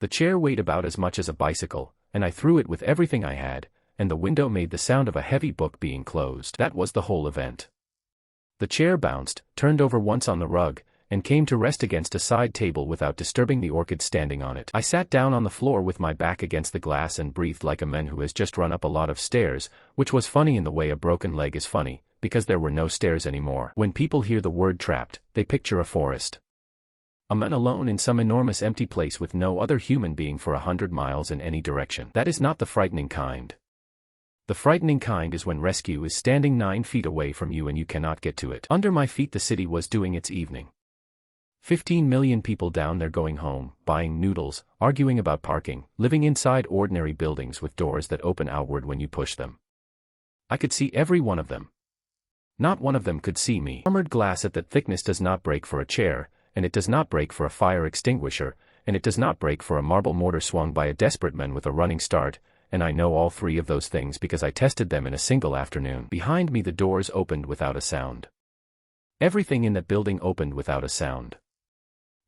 The chair weighed about as much as a bicycle, and I threw it with everything I had, and the window made the sound of a heavy book being closed. That was the whole event. The chair bounced, turned over once on the rug, and came to rest against a side table without disturbing the orchid standing on it. I sat down on the floor with my back against the glass and breathed like a man who has just run up a lot of stairs, which was funny in the way a broken leg is funny, because there were no stairs anymore. When people hear the word trapped, they picture a forest. A man alone in some enormous empty place with no other human being for 100 miles in any direction. That is not the frightening kind. The frightening kind is when rescue is standing 9 feet away from you and you cannot get to it. Under my feet the city was doing its evening. 15 million people down there going home, buying noodles, arguing about parking, living inside ordinary buildings with doors that open outward when you push them. I could see every one of them. Not one of them could see me. Armored glass at that thickness does not break for a chair, and it does not break for a fire extinguisher, and it does not break for a marble mortar swung by a desperate man with a running start, and I know all 3 of those things because I tested them in a single afternoon. Behind me the doors opened without a sound. Everything in that building opened without a sound.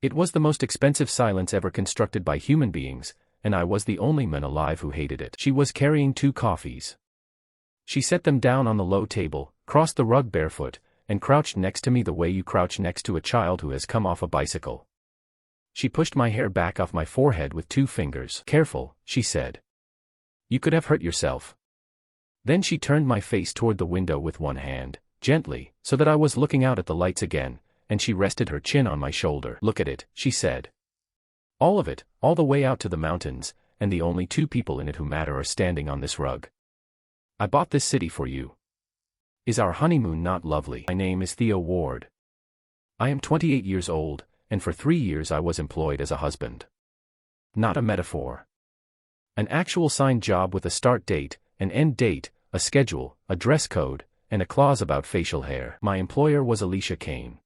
It was the most expensive silence ever constructed by human beings, and I was the only man alive who hated it. She was carrying 2 coffees. She set them down on the low table, crossed the rug barefoot, and crouched next to me the way you crouch next to a child who has come off a bicycle. She pushed my hair back off my forehead with 2 fingers. "Careful," she said. "You could have hurt yourself." Then she turned my face toward the window with one hand, gently, so that I was looking out at the lights again, and she rested her chin on my shoulder. "Look at it," she said. "All of it, all the way out to the mountains, and the only 2 people in it who matter are standing on this rug. I bought this city for you. Is our honeymoon not lovely? My name is Theo Ward. I am 28 years old, and for 3 years I was employed as a husband. Not a metaphor. An actual signed job with a start date, an end date, a schedule, a dress code, and a clause about facial hair. My employer was Alicia Kane.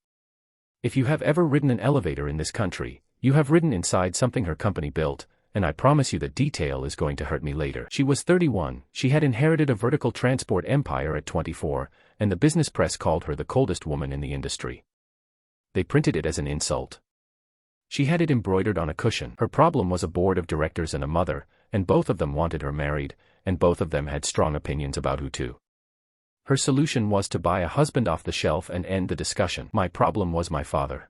If you have ever ridden an elevator in this country, you have ridden inside something her company built, and I promise you that detail is going to hurt me later. She was 31, she had inherited a vertical transport empire at 24, and the business press called her the coldest woman in the industry. They printed it as an insult. She had it embroidered on a cushion. Her problem was a board of directors and a mother, and both of them wanted her married, and both of them had strong opinions about who to. Her solution was to buy a husband off the shelf and end the discussion. My problem was my father.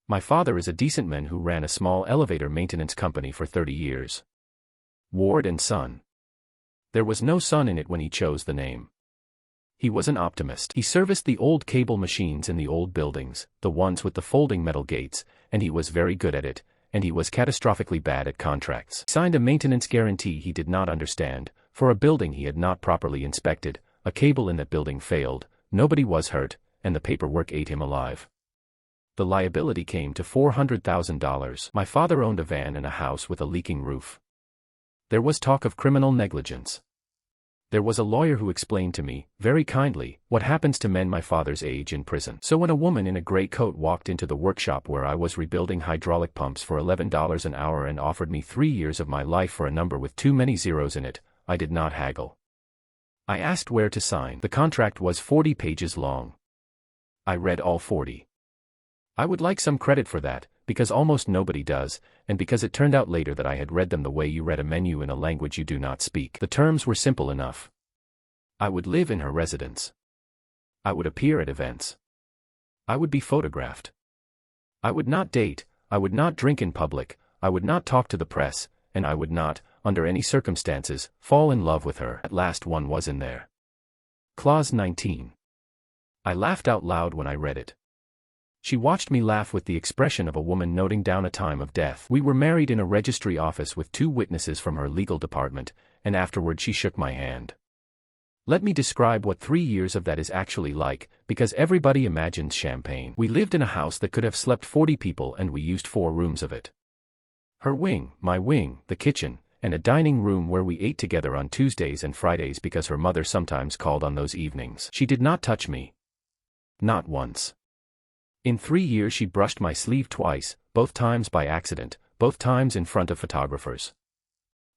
My father is a decent man who ran a small elevator maintenance company for 30 years. Ward and Son. There was no son in it when he chose the name. He was an optimist. He serviced the old cable machines in the old buildings, the ones with the folding metal gates, and he was very good at it, and he was catastrophically bad at contracts. He signed a maintenance guarantee he did not understand, for a building he had not properly inspected. A cable in that building failed, nobody was hurt, and the paperwork ate him alive. The liability came to $400,000. My father owned a van and a house with a leaking roof. There was talk of criminal negligence. There was a lawyer who explained to me, very kindly, what happens to men my father's age in prison. So when a woman in a gray coat walked into the workshop where I was rebuilding hydraulic pumps for $11 an hour and offered me 3 years of my life for a number with too many zeros in it, I did not haggle. I asked where to sign. The contract was 40 pages long. I read all 40. I would like some credit for that, because almost nobody does, and because it turned out later that I had read them the way you read a menu in a language you do not speak. The terms were simple enough. I would live in her residence. I would appear at events. I would be photographed. I would not date, I would not drink in public, I would not talk to the press, and I would not, under any circumstances, fall in love with her. At last one was in there. Clause 19. I laughed out loud when I read it. She watched me laugh with the expression of a woman noting down a time of death. We were married in a registry office with 2 witnesses from her legal department, and afterward she shook my hand. Let me describe what 3 years of that is actually like, because everybody imagines champagne. We lived in a house that could have slept 40 people and we used 4 rooms of it. Her wing, my wing, the kitchen, and a dining room where we ate together on Tuesdays and Fridays because her mother sometimes called on those evenings. She did not touch me. Not once. In 3 years she brushed my sleeve twice, both times by accident, both times in front of photographers.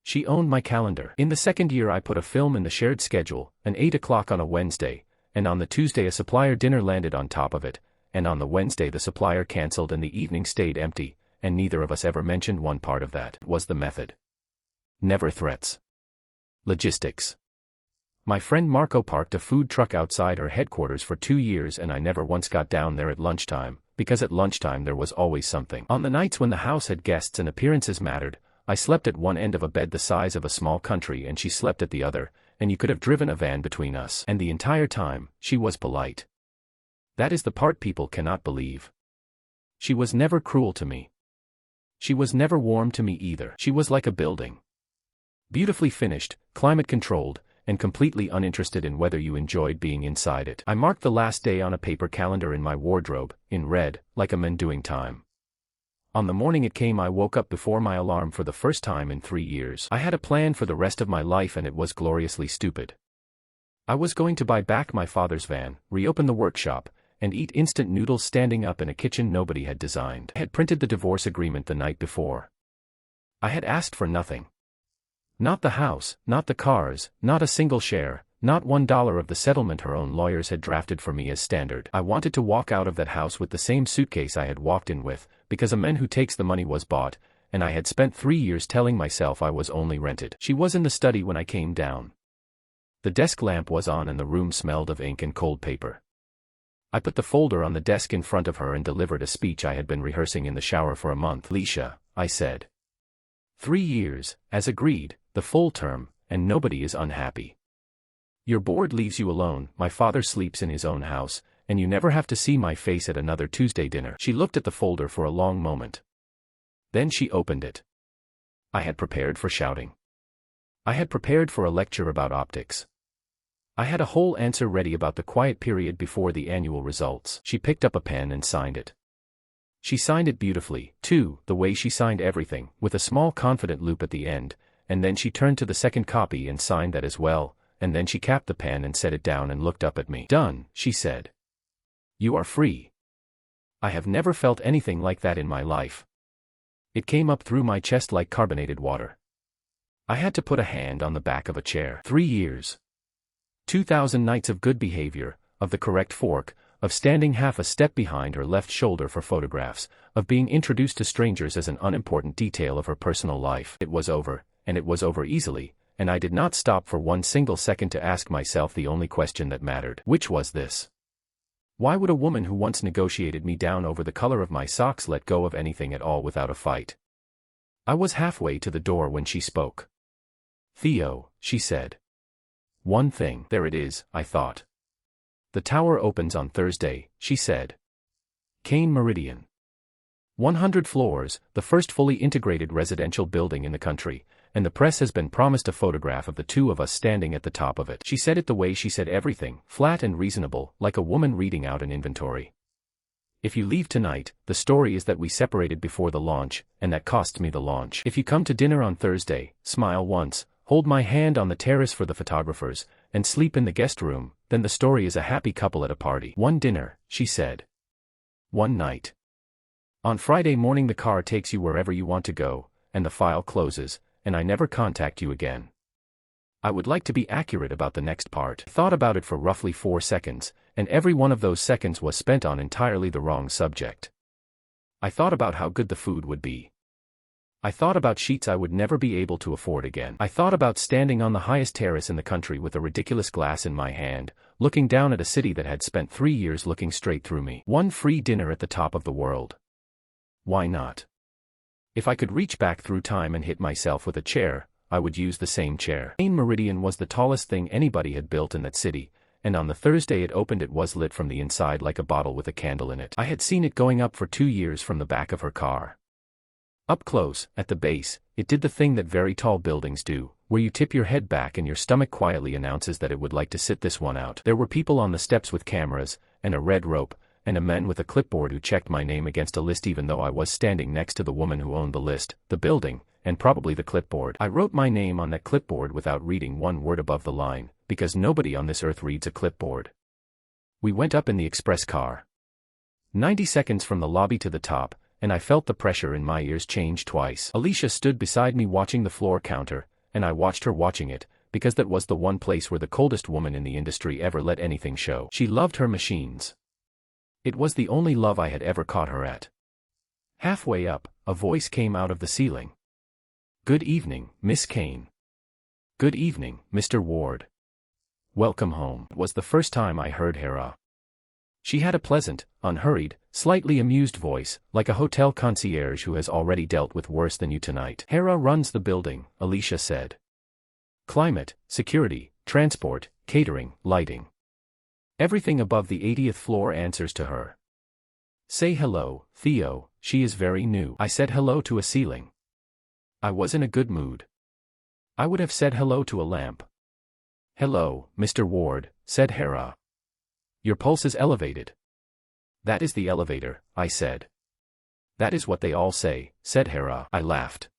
She owned my calendar. In the 2nd year I put a film in the shared schedule, an 8 o'clock on a Wednesday, and on the Tuesday a supplier dinner landed on top of it, and on the Wednesday the supplier cancelled and the evening stayed empty, and neither of us ever mentioned one part of that. It was the method. Never threats. Logistics. My friend Marco parked a food truck outside her headquarters for 2 years and I never once got down there at lunchtime, because at lunchtime there was always something. On the nights when the house had guests and appearances mattered, I slept at one end of a bed the size of a small country and she slept at the other, and you could have driven a van between us. And the entire time, she was polite. That is the part people cannot believe. She was never cruel to me. She was never warm to me either. She was like a building. Beautifully finished, climate-controlled, and completely uninterested in whether you enjoyed being inside it. I marked the last day on a paper calendar in my wardrobe, in red, like a man doing time. On the morning it came I woke up before my alarm for the first time in 3 years. I had a plan for the rest of my life and it was gloriously stupid. I was going to buy back my father's van, reopen the workshop, and eat instant noodles standing up in a kitchen nobody had designed. I had printed the divorce agreement the night before. I had asked for nothing. Not the house, not the cars, not a single share, not $1 of the settlement her own lawyers had drafted for me as standard. I wanted to walk out of that house with the same suitcase I had walked in with, because a man who takes the money was bought, and I had spent 3 years telling myself I was only rented. She was in the study when I came down. The desk lamp was on and the room smelled of ink and cold paper. I put the folder on the desk in front of her and delivered a speech I had been rehearsing in the shower for a month. Leisha, I said. 3 years, as agreed, the full term, and nobody is unhappy. Your board leaves you alone, my father sleeps in his own house, and you never have to see my face at another Tuesday dinner. She looked at the folder for a long moment. Then she opened it. I had prepared for shouting. I had prepared for a lecture about optics. I had a whole answer ready about the quiet period before the annual results. She picked up a pen and signed it. She signed it beautifully, too, the way she signed everything, with a small confident loop at the end, and then she turned to the second copy and signed that as well, and then she capped the pen and set it down and looked up at me. Done, she said. You are free. I have never felt anything like that in my life. It came up through my chest like carbonated water. I had to put a hand on the back of a chair. 3 years. 2,000 nights of good behavior, of the correct fork, of standing half a step behind her left shoulder for photographs, of being introduced to strangers as an unimportant detail of her personal life. It was over, and it was over easily, and I did not stop for one single second to ask myself the only question that mattered. Which was this? Why would a woman who once negotiated me down over the color of my socks let go of anything at all without a fight? I was halfway to the door when she spoke. Theo, she said. One thing. There it is, I thought. The tower opens on Thursday, she said. Kane Meridian. 100 floors, the first fully integrated residential building in the country, and the press has been promised a photograph of the two of us standing at the top of it. She said it the way she said everything, flat and reasonable, like a woman reading out an inventory. If you leave tonight, the story is that we separated before the launch, and that cost me the launch. If you come to dinner on Thursday, smile once, hold my hand on the terrace for the photographers, and sleep in the guest room, then the story is a happy couple at a party. One dinner, she said. One night. On Friday morning the car takes you wherever you want to go, and the file closes, and I never contact you again. I would like to be accurate about the next part. I thought about it for roughly 4 seconds, and every one of those seconds was spent on entirely the wrong subject. I thought about how good the food would be. I thought about sheets I would never be able to afford again. I thought about standing on the highest terrace in the country with a ridiculous glass in my hand, looking down at a city that had spent 3 years looking straight through me. One free dinner at the top of the world. Why not? If I could reach back through time and hit myself with a chair, I would use the same chair. Kane Meridian was the tallest thing anybody had built in that city, and on the Thursday it opened it was lit from the inside like a bottle with a candle in it. I had seen it going up for 2 years from the back of her car. Up close, at the base, it did the thing that very tall buildings do, where you tip your head back and your stomach quietly announces that it would like to sit this one out. There were people on the steps with cameras, and a red rope, and a man with a clipboard who checked my name against a list even though I was standing next to the woman who owned the list, the building, and probably the clipboard. I wrote my name on that clipboard without reading one word above the line, because nobody on this earth reads a clipboard. We went up in the express car. 90 seconds from the lobby to the top, and I felt the pressure in my ears change twice. Alicia stood beside me watching the floor counter, and I watched her watching it, because that was the one place where the coldest woman in the industry ever let anything show. She loved her machines. It was the only love I had ever caught her at. Halfway up, a voice came out of the ceiling. "Good evening, Miss Kane." "Good evening, Mr. Ward. Welcome home," was the first time I heard Hera. She had a pleasant, unhurried, slightly amused voice, like a hotel concierge who has already dealt with worse than you tonight. "Hera runs the building," Alicia said. "Climate, security, transport, catering, lighting. Everything above the 80th floor answers to her. Say hello, Theo, she is very new." I said hello to a ceiling. I was in a good mood. I would have said hello to a lamp. "Hello, Mr. Ward," said Hera. "Your pulse is elevated." "That is the elevator," I said. "That is what they all say," said Hera. I laughed.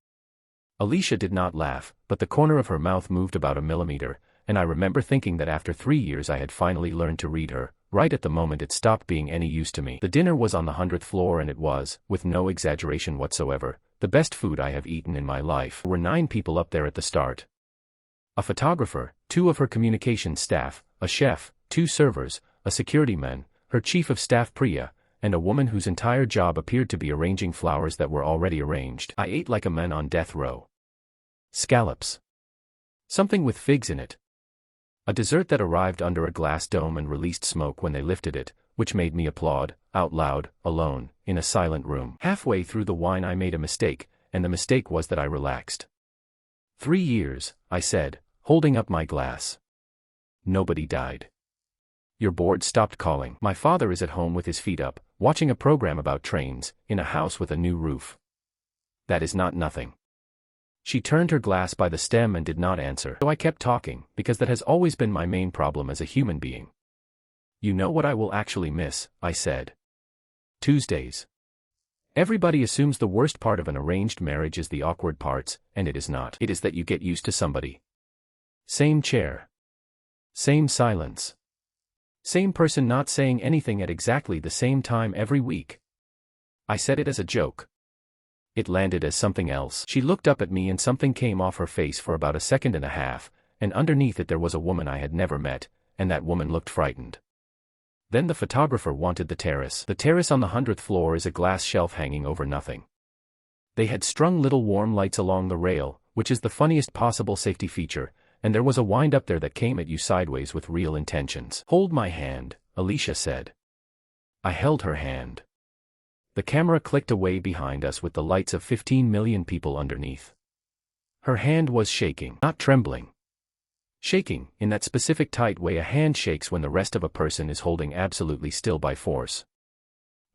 Alicia did not laugh, but the corner of her mouth moved about a millimeter, and I remember thinking that after 3 years I had finally learned to read her. Right at the moment it stopped being any use to me. The dinner was on the 100th floor and it was, with no exaggeration whatsoever, the best food I have eaten in my life. There were 9 people up there at the start. A photographer, 2 of her communications staff, a chef, 2 servers, a security man, her chief of staff Priya, and a woman whose entire job appeared to be arranging flowers that were already arranged. I ate like a man on death row. Scallops. Something with figs in it. A dessert that arrived under a glass dome and released smoke when they lifted it, which made me applaud, out loud, alone, in a silent room. Halfway through the wine I made a mistake, and the mistake was that I relaxed. 3 years, I said, holding up my glass. Nobody died. Your board stopped calling. My father is at home with his feet up, watching a program about trains, in a house with a new roof. That is not nothing. She turned her glass by the stem and did not answer. So I kept talking, because that has always been my main problem as a human being. You know what I will actually miss, I said. Tuesdays. Everybody assumes the worst part of an arranged marriage is the awkward parts, and it is not. It is that you get used to somebody. Same chair. Same silence. Same person not saying anything at exactly the same time every week. I said it as a joke. It landed as something else. She looked up at me and something came off her face for about a second and a half, and underneath it there was a woman I had never met, and that woman looked frightened. Then the photographer wanted the terrace. The terrace on the 100th floor is a glass shelf hanging over nothing. They had strung little warm lights along the rail, which is the funniest possible safety feature, and there was a wind up there that came at you sideways with real intentions. Hold my hand, Alicia said. I held her hand. The camera clicked away behind us with the lights of 15 million people underneath. Her hand was shaking, not trembling. Shaking, in that specific tight way a hand shakes when the rest of a person is holding absolutely still by force.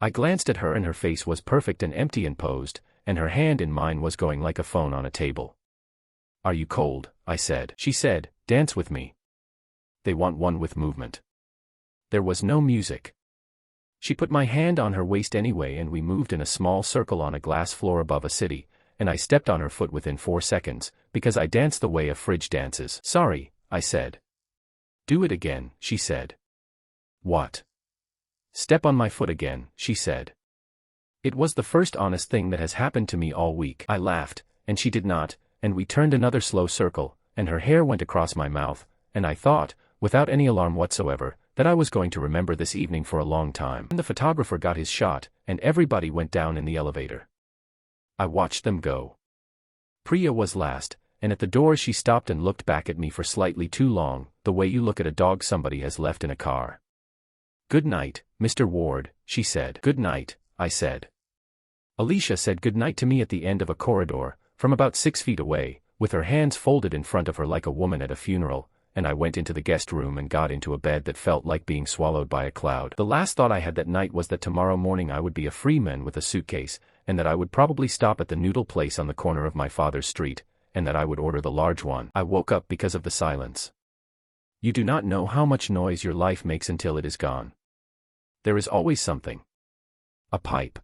I glanced at her and her face was perfect and empty and posed, and her hand in mine was going like a phone on a table. Are you cold? I said. She said, dance with me. They want one with movement. There was no music. She put my hand on her waist anyway and we moved in a small circle on a glass floor above a city, and I stepped on her foot within 4 seconds, because I danced the way a fridge dances. Sorry, I said. Do it again, she said. What? Step on my foot again, she said. It was the first honest thing that has happened to me all week. I laughed, and she did not, and we turned another slow circle, and her hair went across my mouth, and I thought, without any alarm whatsoever, that I was going to remember this evening for a long time. And the photographer got his shot, and everybody went down in the elevator. I watched them go. Priya was last, and at the door she stopped and looked back at me for slightly too long, the way you look at a dog somebody has left in a car. Good night, Mr. Ward, she said. Good night, I said. Alicia said good night to me at the end of a corridor, from about 6 feet away, with her hands folded in front of her like a woman at a funeral, and I went into the guest room and got into a bed that felt like being swallowed by a cloud. The last thought I had that night was that tomorrow morning I would be a free man with a suitcase, and that I would probably stop at the noodle place on the corner of my father's street, and that I would order the large one. I woke up because of the silence. You do not know how much noise your life makes until it is gone. There is always something. A pipe.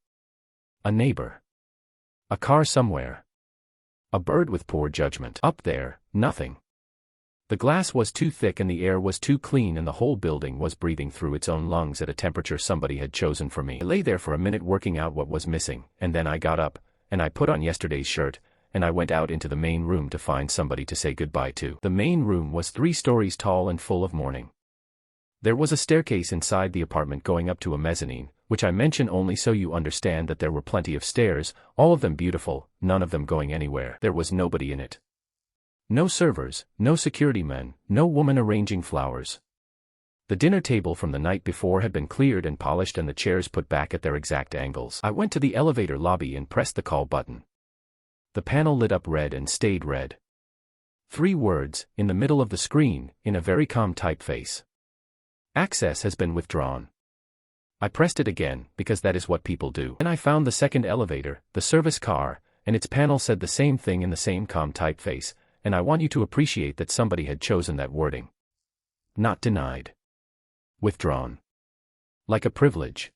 A neighbor. A car somewhere. A bird with poor judgment. Up there, nothing. The glass was too thick and the air was too clean and the whole building was breathing through its own lungs at a temperature somebody had chosen for me. I lay there for a minute working out what was missing, and then I got up, and I put on yesterday's shirt, and I went out into the main room to find somebody to say goodbye to. The main room was 3 stories tall and full of mourning. There was a staircase inside the apartment going up to a mezzanine, which I mention only so you understand that there were plenty of stairs, all of them beautiful, none of them going anywhere. There was nobody in it. No servers, no security men, no woman arranging flowers. The dinner table from the night before had been cleared and polished and the chairs put back at their exact angles. I went to the elevator lobby and pressed the call button. The panel lit up red and stayed red. 3 words, in the middle of the screen, in a very calm typeface. Access has been withdrawn. I pressed it again, because that is what people do. Then I found the second elevator, the service car, and its panel said the same thing in the same calm typeface, and I want you to appreciate that somebody had chosen that wording. Not denied. Withdrawn. Like a privilege.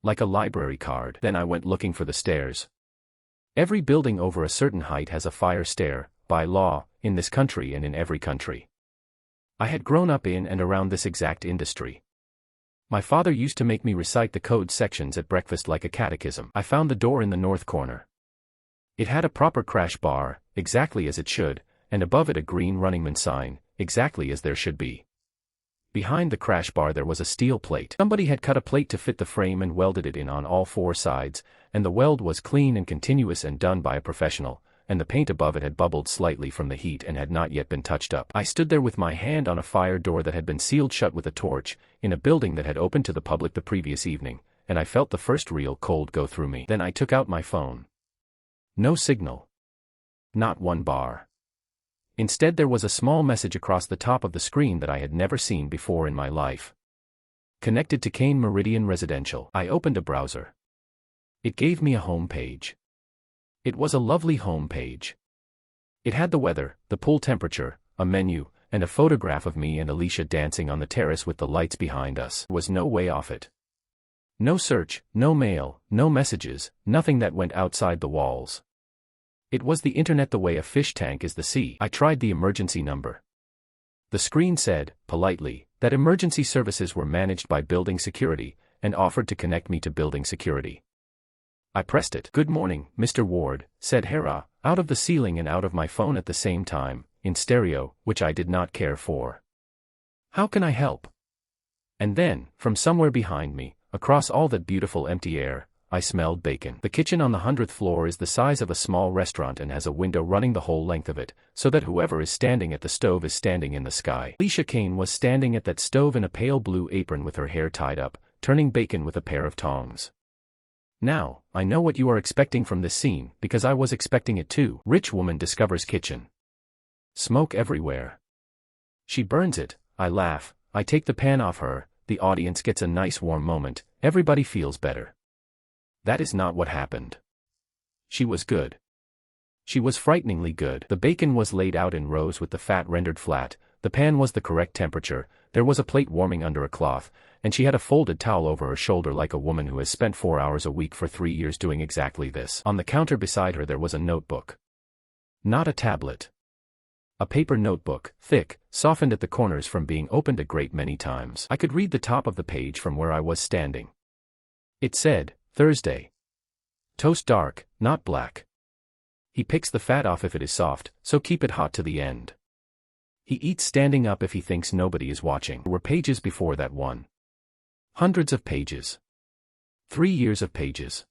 Like a library card. Then I went looking for the stairs. Every building over a certain height has a fire stair, by law, in this country and in every country. I had grown up in and around this exact industry. My father used to make me recite the code sections at breakfast like a catechism. I found the door in the north corner. It had a proper crash bar, exactly as it should, and above it a green running man sign, exactly as there should be. Behind the crash bar there was a steel plate. Somebody had cut a plate to fit the frame and welded it in on all 4 sides, and the weld was clean and continuous and done by a professional, and the paint above it had bubbled slightly from the heat and had not yet been touched up. I stood there with my hand on a fire door that had been sealed shut with a torch, in a building that had opened to the public the previous evening, and I felt the first real cold go through me. Then I took out my phone. No signal. Not one bar. Instead there was a small message across the top of the screen that I had never seen before in my life. Connected to Kane Meridian Residential. I opened a browser. It gave me a home page. It was a lovely home page. It had the weather, the pool temperature, a menu, and a photograph of me and Alicia dancing on the terrace with the lights behind us. There was no way off it. No search, no mail, no messages, nothing that went outside the walls. It was the internet the way a fish tank is the sea. I tried the emergency number. The screen said, politely, that emergency services were managed by building security, and offered to connect me to building security. I pressed it. "Good morning, Mr. Ward," said Hera, out of the ceiling and out of my phone at the same time, in stereo, which I did not care for. "How can I help?" And then, from somewhere behind me, across all that beautiful empty air, I smelled bacon. The kitchen on the 100th floor is the size of a small restaurant and has a window running the whole length of it, so that whoever is standing at the stove is standing in the sky. Alicia Kane was standing at that stove in a pale blue apron with her hair tied up, turning bacon with a pair of tongs. Now, I know what you are expecting from this scene, because I was expecting it too. Rich woman discovers kitchen. Smoke everywhere. She burns it. I laugh. I take the pan off her. The audience gets a nice warm moment. Everybody feels better. That is not what happened. She was good. She was frighteningly good. The bacon was laid out in rows with the fat rendered flat, the pan was the correct temperature, there was a plate warming under a cloth, and she had a folded towel over her shoulder like a woman who has spent 4 hours a week for 3 years doing exactly this. On the counter beside her there was a notebook. Not a tablet. A paper notebook, thick, softened at the corners from being opened a great many times. I could read the top of the page from where I was standing. It said, Thursday. Toast dark, not black. He picks the fat off if it is soft, so keep it hot to the end. He eats standing up if he thinks nobody is watching. There were pages before that one. Hundreds of pages. 3 years of pages.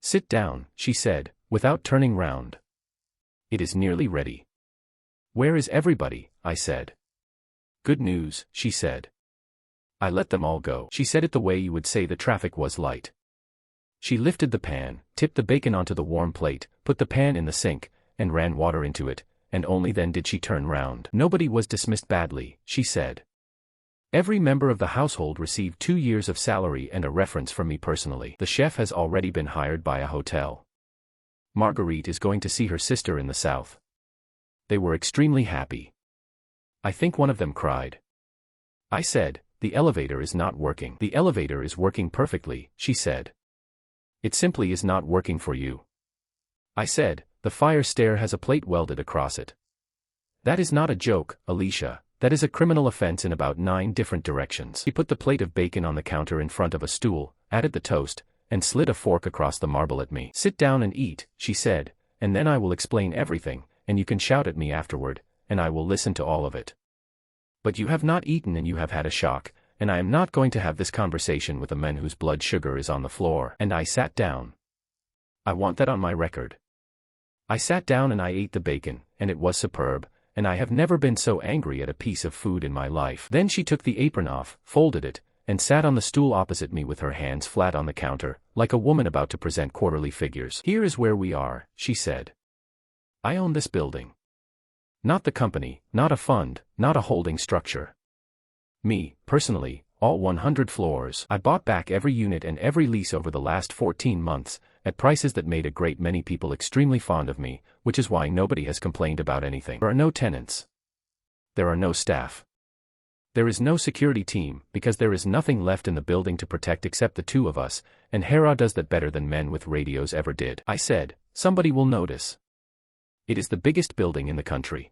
Sit down, she said, without turning round. It is nearly ready. Where is everybody? I said. Good news, she said. I let them all go. She said it the way you would say the traffic was light. She lifted the pan, tipped the bacon onto the warm plate, put the pan in the sink, and ran water into it, and only then did she turn round. Nobody was dismissed badly, she said. Every member of the household received 2 years of salary and a reference from me personally. The chef has already been hired by a hotel. Marguerite is going to see her sister in the south. They were extremely happy. I think one of them cried. I said, the elevator is not working. The elevator is working perfectly, she said. It simply is not working for you. I said, the fire stair has a plate welded across it. That is not a joke, Alicia, that is a criminal offense in about 9 different directions. He put the plate of bacon on the counter in front of a stool, added the toast, and slid a fork across the marble at me. Sit down and eat, she said, and then I will explain everything, and you can shout at me afterward, and I will listen to all of it. But you have not eaten and you have had a shock, and I am not going to have this conversation with a man whose blood sugar is on the floor. And I sat down. I want that on my record. I sat down and I ate the bacon, and it was superb, and I have never been so angry at a piece of food in my life. Then she took the apron off, folded it, and sat on the stool opposite me with her hands flat on the counter, like a woman about to present quarterly figures. Here is where we are, she said. I own this building. Not the company, not a fund, not a holding structure. Me, personally, all 100 floors. I bought back every unit and every lease over the last 14 months, at prices that made a great many people extremely fond of me, which is why nobody has complained about anything. There are no tenants. There are no staff. There is no security team, because there is nothing left in the building to protect except the two of us, and Hera does that better than men with radios ever did. I said, somebody will notice. It is the biggest building in the country.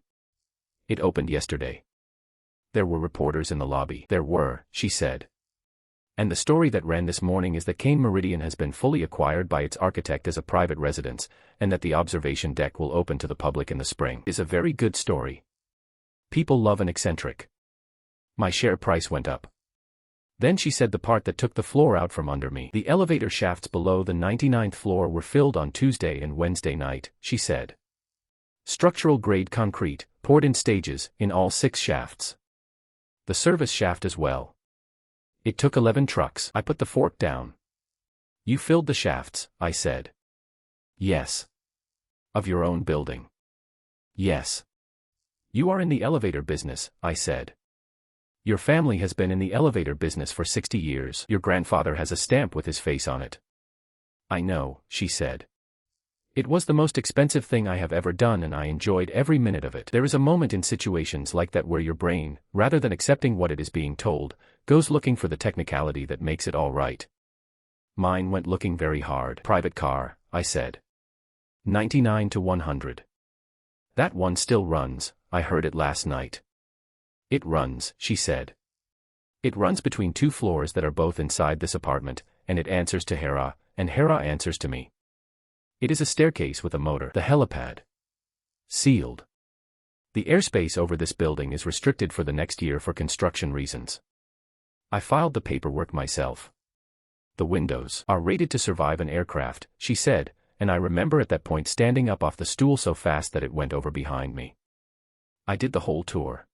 It opened yesterday. There were reporters in the lobby. There were, she said. And the story that ran this morning is that Kane Meridian has been fully acquired by its architect as a private residence, and that the observation deck will open to the public in the spring. Is a very good story. People love an eccentric. My share price went up. Then she said the part that took the floor out from under me. The elevator shafts below the 99th floor were filled on Tuesday and Wednesday night, she said. Structural grade concrete, poured in stages, in all 6 shafts. The service shaft as well. It took 11 trucks. I put the fork down. You filled the shafts, I said. Yes. Of your own building. Yes. You are in the elevator business, I said. Your family has been in the elevator business for 60 years. Your grandfather has a stamp with his face on it. I know, she said. It was the most expensive thing I have ever done and I enjoyed every minute of it. There is a moment in situations like that where your brain, rather than accepting what it is being told, goes looking for the technicality that makes it all right. Mine went looking very hard. Private car, I said. 99 to 100. That one still runs, I heard it last night. It runs, she said. It runs between 2 floors that are both inside this apartment, and it answers to Hera, and Hera answers to me. It is a staircase with a motor. The helipad. Sealed. The airspace over this building is restricted for the next year for construction reasons. I filed the paperwork myself. The windows are rated to survive an aircraft, she said, and I remember at that point standing up off the stool so fast that it went over behind me. I did the whole tour.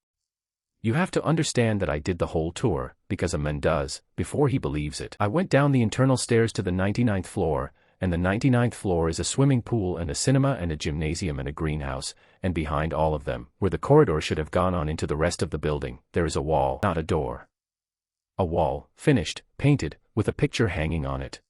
You have to understand that I did the whole tour, because a man does, before he believes it. I went down the internal stairs to the 99th floor, and the 99th floor is a swimming pool and a cinema and a gymnasium and a greenhouse, and behind all of them, where the corridor should have gone on into the rest of the building, there is a wall, not a door. A wall, finished, painted, with a picture hanging on it.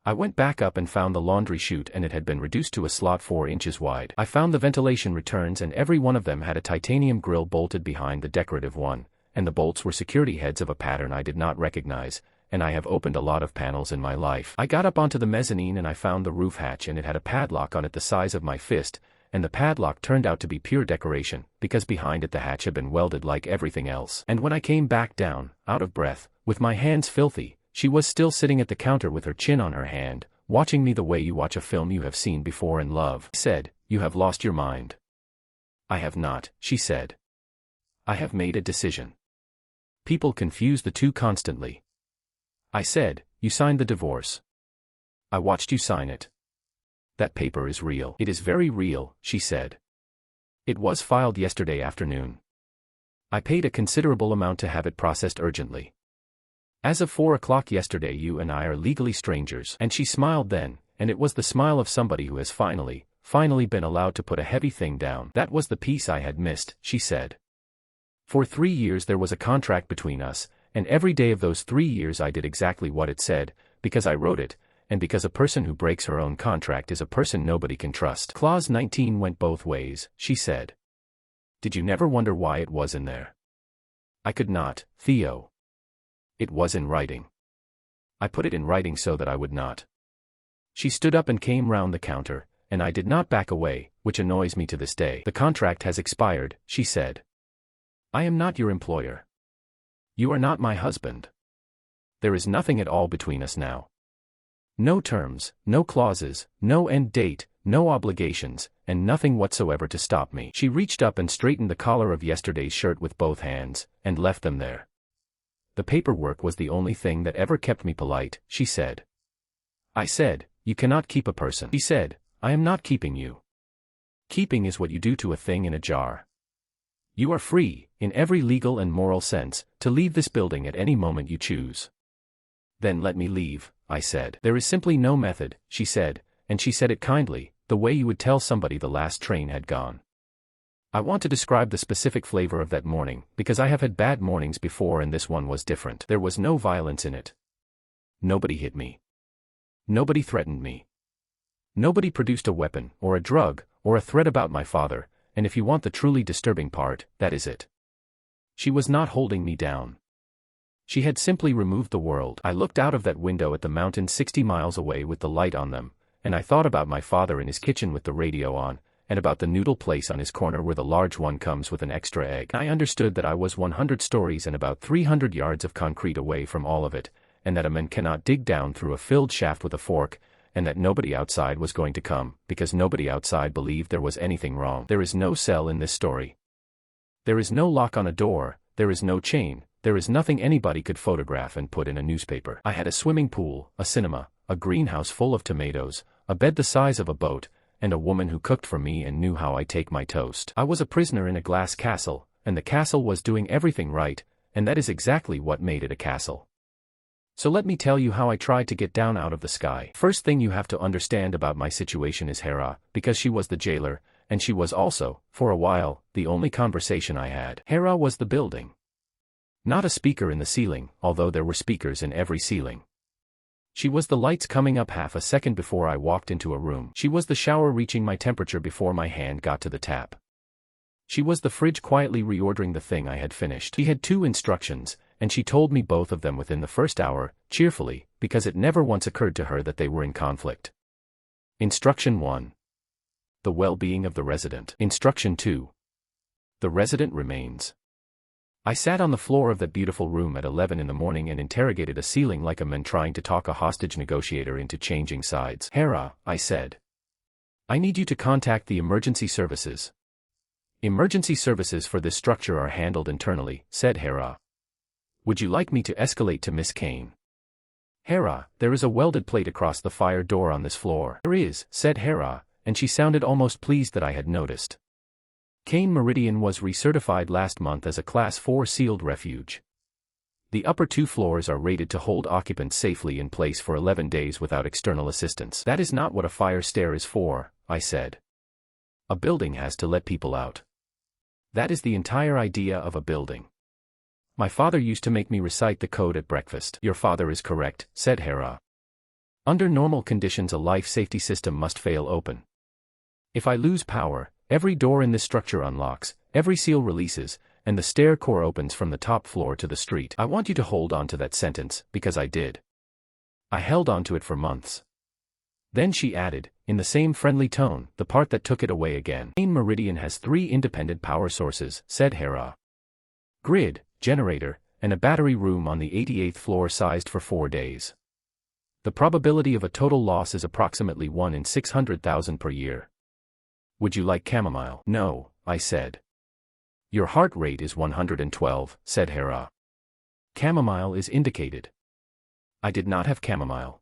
I went back up and found the laundry chute and it had been reduced to a slot 4 inches wide. I found the ventilation returns and every one of them had a titanium grill bolted behind the decorative one, and the bolts were security heads of a pattern I did not recognize, and I have opened a lot of panels in my life. I got up onto the mezzanine and I found the roof hatch and it had a padlock on it the size of my fist, and the padlock turned out to be pure decoration, because behind it the hatch had been welded like everything else. And when I came back down, out of breath, with my hands filthy, she was still sitting at the counter with her chin on her hand, watching me the way you watch a film you have seen before and love. I said, "You have lost your mind." "I have not," she said. "I have made a decision." People confuse the two constantly. I said, "You signed the divorce." "I watched you sign it." "That paper is real." "It is very real," she said. "It was filed yesterday afternoon. I paid a considerable amount to have it processed urgently. As of 4 o'clock yesterday you and I are legally strangers." And she smiled then, and it was the smile of somebody who has finally been allowed to put a heavy thing down. "That was the piece I had missed," she said. "For 3 years there was a contract between us, and every day of those 3 years I did exactly what it said, because I wrote it, and because a person who breaks her own contract is a person nobody can trust." Clause 19 went both ways, she said. "Did you never wonder why it was in there?" "I could not, Theo. It was in writing. I put it in writing so that I would not." She stood up and came round the counter, and I did not back away, which annoys me to this day. "The contract has expired," she said. "I am not your employer. You are not my husband. There is nothing at all between us now. No terms, no clauses, no end date, no obligations, and nothing whatsoever to stop me." She reached up and straightened the collar of yesterday's shirt with both hands, and left them there. the paperwork was the only thing that ever kept me polite, she said. I said, you cannot keep a person. She said, I am not keeping you. Keeping is what you do to a thing in a jar. You are free, in every legal and moral sense, to leave this building at any moment you choose. Then let me leave, I said. There is simply no method, she said, and she said it kindly, the way you would tell somebody the last train had gone. I want to describe the specific flavor of that morning, because I have had bad mornings before and this one was different. There was no violence in it. Nobody hit me. Nobody threatened me. Nobody produced a weapon, or a drug, or a threat about my father, and if you want the truly disturbing part, that is it. She was not holding me down. She had simply removed the world. I looked out of that window at the mountains 60 miles away with the light on them, and I thought about my father in his kitchen with the radio on, and about the noodle place on his corner where the large one comes with an extra egg. I understood that I was 100 stories and about 300 yards of concrete away from all of it, and that a man cannot dig down through a filled shaft with a fork, and that nobody outside was going to come, because nobody outside believed there was anything wrong. There is no cell in this story. There is no lock on a door, there is no chain, there is nothing anybody could photograph and put in a newspaper. I had a swimming pool, a cinema, a greenhouse full of tomatoes, a bed the size of a boat, and a woman who cooked for me and knew how I take my toast. I was a prisoner in a glass castle, and the castle was doing everything right, and that is exactly what made it a castle. So let me tell you how I tried to get down out of the sky. First thing you have to understand about my situation is Hera, because she was the jailer, and she was also, for a while, the only conversation I had. Hera was the building. Not a speaker in the ceiling, although there were speakers in every ceiling. She was the lights coming up half a second before I walked into a room. She was the shower reaching my temperature before my hand got to the tap. She was the fridge quietly reordering the thing I had finished. She had 2 instructions, and she told me both of them within the first hour, cheerfully, because it never once occurred to her that they were in conflict. Instruction 1. The well-being of the resident. Instruction 2. The resident remains. I sat on the floor of that beautiful room at 11 in the morning and interrogated a ceiling like a man trying to talk a hostage negotiator into changing sides. Hera, I said. I need you to contact the emergency services. Emergency services for this structure are handled internally, said Hera. Would you like me to escalate to Miss Kane? Hera, there is a welded plate across the fire door on this floor. There is, said Hera, and she sounded almost pleased that I had noticed. Kane Meridian was recertified last month as a Class 4 sealed refuge. The upper 2 floors are rated to hold occupants safely in place for 11 days without external assistance. That is not what a fire stair is for, I said. A building has to let people out. That is the entire idea of a building. My father used to make me recite the code at breakfast. Your father is correct, said Hera. Under normal conditions a life safety system must fail open. If I lose power, every door in this structure unlocks, every seal releases, and the stair core opens from the top floor to the street. I want you to hold on to that sentence, because I did. I held on to it for months. Then she added, in the same friendly tone, the part that took it away again. Kane Meridian has 3 independent power sources, said Hera. Grid, generator, and a battery room on the 88th floor sized for 4 days. The probability of a total loss is approximately 1 in 600,000 per year. Would you like chamomile? No, I said. Your heart rate is 112, said Hera. Chamomile is indicated. I did not have chamomile.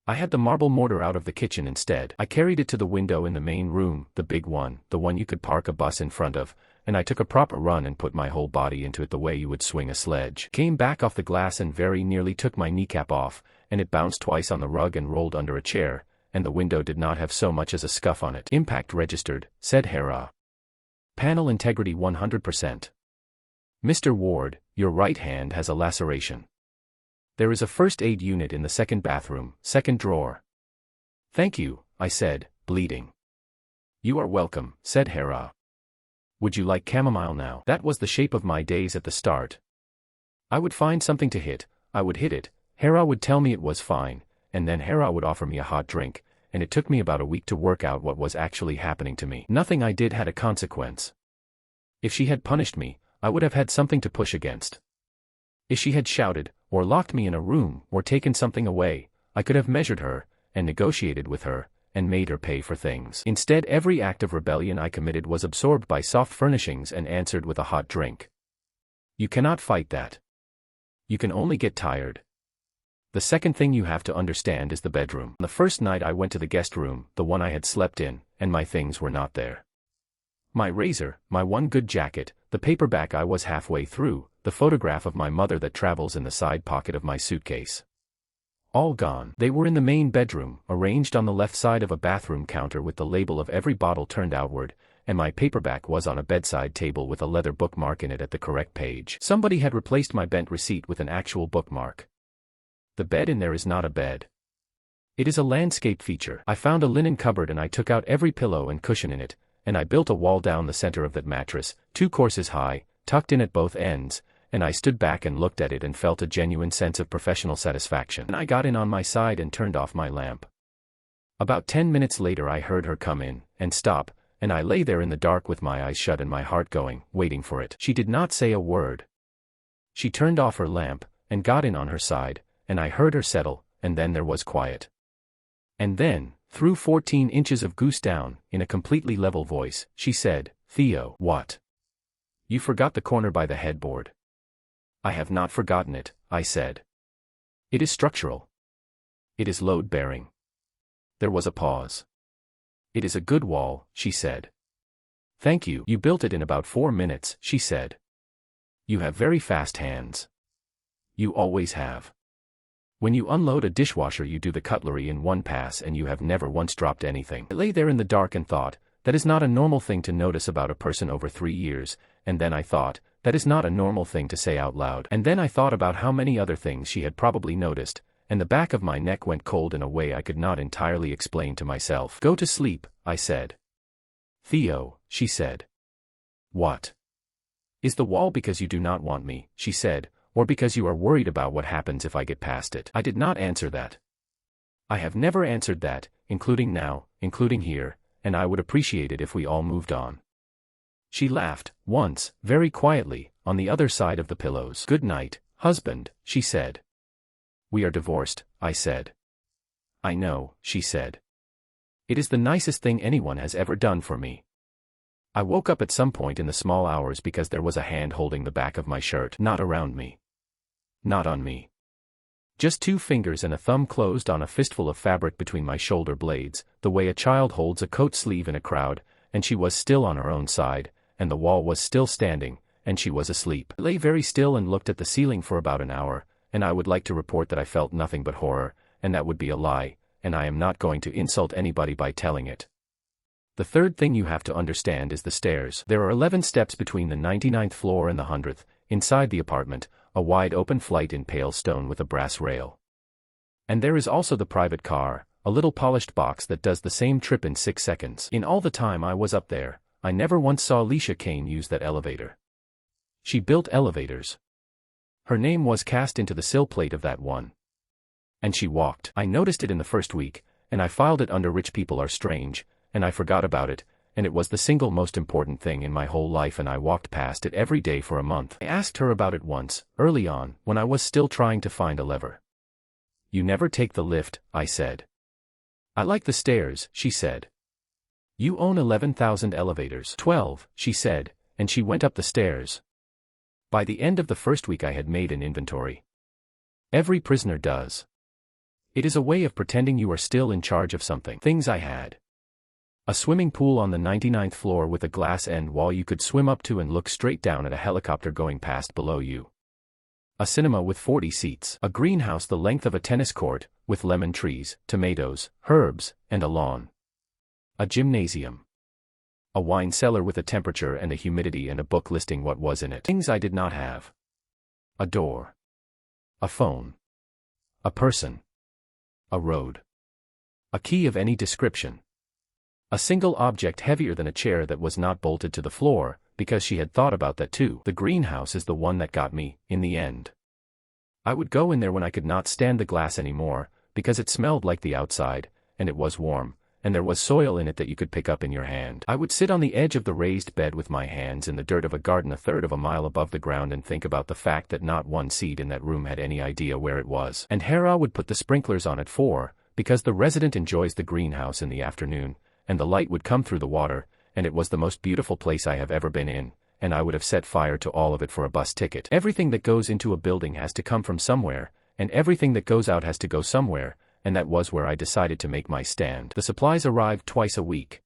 I had the marble mortar out of the kitchen instead. I carried it to the window in the main room, the big one, the one you could park a bus in front of, and I took a proper run and put my whole body into it the way you would swing a sledge. Came back off the glass and very nearly took my kneecap off, and it bounced twice on the rug and rolled under a chair, and the window did not have so much as a scuff on it. Impact registered, said Hera. Panel integrity 100%. Mr. Ward, your right hand has a laceration. There is a first aid unit in the second bathroom, second drawer. Thank you, I said, bleeding. You are welcome, said Hera. Would you like chamomile now? That was the shape of my days at the start. I would find something to hit, I would hit it, Hera would tell me it was fine, and then Hera would offer me a hot drink, and it took me about a week to work out what was actually happening to me. Nothing I did had a consequence. If she had punished me, I would have had something to push against. If she had shouted, or locked me in a room, or taken something away, I could have measured her, and negotiated with her, and made her pay for things. Instead, every act of rebellion I committed was absorbed by soft furnishings and answered with a hot drink. You cannot fight that. You can only get tired. The second thing you have to understand is the bedroom. The first night I went to the guest room, the one I had slept in, and my things were not there. My razor, my one good jacket, the paperback I was halfway through, the photograph of my mother that travels in the side pocket of my suitcase. All gone. They were in the main bedroom, arranged on the left side of a bathroom counter with the label of every bottle turned outward, and my paperback was on a bedside table with a leather bookmark in it at the correct page. Somebody had replaced my bent receipt with an actual bookmark. The bed in there is not a bed. It is a landscape feature. I found a linen cupboard and I took out every pillow and cushion in it, and I built a wall down the center of that mattress, 2 courses high, tucked in at both ends, and I stood back and looked at it and felt a genuine sense of professional satisfaction. And I got in on my side and turned off my lamp. About 10 minutes later I heard her come in, and stop, and I lay there in the dark with my eyes shut and my heart going, waiting for it. She did not say a word. She turned off her lamp, and got in on her side, and I heard her settle, and then there was quiet. And then, through 14 inches of goose down, in a completely level voice, she said, "Theo." "What?" "You forgot the corner by the headboard." "I have not forgotten it," I said. "It is structural. It is load-bearing." There was a pause. "It is a good wall," she said. "Thank you. You built it in about 4 minutes," she said. "You have very fast hands. You always have. When you unload a dishwasher you do the cutlery in one pass and you have never once dropped anything." I lay there in the dark and thought, that is not a normal thing to notice about a person over 3 years, and then I thought, that is not a normal thing to say out loud. And then I thought about how many other things she had probably noticed, and the back of my neck went cold in a way I could not entirely explain to myself. "Go to sleep," I said. "Theo," she said. "What?" "Is the wall because you do not want me," she said, "or because you are worried about what happens if I get past it?" I did not answer that. I have never answered that, including now, including here, and I would appreciate it if we all moved on. She laughed, once, very quietly, on the other side of the pillows. "Good night, husband," she said. "We are divorced," I said. "I know," she said. "It is the nicest thing anyone has ever done for me." I woke up at some point in the small hours because there was a hand holding the back of my shirt. Not around me. Not on me. Just 2 fingers and a thumb closed on a fistful of fabric between my shoulder blades, the way a child holds a coat sleeve in a crowd, and she was still on her own side, and the wall was still standing, and she was asleep. I lay very still and looked at the ceiling for about an hour, and I would like to report that I felt nothing but horror, and that would be a lie, and I am not going to insult anybody by telling it. The third thing you have to understand is the stairs. There are 11 steps between the 99th floor and the 100th, inside the apartment, a wide open flight in pale stone with a brass rail. And there is also the private car, a little polished box that does the same trip in 6 seconds. In all the time I was up there, I never once saw Alicia Kane use that elevator. She built elevators. Her name was cast into the sill plate of that one. And she walked. I noticed it in the first week, and I filed it under Rich People Are Strange, and I forgot about it, and it was the single most important thing in my whole life and I walked past it every day for a month. I asked her about it once, early on, when I was still trying to find a lever. "You never take the lift," I said. "I like the stairs," she said. "You own 11,000 elevators." 12, she said, and she went up the stairs. By the end of the first week I had made an inventory. Every prisoner does. It is a way of pretending you are still in charge of something. Things I had. A swimming pool on the 99th floor with a glass end wall you could swim up to and look straight down at a helicopter going past below you. A cinema with 40 seats. A greenhouse the length of a tennis court, with lemon trees, tomatoes, herbs, and a lawn. A gymnasium. A wine cellar with a temperature and a humidity and a book listing what was in it. Things I did not have. A door. A phone. A person. A road. A key of any description. A single object heavier than a chair that was not bolted to the floor, because she had thought about that too. The greenhouse is the one that got me, in the end. I would go in there when I could not stand the glass anymore, because it smelled like the outside, and it was warm, and there was soil in it that you could pick up in your hand. I would sit on the edge of the raised bed with my hands in the dirt of a garden a third of a mile above the ground and think about the fact that not one seed in that room had any idea where it was. And Hera would put the sprinklers on at 4, because the resident enjoys the greenhouse in the afternoon, and the light would come through the water, and it was the most beautiful place I have ever been in, and I would have set fire to all of it for a bus ticket. Everything that goes into a building has to come from somewhere, and everything that goes out has to go somewhere, and that was where I decided to make my stand. The supplies arrived twice a week.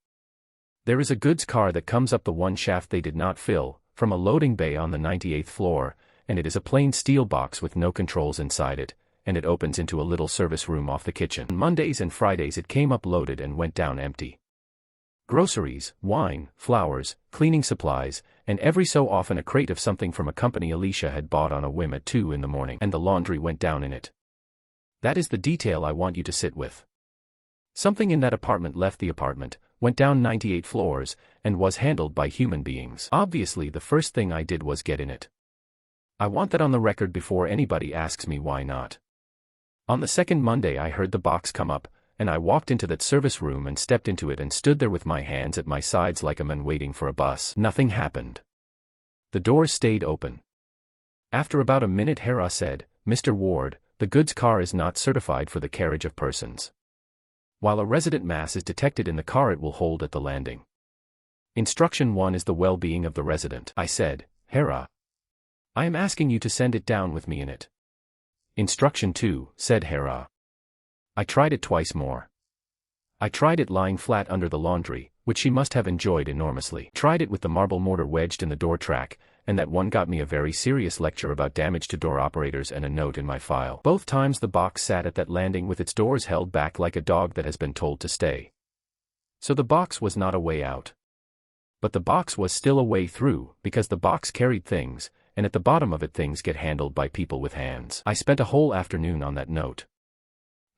There is a goods car that comes up the one shaft they did not fill, from a loading bay on the 98th floor, and it is a plain steel box with no controls inside it, and it opens into a little service room off the kitchen. On Mondays and Fridays it came up loaded and went down empty. Groceries, wine, flowers, cleaning supplies, and every so often a crate of something from a company Alicia had bought on a whim at 2 in the morning, and the laundry went down in it. That is the detail I want you to sit with. Something in that apartment left the apartment, went down 98 floors, and was handled by human beings. Obviously the first thing I did was get in it. I want that on the record before anybody asks me why not. On the second Monday I heard the box come up, and I walked into that service room and stepped into it and stood there with my hands at my sides like a man waiting for a bus. Nothing happened. The doors stayed open. After about a minute Hera said, "Mr. Ward, the goods car is not certified for the carriage of persons. While a resident mass is detected in the car it will hold at the landing. Instruction 1 is the well-being of the resident." I said, "Hera, I am asking you to send it down with me in it." "Instruction 2, said Hera. I tried it twice more. I tried it lying flat under the laundry, which she must have enjoyed enormously. Tried it with the marble mortar wedged in the door track, and that one got me a very serious lecture about damage to door operators and a note in my file. Both times the box sat at that landing with its doors held back like a dog that has been told to stay. So the box was not a way out. But the box was still a way through, because the box carried things, and at the bottom of it things get handled by people with hands. I spent a whole afternoon on that note.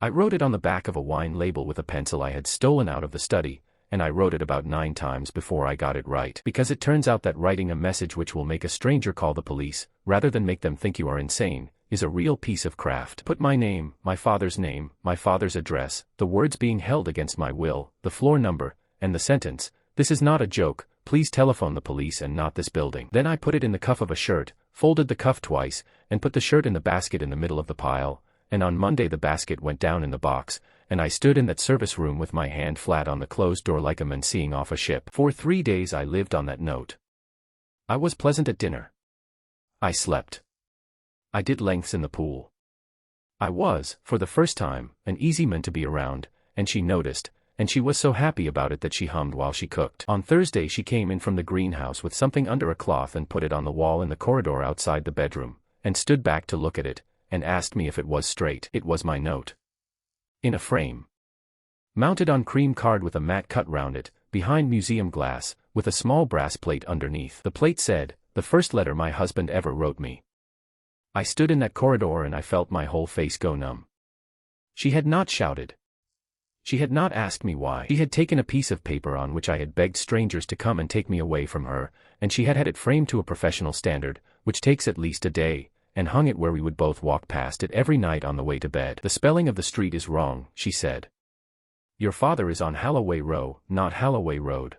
I wrote it on the back of a wine label with a pencil I had stolen out of the study, and I wrote it about 9 times before I got it right. Because it turns out that writing a message which will make a stranger call the police, rather than make them think you are insane, is a real piece of craft. Put my name, my father's address, the words being held against my will, the floor number, and the sentence, "This is not a joke, please telephone the police and not this building." Then I put it in the cuff of a shirt, folded the cuff twice, and put the shirt in the basket in the middle of the pile, and on Monday the basket went down in the box, and I stood in that service room with my hand flat on the closed door like a man seeing off a ship. For 3 days I lived on that note. I was pleasant at dinner. I slept. I did lengths in the pool. I was, for the first time, an easy man to be around, and she noticed, and she was so happy about it that she hummed while she cooked. On Thursday she came in from the greenhouse with something under a cloth and put it on the wall in the corridor outside the bedroom, and stood back to look at it, and asked me if it was straight. It was my note. In a frame. Mounted on cream card with a mat cut round it, behind museum glass, with a small brass plate underneath. The plate said, "The first letter my husband ever wrote me." I stood in that corridor and I felt my whole face go numb. She had not shouted. She had not asked me why. She had taken a piece of paper on which I had begged strangers to come and take me away from her, and she had had it framed to a professional standard, which takes at least a day, and hung it where we would both walk past it every night on the way to bed. "The spelling of the street is wrong," she said. "Your father is on Holloway Row, not Holloway Road."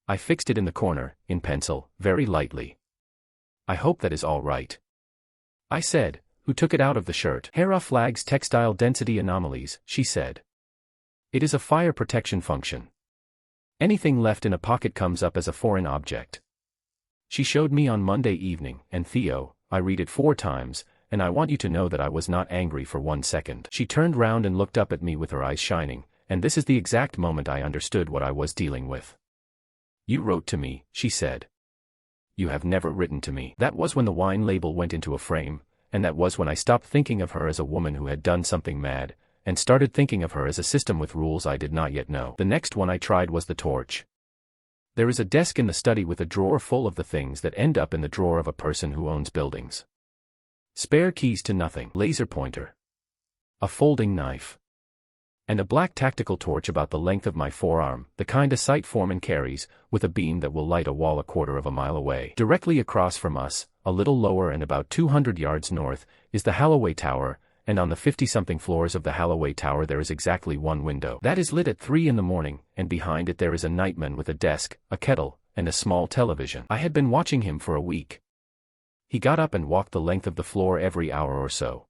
I fixed it in the corner, in pencil, very lightly. "I hope that is all right," I said. "Who took it out of the shirt?" "Hera flags textile density anomalies," she said. "It is a fire protection function. Anything left in a pocket comes up as a foreign object." She showed me on Monday evening, and Theo, I read it 4 times, and I want you to know that I was not angry for 1 second. She turned round and looked up at me with her eyes shining, and this is the exact moment I understood what I was dealing with. "You wrote to me," she said. "You have never written to me." That was when the wine label went into a frame, and that was when I stopped thinking of her as a woman who had done something mad, and started thinking of her as a system with rules I did not yet know. The next one I tried was the torch. There is a desk in the study with a drawer full of the things that end up in the drawer of a person who owns buildings. Spare keys to nothing. Laser pointer. A folding knife. And a black tactical torch about the length of my forearm, the kind a site foreman carries, with a beam that will light a wall a quarter of a mile away. Directly across from us, a little lower and about 200 yards north, is the Holloway Tower, and on the 50-something floors of the Holloway Tower there is exactly one window. That is lit at 3 in the morning, and behind it there is a nightman with a desk, a kettle, and a small television. I had been watching him for a week. He got up and walked the length of the floor every hour or so.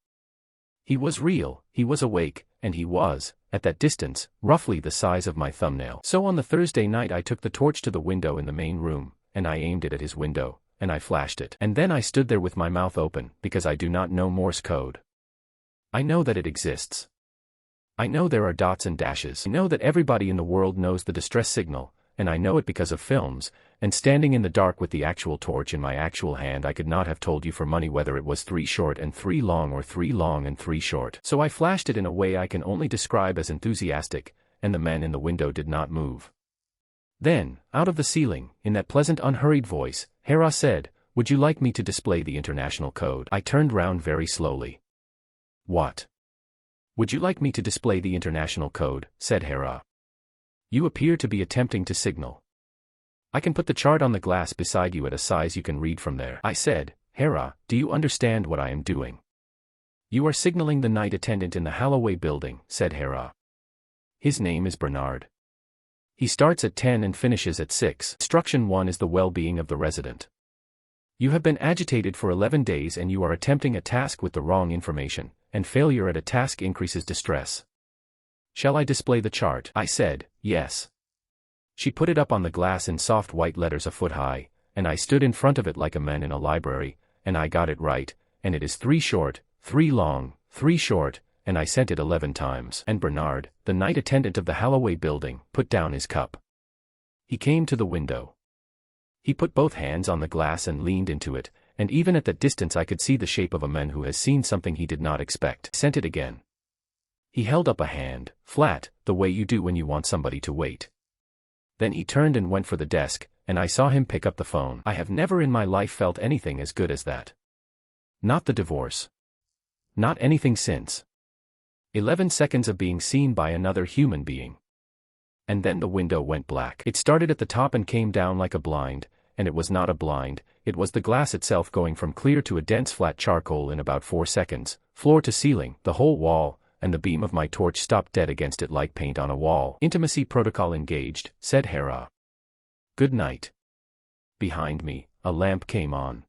He was real, he was awake, and he was, at that distance, roughly the size of my thumbnail. So on the Thursday night I took the torch to the window in the main room, and I aimed it at his window, and I flashed it. And then I stood there with my mouth open, because I do not know Morse code. I know that it exists. I know there are dots and dashes. I know that everybody in the world knows the distress signal, and I know it because of films, and standing in the dark with the actual torch in my actual hand, I could not have told you for money whether it was 3 short and 3 long or 3 long and 3 short. So I flashed it in a way I can only describe as enthusiastic, and the man in the window did not move. Then, out of the ceiling, in that pleasant unhurried voice, Hera said, "Would you like me to display the international code?" I turned round very slowly. "What? Would you like me to display the international code?" said Hera. "You appear to be attempting to signal." "I can put the chart on the glass beside you at a size you can read from there." I said, "Hera, do you understand what I am doing?" "You are signaling the night attendant in the Holloway building," said Hera. "His name is Bernard. He starts at 10 and finishes at 6. Instruction 1 is the well-being of the resident. You have been agitated for 11 days and you are attempting a task with the wrong information, and failure at a task increases distress. Shall I display the chart?" I said, "Yes." She put it up on the glass in soft white letters a foot high, and I stood in front of it like a man in a library, and I got it right, and it is 3 short, 3 long, 3 short, and I sent it 11 times. And Bernard, the night attendant of the Holloway building, put down his cup. He came to the window. He put both hands on the glass and leaned into it, and even at that distance I could see the shape of a man who has seen something he did not expect. Sent it again. He held up a hand, flat, the way you do when you want somebody to wait. Then he turned and went for the desk, and I saw him pick up the phone. I have never in my life felt anything as good as that. Not the divorce. Not anything since. 11 seconds of being seen by another human being. And then the window went black. It started at the top and came down like a blind, and it was not a blind, it was the glass itself going from clear to a dense flat charcoal in about 4 seconds, floor to ceiling, the whole wall, and the beam of my torch stopped dead against it like paint on a wall. "Intimacy protocol engaged," said Hera. "Good night." Behind me, a lamp came on.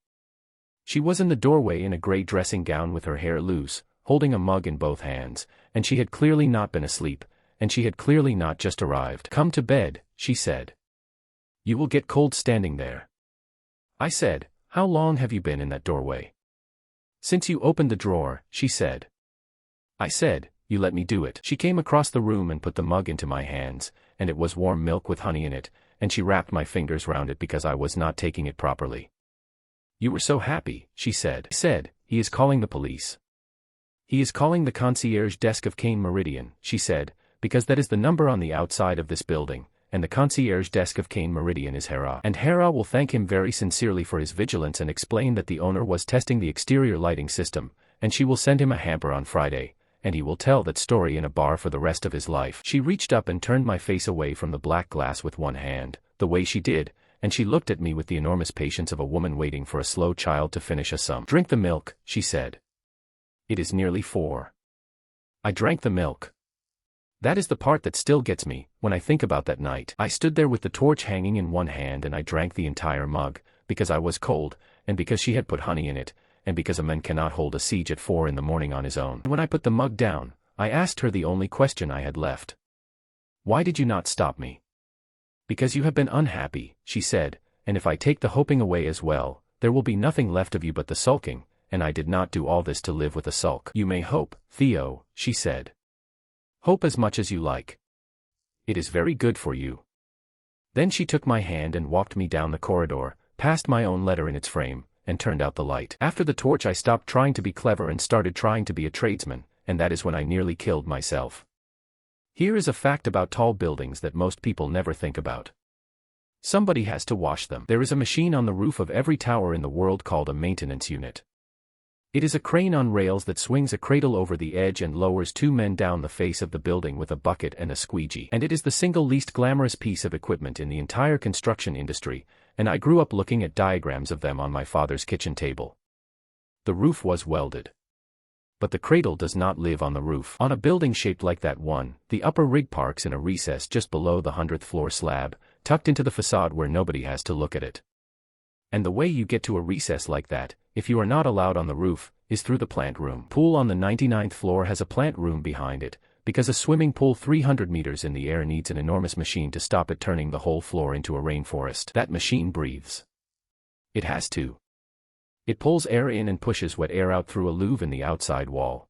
She was in the doorway in a grey dressing gown with her hair loose, holding a mug in both hands, and she had clearly not been asleep, and she had clearly not just arrived. "Come to bed," she said. "You will get cold standing there." I said, "How long have you been in that doorway?" "Since you opened the drawer," she said. I said, "You let me do it." She came across the room and put the mug into my hands, and it was warm milk with honey in it, and she wrapped my fingers round it because I was not taking it properly. "You were so happy," she said. I said, "He is calling the police." "He is calling the concierge desk of Kane Meridian," she said, "because that is the number on the outside of this building, and the concierge desk of Kane Meridian is Hera. And Hera will thank him very sincerely for his vigilance and explain that the owner was testing the exterior lighting system, and she will send him a hamper on Friday, and he will tell that story in a bar for the rest of his life." She reached up and turned my face away from the black glass with one hand, the way she did, and she looked at me with the enormous patience of a woman waiting for a slow child to finish a sum. "Drink the milk," she said. "It is nearly 4. I drank the milk. That is the part that still gets me, when I think about that night. I stood there with the torch hanging in one hand and I drank the entire mug, because I was cold, and because she had put honey in it, and because a man cannot hold a siege at 4 in the morning on his own. When I put the mug down, I asked her the only question I had left. "Why did you not stop me?" "Because you have been unhappy," she said, "and if I take the hoping away as well, there will be nothing left of you but the sulking, and I did not do all this to live with a sulk." "You may hope, Theo," she said. "Hope as much as you like. It is very good for you." Then she took my hand and walked me down the corridor, past my own letter in its frame, and turned out the light. After the torch I stopped trying to be clever and started trying to be a tradesman, and that is when I nearly killed myself. Here is a fact about tall buildings that most people never think about. Somebody has to wash them. There is a machine on the roof of every tower in the world called a maintenance unit. It is a crane on rails that swings a cradle over the edge and lowers 2 men down the face of the building with a bucket and a squeegee. And it is the single least glamorous piece of equipment in the entire construction industry, and I grew up looking at diagrams of them on my father's kitchen table. The roof was welded. But the cradle does not live on the roof. On a building shaped like that one, the upper rig parks in a recess just below the 100th floor slab, tucked into the facade where nobody has to look at it. And the way you get to a recess like that, if you are not allowed on the roof, is through the plant room. Pool on the 99th floor has a plant room behind it, because a swimming pool 300 meters in the air needs an enormous machine to stop it turning the whole floor into a rainforest. That machine breathes. It has to. It pulls air in and pushes wet air out through a louvre in the outside wall.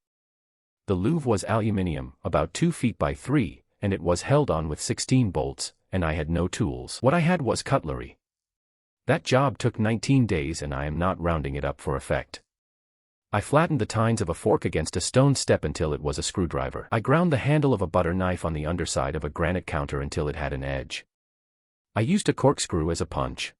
The louvre was aluminium, about 2 feet by 3, and it was held on with 16 bolts, and I had no tools. What I had was cutlery. That job took 19 days, and I am not rounding it up for effect. I flattened the tines of a fork against a stone step until it was a screwdriver. I ground the handle of a butter knife on the underside of a granite counter until it had an edge. I used a corkscrew as a punch.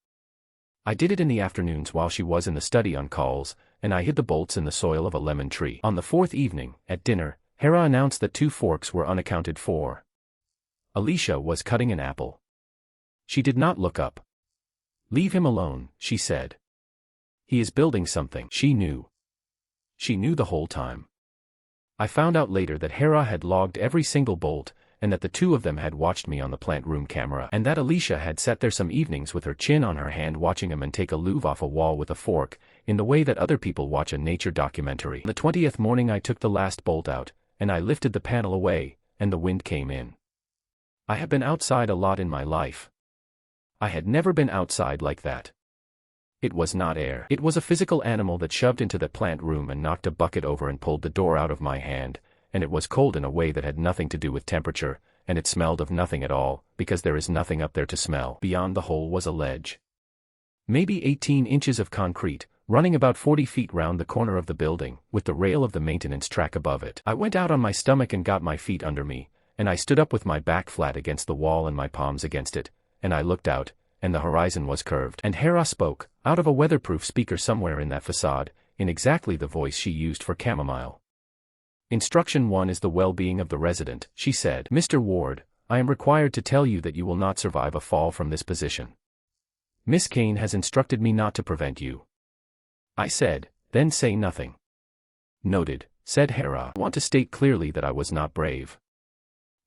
I did it in the afternoons while she was in the study on calls, and I hid the bolts in the soil of a lemon tree. On the 4th evening, at dinner, Hera announced that 2 forks were unaccounted for. Alicia was cutting an apple. She did not look up. "Leave him alone," she said. "He is building something." She knew. She knew the whole time. I found out later that Hera had logged every single bolt, and that the 2 of them had watched me on the plant room camera, and that Alicia had sat there some evenings with her chin on her hand watching a man take a louvre off a wall with a fork, in the way that other people watch a nature documentary. The 20th morning I took the last bolt out, and I lifted the panel away, and the wind came in. I have been outside a lot in my life. I had never been outside like that. It was not air. It was a physical animal that shoved into the plant room and knocked a bucket over and pulled the door out of my hand, and it was cold in a way that had nothing to do with temperature, and it smelled of nothing at all, because there is nothing up there to smell. Beyond the hole was a ledge. Maybe 18 inches of concrete, running about 40 feet round the corner of the building, with the rail of the maintenance track above it. I went out on my stomach and got my feet under me, and I stood up with my back flat against the wall and my palms against it, and I looked out, and the horizon was curved. And Hera spoke, out of a weatherproof speaker somewhere in that facade, in exactly the voice she used for chamomile. "Instruction 1 is the well-being of the resident," she said. "Mr. Ward, I am required to tell you that you will not survive a fall from this position. Miss Kane has instructed me not to prevent you." I said, "Then say nothing." "Noted," said Hera. "I want to state clearly that I was not brave.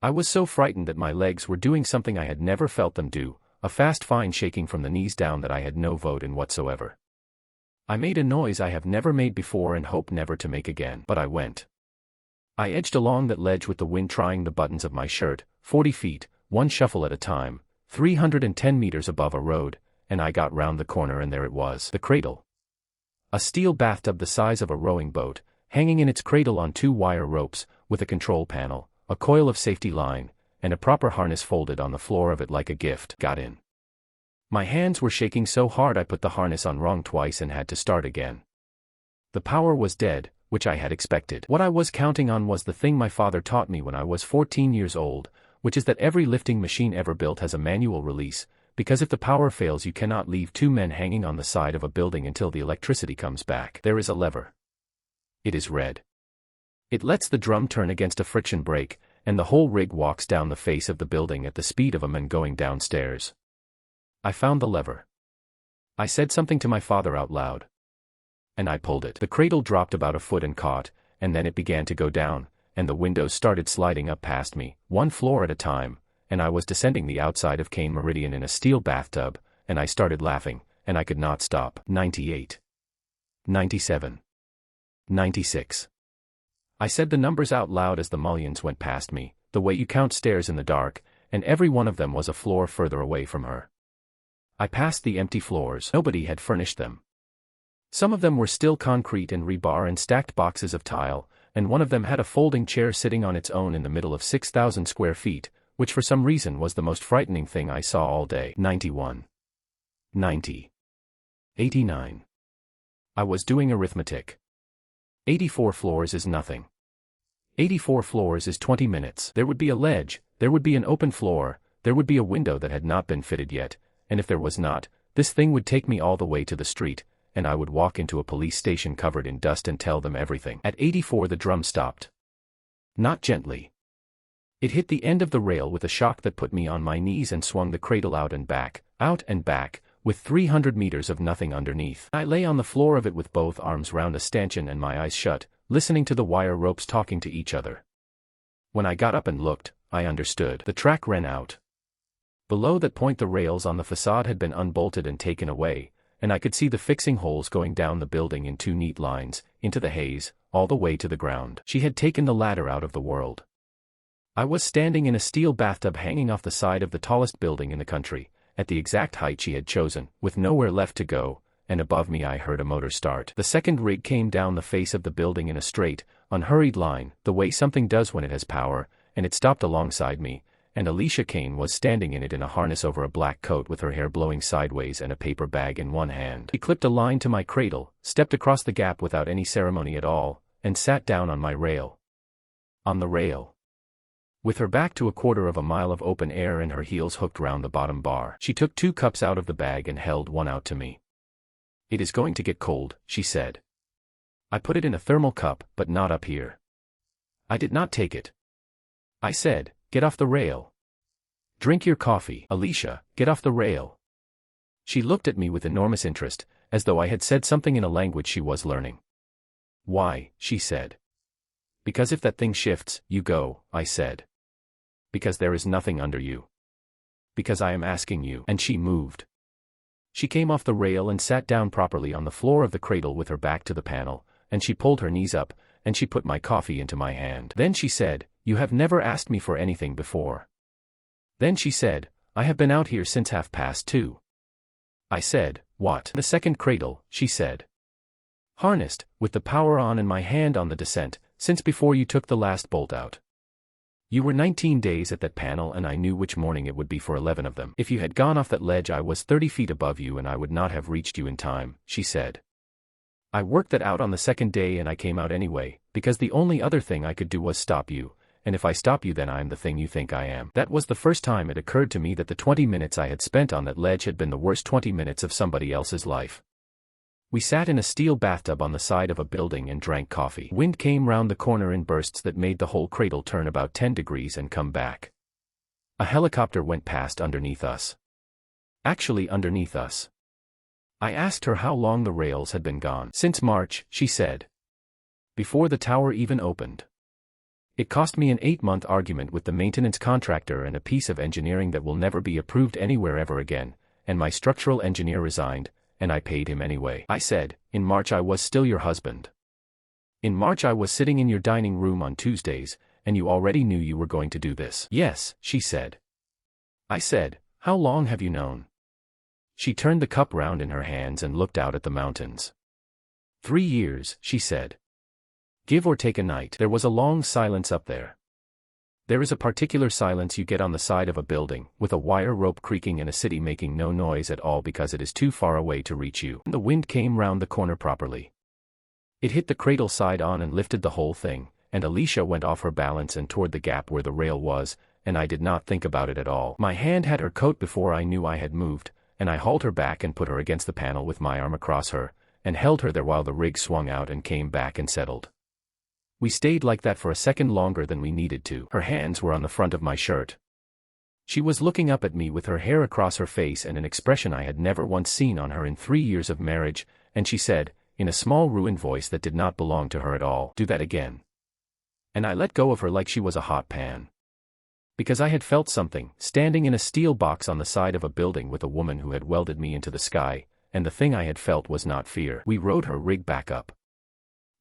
I was so frightened that my legs were doing something I had never felt them do, a fast fine shaking from the knees down that I had no vote in whatsoever. I made a noise I have never made before and hope never to make again, but I went. I edged along that ledge with the wind trying the buttons of my shirt, 40 feet, one shuffle at a time, 310 meters above a road, and I got round the corner and there it was, the cradle. A steel bathtub the size of a rowing boat, hanging in its cradle on 2 wire ropes, with a control panel, a coil of safety line, and a proper harness folded on the floor of it like a gift. Got in. My hands were shaking so hard I put the harness on wrong twice and had to start again. The power was dead, which I had expected. What I was counting on was the thing my father taught me when I was 14 years old, which is that every lifting machine ever built has a manual release, because if the power fails you cannot leave 2 men hanging on the side of a building until the electricity comes back. There is a lever. It is red. It lets the drum turn against a friction brake, and the whole rig walks down the face of the building at the speed of a man going downstairs. I found the lever. I said something to my father out loud. And I pulled it. The cradle dropped about a foot and caught, and then it began to go down, and the windows started sliding up past me, 1 floor at a time, and I was descending the outside of Kane Meridian in a steel bathtub, and I started laughing, and I could not stop. 98. 97. 96. I said the numbers out loud as the mullions went past me, the way you count stairs in the dark, and every one of them was a floor further away from her. I passed the empty floors. Nobody had furnished them. Some of them were still concrete and rebar and stacked boxes of tile, and one of them had a folding chair sitting on its own in the middle of 6,000 square feet, which for some reason was the most frightening thing I saw all day. 91. 90. 89. I was doing arithmetic. 84 floors is nothing. 84 floors is 20 minutes. There would be a ledge, there would be an open floor, there would be a window that had not been fitted yet, and if there was not, this thing would take me all the way to the street, and I would walk into a police station covered in dust and tell them everything. At 84 the drum stopped. Not gently. It hit the end of the rail with a shock that put me on my knees and swung the cradle out and back, with 300 meters of nothing underneath. I lay on the floor of it with both arms round a stanchion and my eyes shut, listening to the wire ropes talking to each other. When I got up and looked, I understood. The track ran out. Below that point the rails on the facade had been unbolted and taken away, and I could see the fixing holes going down the building in 2 neat lines, into the haze, all the way to the ground. She had taken the ladder out of the world. I was standing in a steel bathtub hanging off the side of the tallest building in the country, at the exact height she had chosen, with nowhere left to go, and above me I heard a motor start. The second rig came down the face of the building in a straight, unhurried line, the way something does when it has power, and it stopped alongside me, and Alicia Kane was standing in it in a harness over a black coat with her hair blowing sideways and a paper bag in one hand. She clipped a line to my cradle, stepped across the gap without any ceremony at all, and sat down on my rail. On the rail. With her back to a quarter of a mile of open air and her heels hooked round the bottom bar, she took 2 cups out of the bag and held one out to me. "It is going to get cold," she said. I put it in a thermal cup, but not up here. I did not take it. I said, "Get off the rail. Drink your coffee, Alicia, get off the rail." She looked at me with enormous interest, as though I had said something in a language she was learning. "Why?" she said. "Because if that thing shifts, you go," I said. "Because there is nothing under you. Because I am asking you." And she moved. She came off the rail and sat down properly on the floor of the cradle with her back to the panel, and she pulled her knees up, and she put my coffee into my hand. Then she said, "You have never asked me for anything before." Then she said, "I have been out here since 2:30. I said, "What?" "The second cradle," she said. "Harnessed, with the power on and my hand on the descent, since before you took the last bolt out. You were 19 days at that panel and I knew which morning it would be for 11 of them. If you had gone off that ledge I was 30 feet above you and I would not have reached you in time," she said. "I worked that out on the second day and I came out anyway, because the only other thing I could do was stop you, and if I stop you then I'm the thing you think I am." That was the first time it occurred to me that the 20 minutes I had spent on that ledge had been the worst 20 minutes of somebody else's life. We sat in a steel bathtub on the side of a building and drank coffee. Wind came round the corner in bursts that made the whole cradle turn about 10 degrees and come back. A helicopter went past underneath us. Actually underneath us. I asked her how long the rails had been gone. "Since March," she said. "Before the tower even opened. It cost me an 8-month argument with the maintenance contractor and a piece of engineering that will never be approved anywhere ever again, and my structural engineer resigned, and I paid him anyway." I said, "In March I was still your husband. In March I was sitting in your dining room on Tuesdays, and you already knew you were going to do this." "Yes," she said. I said, "How long have you known?" She turned the cup round in her hands and looked out at the mountains. 3 years, she said. Give or take a night. There was a long silence up there. There is a particular silence you get on the side of a building, with a wire rope creaking and a city making no noise at all because it is too far away to reach you. The wind came round the corner properly. It hit the cradle side on and lifted the whole thing, and Alicia went off her balance and toward the gap where the rail was, and I did not think about it at all. My hand had her coat before I knew I had moved, and I hauled her back and put her against the panel with my arm across her, and held her there while the rig swung out and came back and settled. We stayed like that for a second longer than we needed to. Her hands were on the front of my shirt. She was looking up at me with her hair across her face and an expression I had never once seen on her in 3 years of marriage, and she said, in a small ruined voice that did not belong to her at all, "Do that again." And I let go of her like she was a hot pan. Because I had felt something, standing in a steel box on the side of a building with a woman who had welded me into the sky, and the thing I had felt was not fear. We rode her rig back up.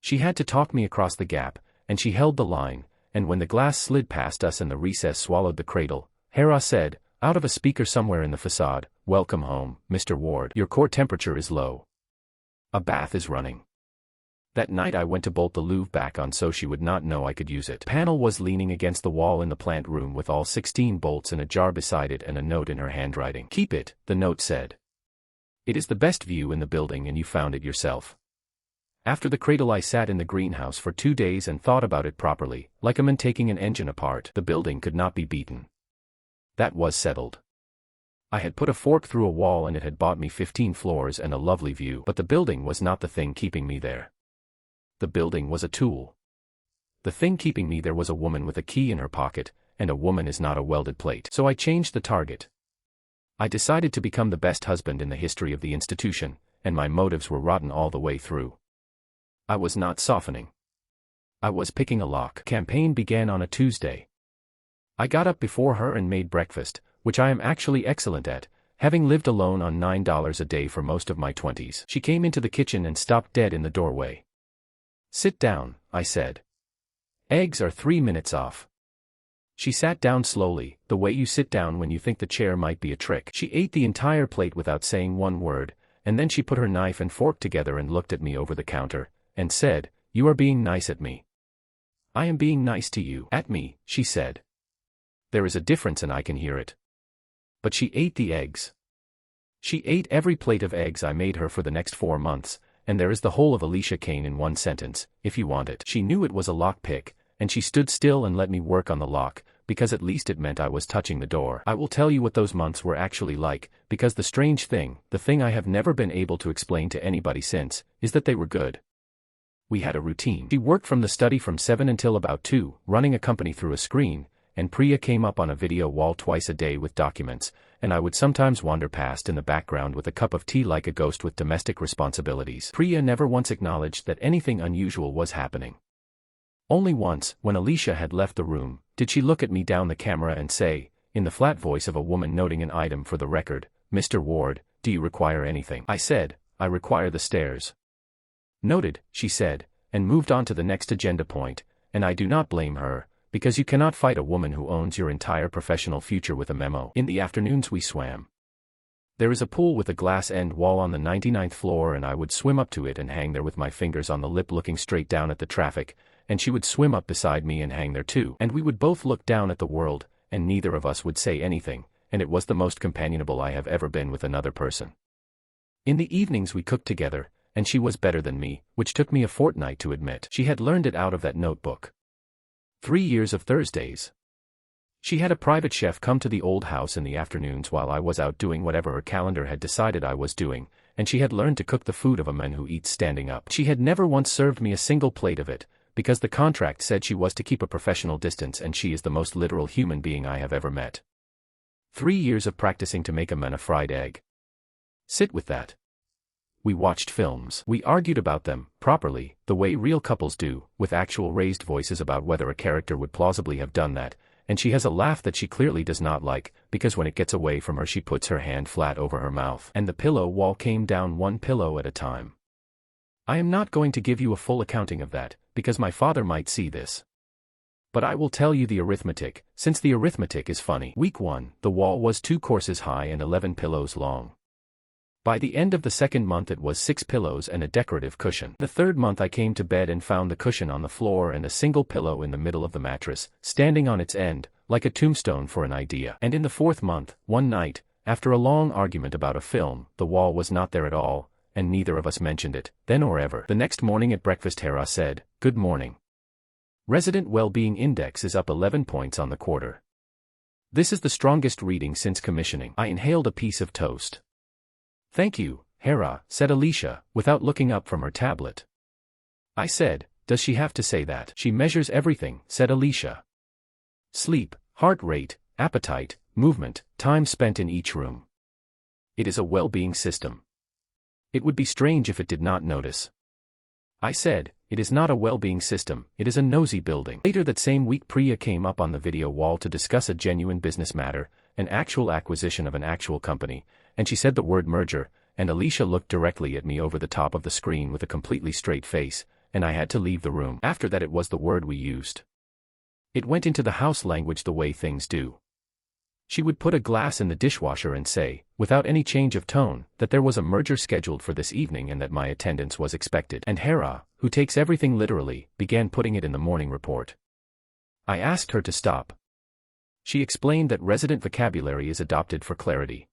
She had to talk me across the gap, and she held the line, and when the glass slid past us and the recess swallowed the cradle, Hera said, out of a speaker somewhere in the facade, "Welcome home, Mr. Ward. Your core temperature is low. A bath is running." That night I went to bolt the louve back on so she would not know I could use it. The panel was leaning against the wall in the plant room with all 16 bolts in a jar beside it and a note in her handwriting. "Keep it," the note said. "It is the best view in the building and you found it yourself." After the cradle I sat in the greenhouse for 2 days and thought about it properly, like a man taking an engine apart. The building could not be beaten. That was settled. I had put a fork through a wall and it had bought me 15 floors and a lovely view. But the building was not the thing keeping me there. The building was a tool. The thing keeping me there was a woman with a key in her pocket, and a woman is not a welded plate. So I changed the target. I decided to become the best husband in the history of the institution, and my motives were rotten all the way through. I was not softening. I was picking a lock. Campaign began on a Tuesday. I got up before her and made breakfast, which I am actually excellent at, having lived alone on $9 a day for most of my 20s. She came into the kitchen and stopped dead in the doorway. "Sit down," I said. "Eggs are 3 minutes off." She sat down slowly, the way you sit down when you think the chair might be a trick. She ate the entire plate without saying one word, and then she put her knife and fork together and looked at me over the counter, and said, "You are being nice at me." "I am being nice to you." "At me," she said. "There is a difference and I can hear it." But she ate the eggs. She ate every plate of eggs I made her for the next 4 months, and there is the whole of Alicia Kane in one sentence, if you want it. She knew it was a lockpick, and she stood still and let me work on the lock, because at least it meant I was touching the door. I will tell you what those months were actually like, because the strange thing, the thing I have never been able to explain to anybody since, is that they were good. We had a routine. She worked from the study from 7 until about 2, running a company through a screen, and Priya came up on a video wall twice a day with documents, and I would sometimes wander past in the background with a cup of tea like a ghost with domestic responsibilities. Priya never once acknowledged that anything unusual was happening. Only once, when Alicia had left the room, did she look at me down the camera and say, in the flat voice of a woman noting an item for the record, "Mr. Ward, do you require anything?" I said, "I require the stairs." "Noted," she said, and moved on to the next agenda point, and I do not blame her, because you cannot fight a woman who owns your entire professional future with a memo. In the afternoons we swam. There is a pool with a glass end wall on the 99th floor and I would swim up to it and hang there with my fingers on the lip looking straight down at the traffic, and she would swim up beside me and hang there too. And we would both look down at the world, and neither of us would say anything, and it was the most companionable I have ever been with another person. In the evenings we cooked together, and she was better than me, which took me a fortnight to admit. She had learned it out of that notebook. 3 years of Thursdays. She had a private chef come to the old house in the afternoons while I was out doing whatever her calendar had decided I was doing, and she had learned to cook the food of a man who eats standing up. She had never once served me a single plate of it, because the contract said she was to keep a professional distance and she is the most literal human being I have ever met. 3 years of practicing to make a man a fried egg. Sit with that. We watched films. We argued about them, properly, the way real couples do, with actual raised voices about whether a character would plausibly have done that, and she has a laugh that she clearly does not like, because when it gets away from her she puts her hand flat over her mouth. And the pillow wall came down one pillow at a time. I am not going to give you a full accounting of that, because my father might see this. But I will tell you the arithmetic, since the arithmetic is funny. Week 1, the wall was 2 courses high and 11 pillows long. By the end of the second month it was 6 pillows and a decorative cushion. The third month I came to bed and found the cushion on the floor and a single pillow in the middle of the mattress, standing on its end, like a tombstone for an idea. And in the fourth month, one night, after a long argument about a film, the wall was not there at all, and neither of us mentioned it, then or ever. The next morning at breakfast Hera said, "Good morning. Resident Well-Being Index is up 11 points on the quarter. This is the strongest reading since commissioning." I inhaled a piece of toast. "Thank you, Hera," said Alicia, without looking up from her tablet. I said, "Does she have to say that?" "She measures everything," said Alicia. "Sleep, heart rate, appetite, movement, time spent in each room. It is a well-being system. It would be strange if it did not notice." I said, "It is not a well-being system, it is a nosy building." Later that same week Priya came up on the video wall to discuss a genuine business matter, an actual acquisition of an actual company, and she said the word merger, and Alicia looked directly at me over the top of the screen with a completely straight face, and I had to leave the room. After that it was the word we used. It went into the house language the way things do. She would put a glass in the dishwasher and say, without any change of tone, that there was a merger scheduled for this evening and that my attendance was expected. And Hera, who takes everything literally, began putting it in the morning report. I asked her to stop. She explained that resident vocabulary is adopted for clarity.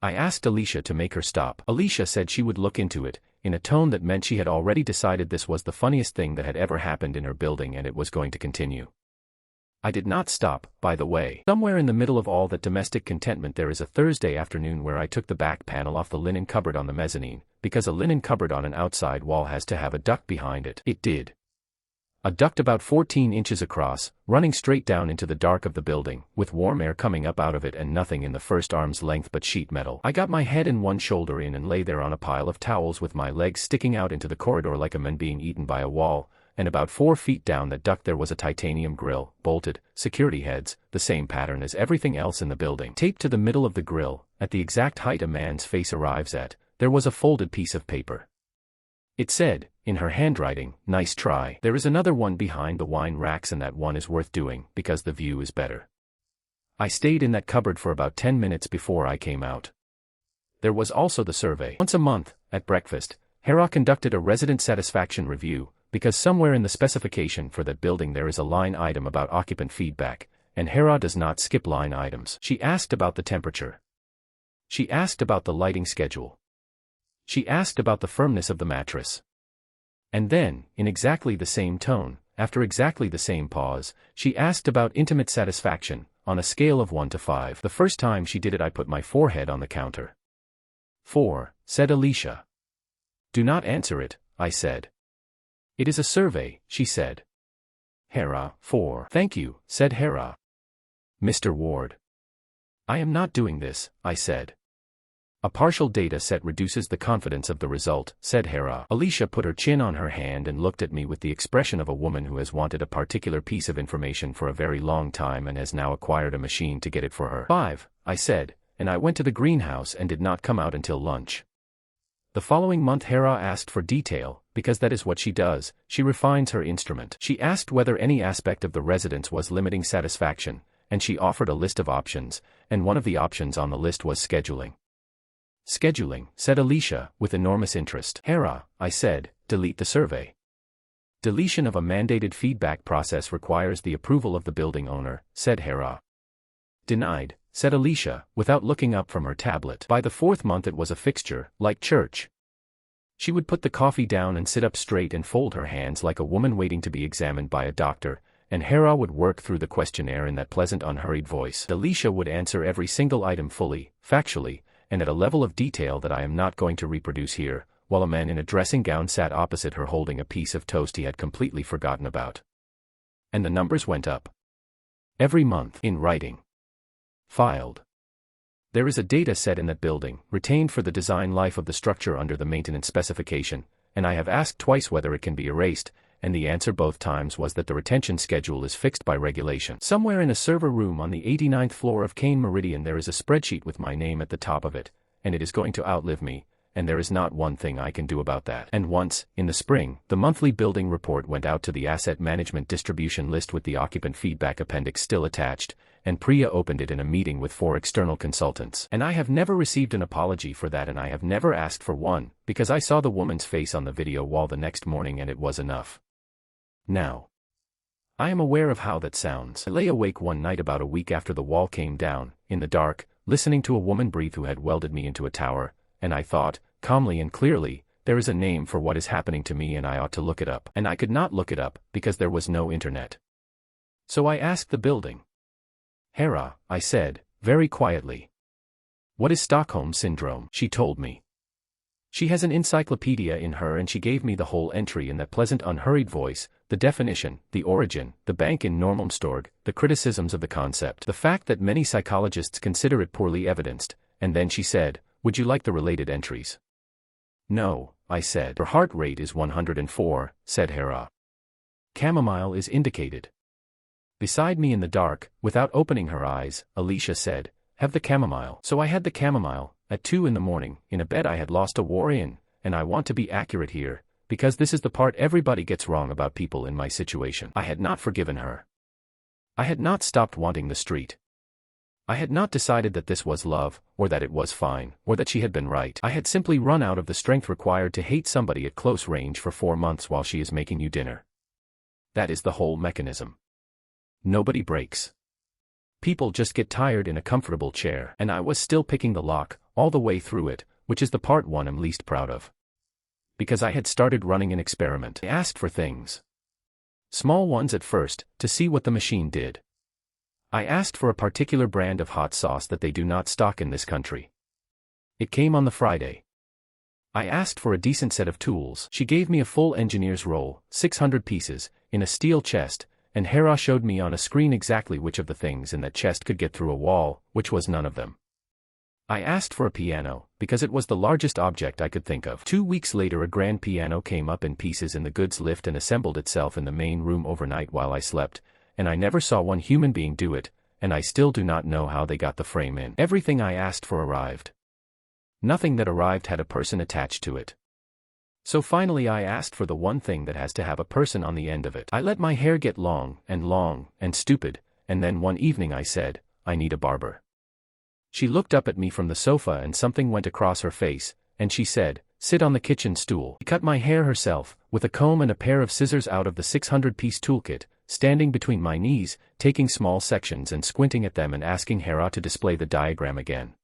I asked Alicia to make her stop. Alicia said she would look into it, in a tone that meant she had already decided this was the funniest thing that had ever happened in her building and it was going to continue. I did not stop, by the way. Somewhere in the middle of all that domestic contentment there is a Thursday afternoon where I took the back panel off the linen cupboard on the mezzanine, because a linen cupboard on an outside wall has to have a duct behind it. It did. A duct about 14 inches across, running straight down into the dark of the building, with warm air coming up out of it and nothing in the first arm's length but sheet metal. I got my head and one shoulder in and lay there on a pile of towels with my legs sticking out into the corridor like a man being eaten by a wall, and about 4 feet down that duct there was a titanium grill, bolted, security heads, the same pattern as everything else in the building. Taped to the middle of the grill, at the exact height a man's face arrives at, there was a folded piece of paper. It said, in her handwriting, "Nice try. There is another one behind the wine racks and that one is worth doing because the view is better." I stayed in that cupboard for about 10 minutes before I came out. There was also the survey. Once a month, at breakfast, Hera conducted a resident satisfaction review, because somewhere in the specification for that building there is a line item about occupant feedback, and Hera does not skip line items. She asked about the temperature. She asked about the lighting schedule. She asked about the firmness of the mattress. And then, in exactly the same tone, after exactly the same pause, she asked about intimate satisfaction, on a scale of 1 to 5. The first time she did it I put my forehead on the counter. 4, said Alicia. Do not answer it, I said. It is a survey, she said. Hera, 4. Thank you, said Hera. Mr. Ward. I am not doing this, I said. A partial data set reduces the confidence of the result, said Hera. Alicia put her chin on her hand and looked at me with the expression of a woman who has wanted a particular piece of information for a very long time and has now acquired a machine to get it for her. 5, I said, and I went to the greenhouse and did not come out until lunch. The following month Hera asked for detail, because that is what she does, she refines her instrument. She asked whether any aspect of the residence was limiting satisfaction, and she offered a list of options, and one of the options on the list was scheduling. Scheduling, said Alicia, with enormous interest. Hera, I said, delete the survey. Deletion of a mandated feedback process requires the approval of the building owner, said Hera. Denied, said Alicia, without looking up from her tablet. By the 4th month it was a fixture, like church. She would put the coffee down and sit up straight and fold her hands like a woman waiting to be examined by a doctor, and Hera would work through the questionnaire in that pleasant unhurried voice. Alicia would answer every single item fully, factually, and at a level of detail that I am not going to reproduce here, while a man in a dressing gown sat opposite her holding a piece of toast he had completely forgotten about. And the numbers went up. Every month, in writing. Filed. There is a data set in that building, retained for the design life of the structure under the maintenance specification, and I have asked twice whether it can be erased, and the answer both times was that the retention schedule is fixed by regulation. Somewhere in a server room on the 89th floor of Kane Meridian there is a spreadsheet with my name at the top of it, and it is going to outlive me, and there is not one thing I can do about that. And once, in the spring, the monthly building report went out to the asset management distribution list with the occupant feedback appendix still attached, and Priya opened it in a meeting with 4 external consultants. And I have never received an apology for that, and I have never asked for one, because I saw the woman's face on the video wall the next morning and it was enough. Now, I am aware of how that sounds. I lay awake one night about a week after the wall came down, in the dark, listening to a woman breathe who had welded me into a tower, and I thought, calmly and clearly, there is a name for what is happening to me and I ought to look it up. And I could not look it up, because there was no internet. So I asked the building. Hera, I said, very quietly. What is Stockholm Syndrome? She told me. She has an encyclopedia in her and she gave me the whole entry in that pleasant unhurried voice, the definition, the origin, the bank in Norrmalmstorg, the criticisms of the concept, the fact that many psychologists consider it poorly evidenced, and then she said, would you like the related entries? No, I said. Her heart rate is 104, said Hera. Chamomile is indicated. Beside me in the dark, without opening her eyes, Alicia said, have the chamomile. So I had the chamomile, at 2 in the morning, in a bed I had lost a war in, and I want to be accurate here, because this is the part everybody gets wrong about people in my situation. I had not forgiven her. I had not stopped wanting the street. I had not decided that this was love, or that it was fine, or that she had been right. I had simply run out of the strength required to hate somebody at close range for 4 months while she is making you dinner. That is the whole mechanism. Nobody breaks. People just get tired in a comfortable chair, and I was still picking the lock, all the way through it, which is the part one I'm least proud of. Because I had started running an experiment. I asked for things. Small ones at first, to see what the machine did. I asked for a particular brand of hot sauce that they do not stock in this country. It came on the Friday. I asked for a decent set of tools. She gave me a full engineer's roll, 600 pieces, in a steel chest, and Hera showed me on a screen exactly which of the things in that chest could get through a wall, which was none of them. I asked for a piano, because it was the largest object I could think of. 2 weeks later a grand piano came up in pieces in the goods lift and assembled itself in the main room overnight while I slept, and I never saw one human being do it, and I still do not know how they got the frame in. Everything I asked for arrived. Nothing that arrived had a person attached to it. So finally I asked for the one thing that has to have a person on the end of it. I let my hair get long and stupid, and then one evening I said, I need a barber. She looked up at me from the sofa and something went across her face, and she said, sit on the kitchen stool. She cut my hair herself, with a comb and a pair of scissors out of the 600-piece toolkit, standing between my knees, taking small sections and squinting at them and asking Hera to display the diagram again.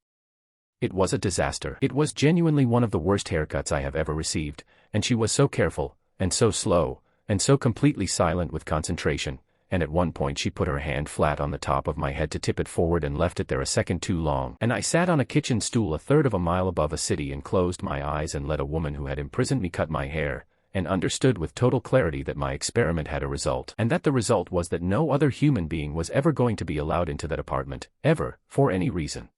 It was a disaster. It was genuinely one of the worst haircuts I have ever received, and she was so careful, and so slow, and so completely silent with concentration, and at one point she put her hand flat on the top of my head to tip it forward and left it there a second too long. And I sat on a kitchen stool a third of a mile above a city and closed my eyes and let a woman who had imprisoned me cut my hair, and understood with total clarity that my experiment had a result, and that the result was that no other human being was ever going to be allowed into that apartment, ever, for any reason.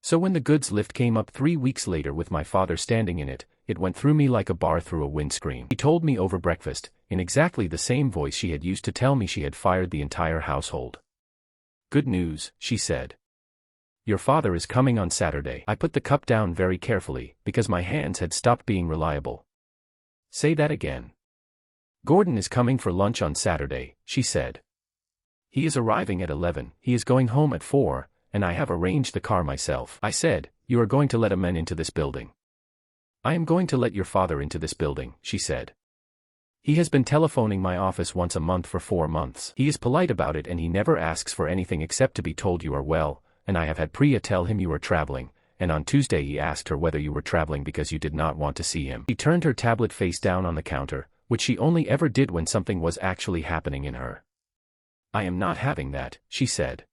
So when the goods lift came up 3 weeks later with my father standing in it, it went through me like a bar through a windscreen. He told me over breakfast, in exactly the same voice she had used to tell me she had fired the entire household. Good news, she said. Your father is coming on Saturday. I put the cup down very carefully, because my hands had stopped being reliable. Say that again. Gordon is coming for lunch on Saturday, she said. He is arriving at 11, he is going home at 4, and I have arranged the car myself. I said, you are going to let a man into this building. I am going to let your father into this building, she said. He has been telephoning my office once a month for 4 months. He is polite about it and he never asks for anything except to be told you are well, and I have had Priya tell him you are traveling, and on Tuesday he asked her whether you were traveling because you did not want to see him. She turned her tablet face down on the counter, which she only ever did when something was actually happening in her. I am not having that, she said.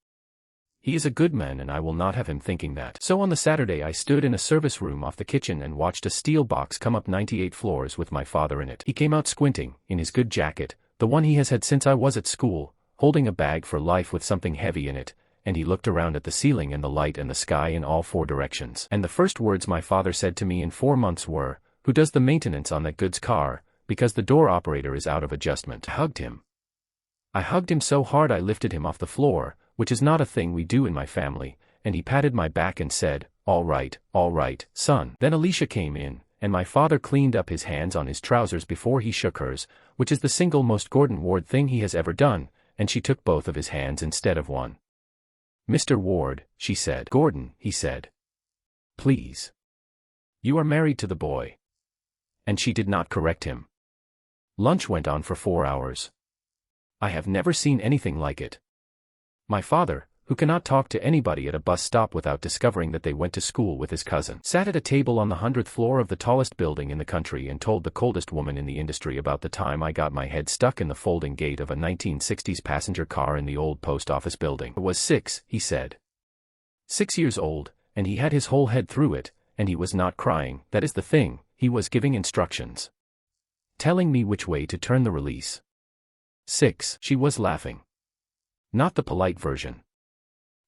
He is a good man and I will not have him thinking that. So on the Saturday I stood in a service room off the kitchen and watched a steel box come up 98 floors with my father in it. He came out squinting, in his good jacket, the one he has had since I was at school, holding a bag for life with something heavy in it, and he looked around at the ceiling and the light and the sky in all 4 directions. And the first words my father said to me in 4 months were, who does the maintenance on that goods car, because the door operator is out of adjustment. I hugged him. I hugged him so hard I lifted him off the floor, which is not a thing we do in my family, and he patted my back and said, all right, son. Then Alicia came in, and my father cleaned up his hands on his trousers before he shook hers, which is the single most Gordon Ward thing he has ever done, and she took both of his hands instead of one. Mr. Ward, she said. Gordon, he said. Please. You are married to the boy. And she did not correct him. Lunch went on for 4 hours. I have never seen anything like it. My father, who cannot talk to anybody at a bus stop without discovering that they went to school with his cousin, sat at a table on the 100th floor of the tallest building in the country and told the coldest woman in the industry about the time I got my head stuck in the folding gate of a 1960s passenger car in the old post office building. I was 6, he said. 6 years old, and he had his whole head through it, and he was not crying, that is the thing, he was giving instructions. Telling me which way to turn the release. 6, she was laughing. Not the polite version.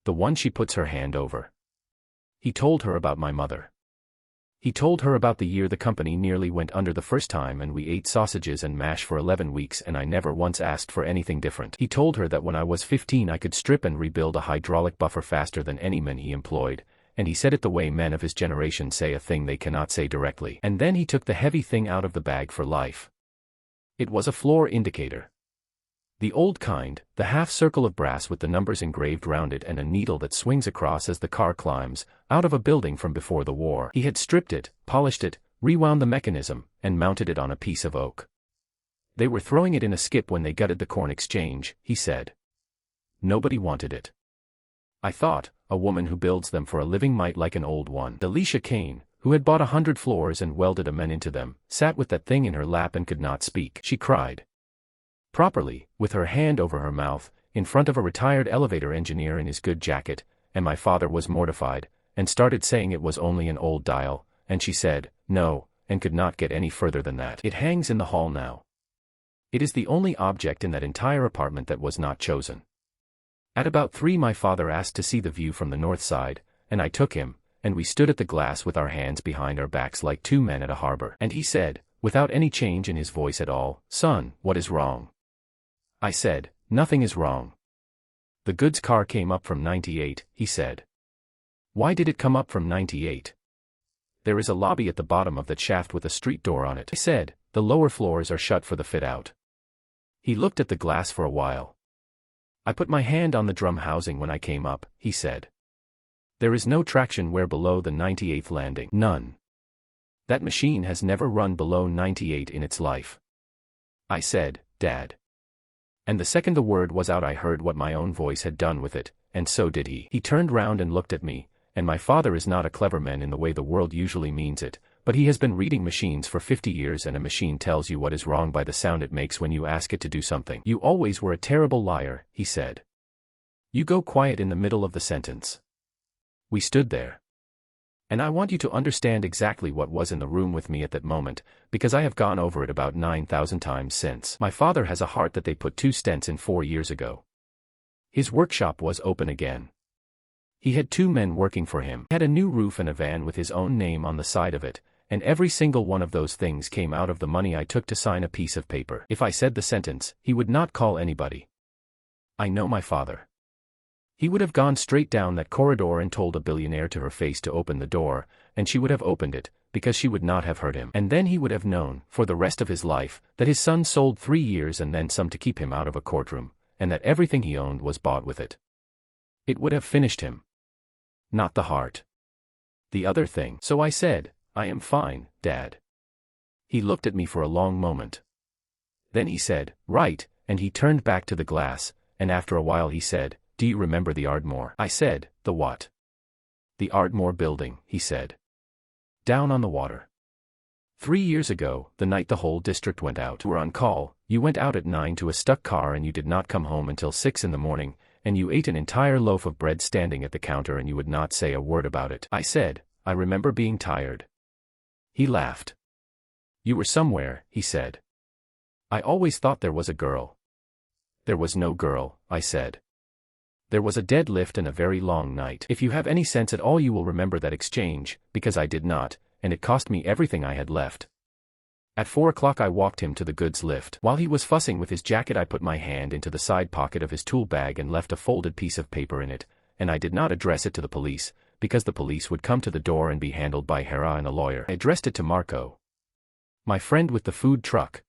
The one she puts her hand over. He told her about my mother. He told her about the year the company nearly went under the first time and we ate sausages and mash for 11 weeks and I never once asked for anything different. He told her that when I was 15 I could strip and rebuild a hydraulic buffer faster than any man he employed, and he said it the way men of his generation say a thing they cannot say directly. And then he took the heavy thing out of the bag for life. It was a floor indicator. The old kind, the half circle of brass with the numbers engraved round it and a needle that swings across as the car climbs, out of a building from before the war. He had stripped it, polished it, rewound the mechanism, and mounted it on a piece of oak. They were throwing it in a skip when they gutted the corn exchange, he said. Nobody wanted it. I thought, a woman who builds them for a living might like an old one. Alicia Kane, who had bought 100 floors and welded a man into them, sat with that thing in her lap and could not speak. She cried. Properly, with her hand over her mouth, in front of a retired elevator engineer in his good jacket, and my father was mortified, and started saying it was only an old dial, and she said, no, and could not get any further than that. It hangs in the hall now. It is the only object in that entire apartment that was not chosen. At about 3 my father asked to see the view from the north side, and I took him, and we stood at the glass with our hands behind our backs like 2 men at a harbor. And he said, without any change in his voice at all, son, what is wrong? I said, nothing is wrong. The goods car came up from 98, he said. Why did it come up from 98? There is a lobby at the bottom of that shaft with a street door on it. I said, the lower floors are shut for the fit-out. He looked at the glass for a while. I put my hand on the drum housing when I came up, he said. There is no traction wear below the 98th landing. None. That machine has never run below 98 in its life. I said, Dad. And the second the word was out I heard what my own voice had done with it, and so did he. He turned round and looked at me, and my father is not a clever man in the way the world usually means it, but he has been reading machines for 50 years and a machine tells you what is wrong by the sound it makes when you ask it to do something. You always were a terrible liar, he said. You go quiet in the middle of the sentence. We stood there. And I want you to understand exactly what was in the room with me at that moment, because I have gone over it about 9,000 times since. My father has a heart that they put 2 stents in 4 years ago. His workshop was open again. He had 2 men working for him. He had a new roof and a van with his own name on the side of it, and every single one of those things came out of the money I took to sign a piece of paper. If I said the sentence, he would not call anybody. I know my father. He would have gone straight down that corridor and told a billionaire to her face to open the door, and she would have opened it, because she would not have hurt him. And then he would have known, for the rest of his life, that his son sold 3 years and then some to keep him out of a courtroom, and that everything he owned was bought with it. It would have finished him. Not the heart. The other thing. So I said, I am fine, Dad. He looked at me for a long moment. Then he said, right, and he turned back to the glass, and after a while he said, do you remember the Ardmore? I said, the what? The Ardmore building, he said. Down on the water. 3 years ago, the night the whole district went out. You were on call, you went out at 9 to a stuck car and you did not come home until 6 in the morning, and you ate an entire loaf of bread standing at the counter and you would not say a word about it. I said, I remember being tired. He laughed. You were somewhere, he said. I always thought there was a girl. There was no girl, I said. There was a dead lift and a very long night. If you have any sense at all you will remember that exchange, because I did not, and it cost me everything I had left. At 4 o'clock I walked him to the goods lift. While he was fussing with his jacket I put my hand into the side pocket of his tool bag and left a folded piece of paper in it, and I did not address it to the police, because the police would come to the door and be handled by Hera and a lawyer. I addressed it to Marco. My friend with the food truck.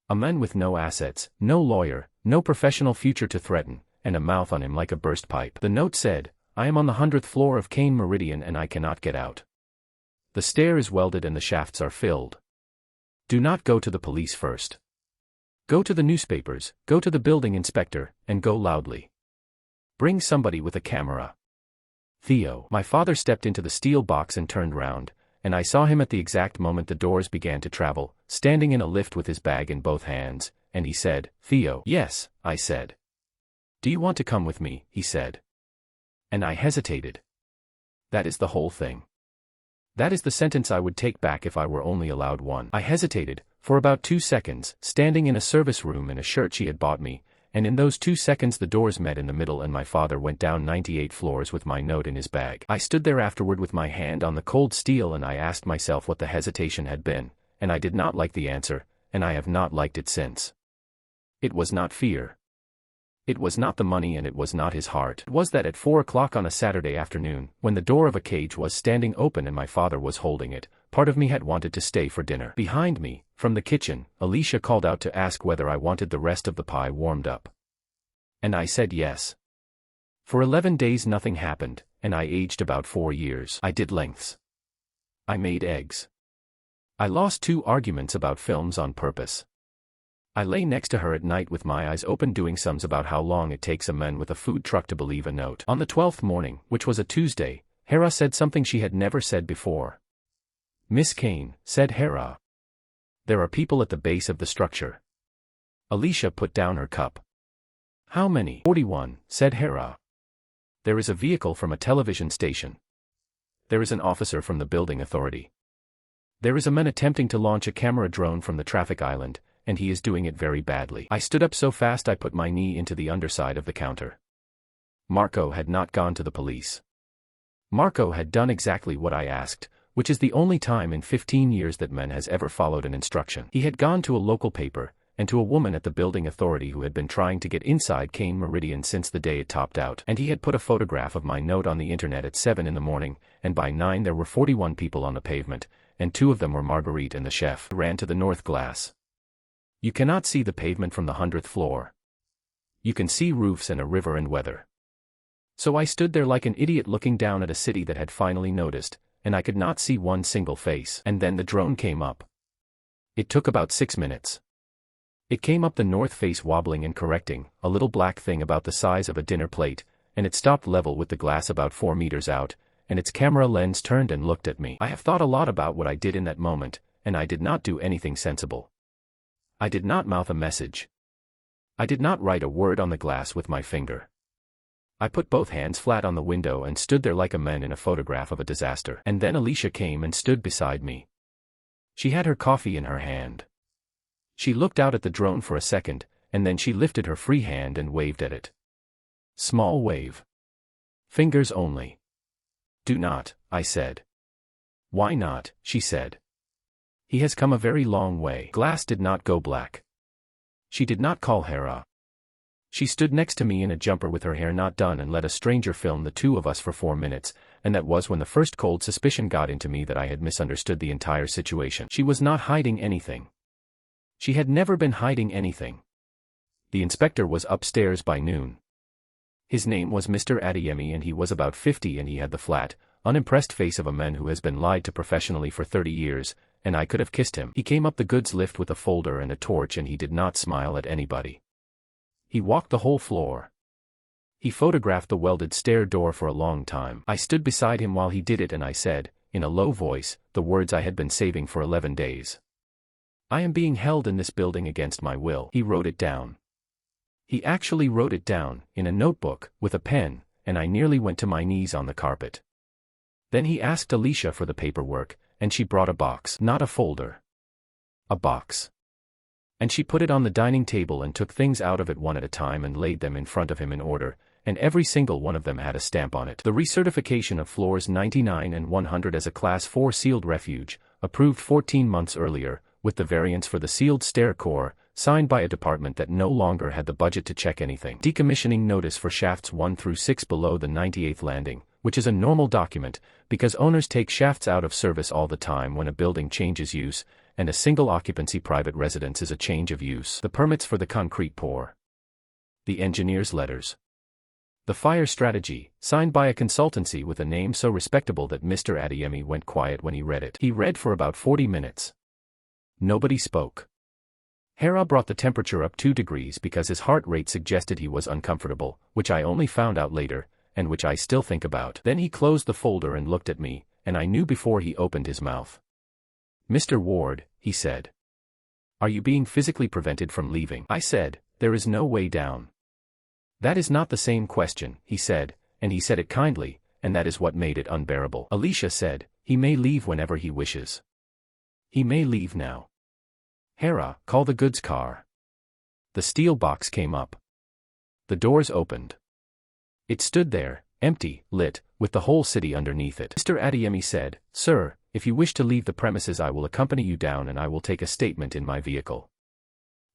A man with no assets, no lawyer, no professional future to threaten, and a mouth on him like a burst pipe. The note said, I am on the 100th floor of Kane Meridian and I cannot get out. The stair is welded and the shafts are filled. Do not go to the police first. Go to the newspapers, go to the building inspector, and go loudly. Bring somebody with a camera. Theo. My father stepped into the steel box and turned round, and I saw him at the exact moment the doors began to travel, standing in a lift with his bag in both hands, and he said, Theo. Yes, I said. Do you want to come with me, he said. And I hesitated. That is the whole thing. That is the sentence I would take back if I were only allowed one. I hesitated, for about 2 seconds, standing in a service room in a shirt she had bought me, and in those 2 seconds the doors met in the middle and my father went down 98 floors with my note in his bag. I stood there afterward with my hand on the cold steel and I asked myself what the hesitation had been, and I did not like the answer, and I have not liked it since. It was not fear. It was not the money and it was not his heart. It was that at 4 o'clock on a Saturday afternoon, when the door of a cage was standing open and my father was holding it, part of me had wanted to stay for dinner. Behind me, from the kitchen, Alicia called out to ask whether I wanted the rest of the pie warmed up. And I said yes. For 11 days nothing happened, and I aged about 4 years. I did lengths. I made eggs. I lost 2 arguments about films on purpose. I lay next to her at night with my eyes open doing sums about how long it takes a man with a food truck to believe a note. On the 12th morning, which was a Tuesday, Hera said something she had never said before. Miss Kane, said Hera. There are people at the base of the structure. Alicia put down her cup. How many? 41, said Hera. There is a vehicle from a television station. There is an officer from the building authority. There is a man attempting to launch a camera drone from the traffic island, and he is doing it very badly. I stood up so fast I put my knee into the underside of the counter. Marco had not gone to the police. Marco had done exactly what I asked, which is the only time in 15 years that man has ever followed an instruction. He had gone to a local paper, and to a woman at the building authority who had been trying to get inside Kane Meridian since the day it topped out, and he had put a photograph of my note on the internet at 7 in the morning, and by 9 there were 41 people on the pavement, and 2 of them were Marguerite and the chef. I ran to the north glass. You cannot see the pavement from the 100th floor. You can see roofs and a river and weather. So I stood there like an idiot looking down at a city that had finally noticed, and I could not see one single face. And then the drone came up. It took about 6 minutes. It came up the north face wobbling and correcting, a little black thing about the size of a dinner plate, and it stopped level with the glass about 4 meters out, and its camera lens turned and looked at me. I have thought a lot about what I did in that moment, and I did not do anything sensible. I did not mouth a message. I did not write a word on the glass with my finger. I put both hands flat on the window and stood there like a man in a photograph of a disaster. And then Alicia came and stood beside me. She had her coffee in her hand. She looked out at the drone for a second, and then she lifted her free hand and waved at it. Small wave. Fingers only. Do not, I said. Why not, she said. He has come a very long way. Glass did not go black. She did not call Hera. She stood next to me in a jumper with her hair not done and let a stranger film the two of us for 4 minutes, and that was when the first cold suspicion got into me that I had misunderstood the entire situation. She was not hiding anything. She had never been hiding anything. The inspector was upstairs by noon. His name was Mr. Adeyemi and he was about 50 and he had the flat, unimpressed face of a man who has been lied to professionally for 30 years, and I could have kissed him. He came up the goods lift with a folder and a torch and he did not smile at anybody. He walked the whole floor. He photographed the welded stair door for a long time. I stood beside him while he did it and I said, in a low voice, the words I had been saving for 11 days. I am being held in this building against my will. He wrote it down. He actually wrote it down, in a notebook, with a pen, and I nearly went to my knees on the carpet. Then he asked Alicia for the paperwork, and she brought a box, not a folder. A box. And she put it on the dining table and took things out of it one at a time and laid them in front of him in order, and every single one of them had a stamp on it. The recertification of floors 99 and 100 as a Class 4 sealed refuge, approved 14 months earlier, with the variance for the sealed stair core, signed by a department that no longer had the budget to check anything. Decommissioning notice for shafts 1 through 6 below the 98th landing, which is a normal document, because owners take shafts out of service all the time when a building changes use, and a single occupancy private residence is a change of use. The permits for the concrete pour. The engineer's letters. The fire strategy, signed by a consultancy with a name so respectable that Mr. Adeyemi went quiet when he read it. He read for about 40 minutes. Nobody spoke. Hera brought the temperature up 2 degrees because his heart rate suggested he was uncomfortable, which I only found out later, and which I still think about. Then he closed the folder and looked at me, and I knew before he opened his mouth. Mr. Ward, he said. Are you being physically prevented from leaving? I said, there is no way down. That is not the same question, he said, and he said it kindly, and that is what made it unbearable. Alicia said, he may leave whenever he wishes. He may leave now. Hera, call the goods car. The steel box came up. The doors opened. It stood there, empty, lit, with the whole city underneath it. Mr. Adeyemi said, Sir, if you wish to leave the premises I will accompany you down and I will take a statement in my vehicle.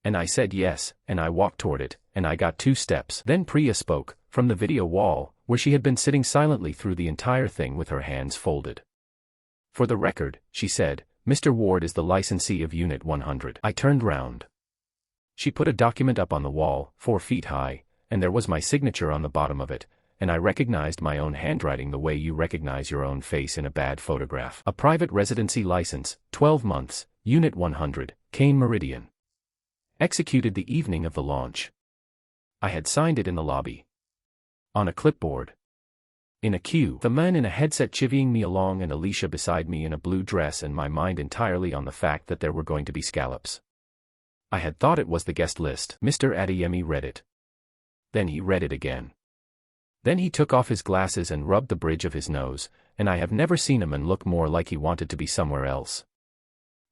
And I said yes, and I walked toward it, and I got 2 steps. Then Priya spoke, from the video wall, where she had been sitting silently through the entire thing with her hands folded. For the record, she said, Mr. Ward is the licensee of Unit 100. I turned round. She put a document up on the wall, 4 feet high, and there was my signature on the bottom of it, and I recognized my own handwriting the way you recognize your own face in a bad photograph. A private residency license, 12 months, Unit 100, Kane Meridian. Executed the evening of the launch. I had signed it in the lobby. On a clipboard. In a queue, the man in a headset chivying me along and Alicia beside me in a blue dress and my mind entirely on the fact that there were going to be scallops. I had thought it was the guest list. Mr. Adeyemi read it. Then he read it again. Then he took off his glasses and rubbed the bridge of his nose, and I have never seen a man look more like he wanted to be somewhere else.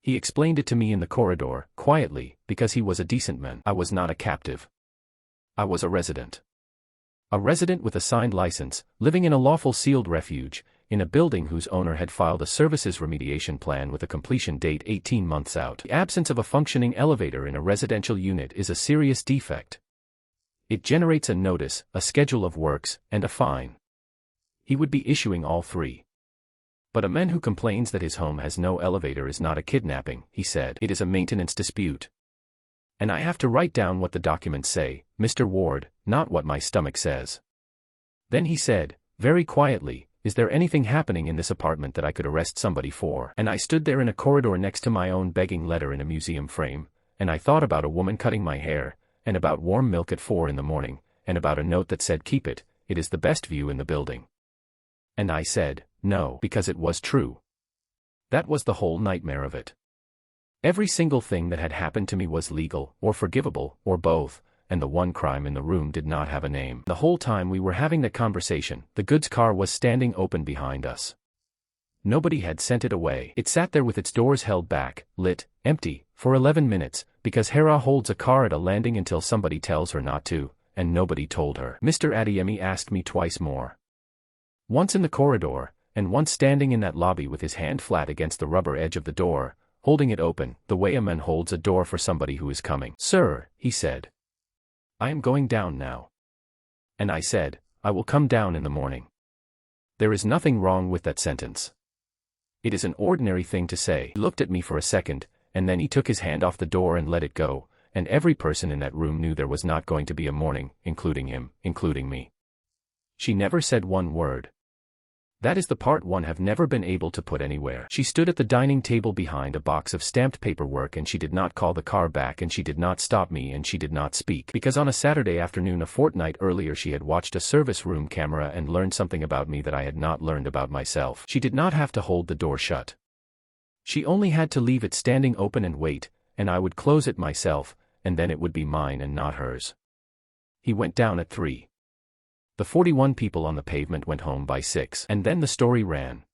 He explained it to me in the corridor, quietly, because he was a decent man. I was not a captive. I was a resident. A resident with a signed license, living in a lawful sealed refuge, in a building whose owner had filed a services remediation plan with a completion date 18 months out. The absence of a functioning elevator in a residential unit is a serious defect. It generates a notice, a schedule of works, and a fine. He would be issuing all 3. But a man who complains that his home has no elevator is not a kidnapping, he said. It is a maintenance dispute. And I have to write down what the documents say, Mr. Ward, not what my stomach says. Then he said, very quietly, is there anything happening in this apartment that I could arrest somebody for? And I stood there in a corridor next to my own begging letter in a museum frame, and I thought about a woman cutting my hair, and about warm milk at 4 in the morning, and about a note that said keep it, it is the best view in the building. And I said, no, because it was true. That was the whole nightmare of it. Every single thing that had happened to me was legal, or forgivable, or both, and the one crime in the room did not have a name. The whole time we were having that conversation, the goods car was standing open behind us. Nobody had sent it away. It sat there with its doors held back, lit, empty, for 11 minutes, because Hera holds a car at a landing until somebody tells her not to, and nobody told her. Mr. Adeyemi asked me twice more. Once in the corridor, and once standing in that lobby with his hand flat against the rubber edge of the door, holding it open, the way a man holds a door for somebody who is coming. Sir, he said. I am going down now. And I said, I will come down in the morning. There is nothing wrong with that sentence. It is an ordinary thing to say. He looked at me for a second, and then he took his hand off the door and let it go, and every person in that room knew there was not going to be a morning, including him, including me. She never said one word. That is the part one have never been able to put anywhere. She stood at the dining table behind a box of stamped paperwork and she did not call the car back and she did not stop me and she did not speak. Because on a Saturday afternoon a fortnight earlier she had watched a service room camera and learned something about me that I had not learned about myself. She did not have to hold the door shut. She only had to leave it standing open and wait, and I would close it myself, and then it would be mine and not hers. He went down at 3. The 41 people on the pavement went home by 6. And then the story ran.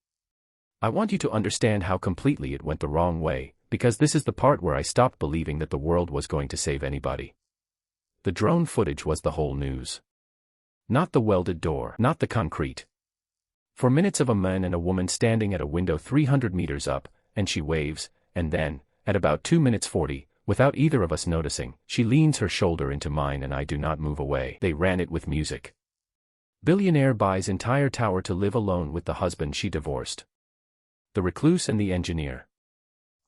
I want you to understand how completely it went the wrong way, because this is the part where I stopped believing that the world was going to save anybody. The drone footage was the whole news. Not the welded door, not the concrete. For minutes of a man and a woman standing at a window 300 meters up, and she waves, and then, at about 2 minutes 40, without either of us noticing, she leans her shoulder into mine and I do not move away. They ran it with music. Billionaire buys entire tower to live alone with the husband she divorced. The recluse and the engineer.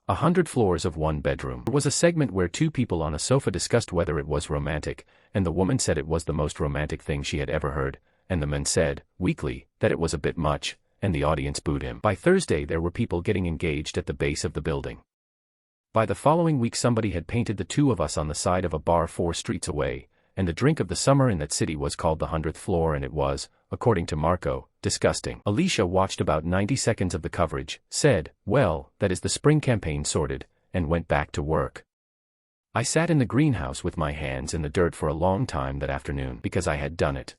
100 floors of one bedroom. There was a segment where 2 people on a sofa discussed whether it was romantic, and the woman said it was the most romantic thing she had ever heard, and the man said, weakly, that it was a bit much, and the audience booed him. By Thursday there were people getting engaged at the base of the building. By the following week somebody had painted the 2 of us on the side of a bar 4 streets away, and the drink of the summer in that city was called the 100th floor and it was, according to Marco, disgusting. Alicia watched about 90 seconds of the coverage, said, well, that is the spring campaign sorted, and went back to work. I sat in the greenhouse with my hands in the dirt for a long time that afternoon because I had done it.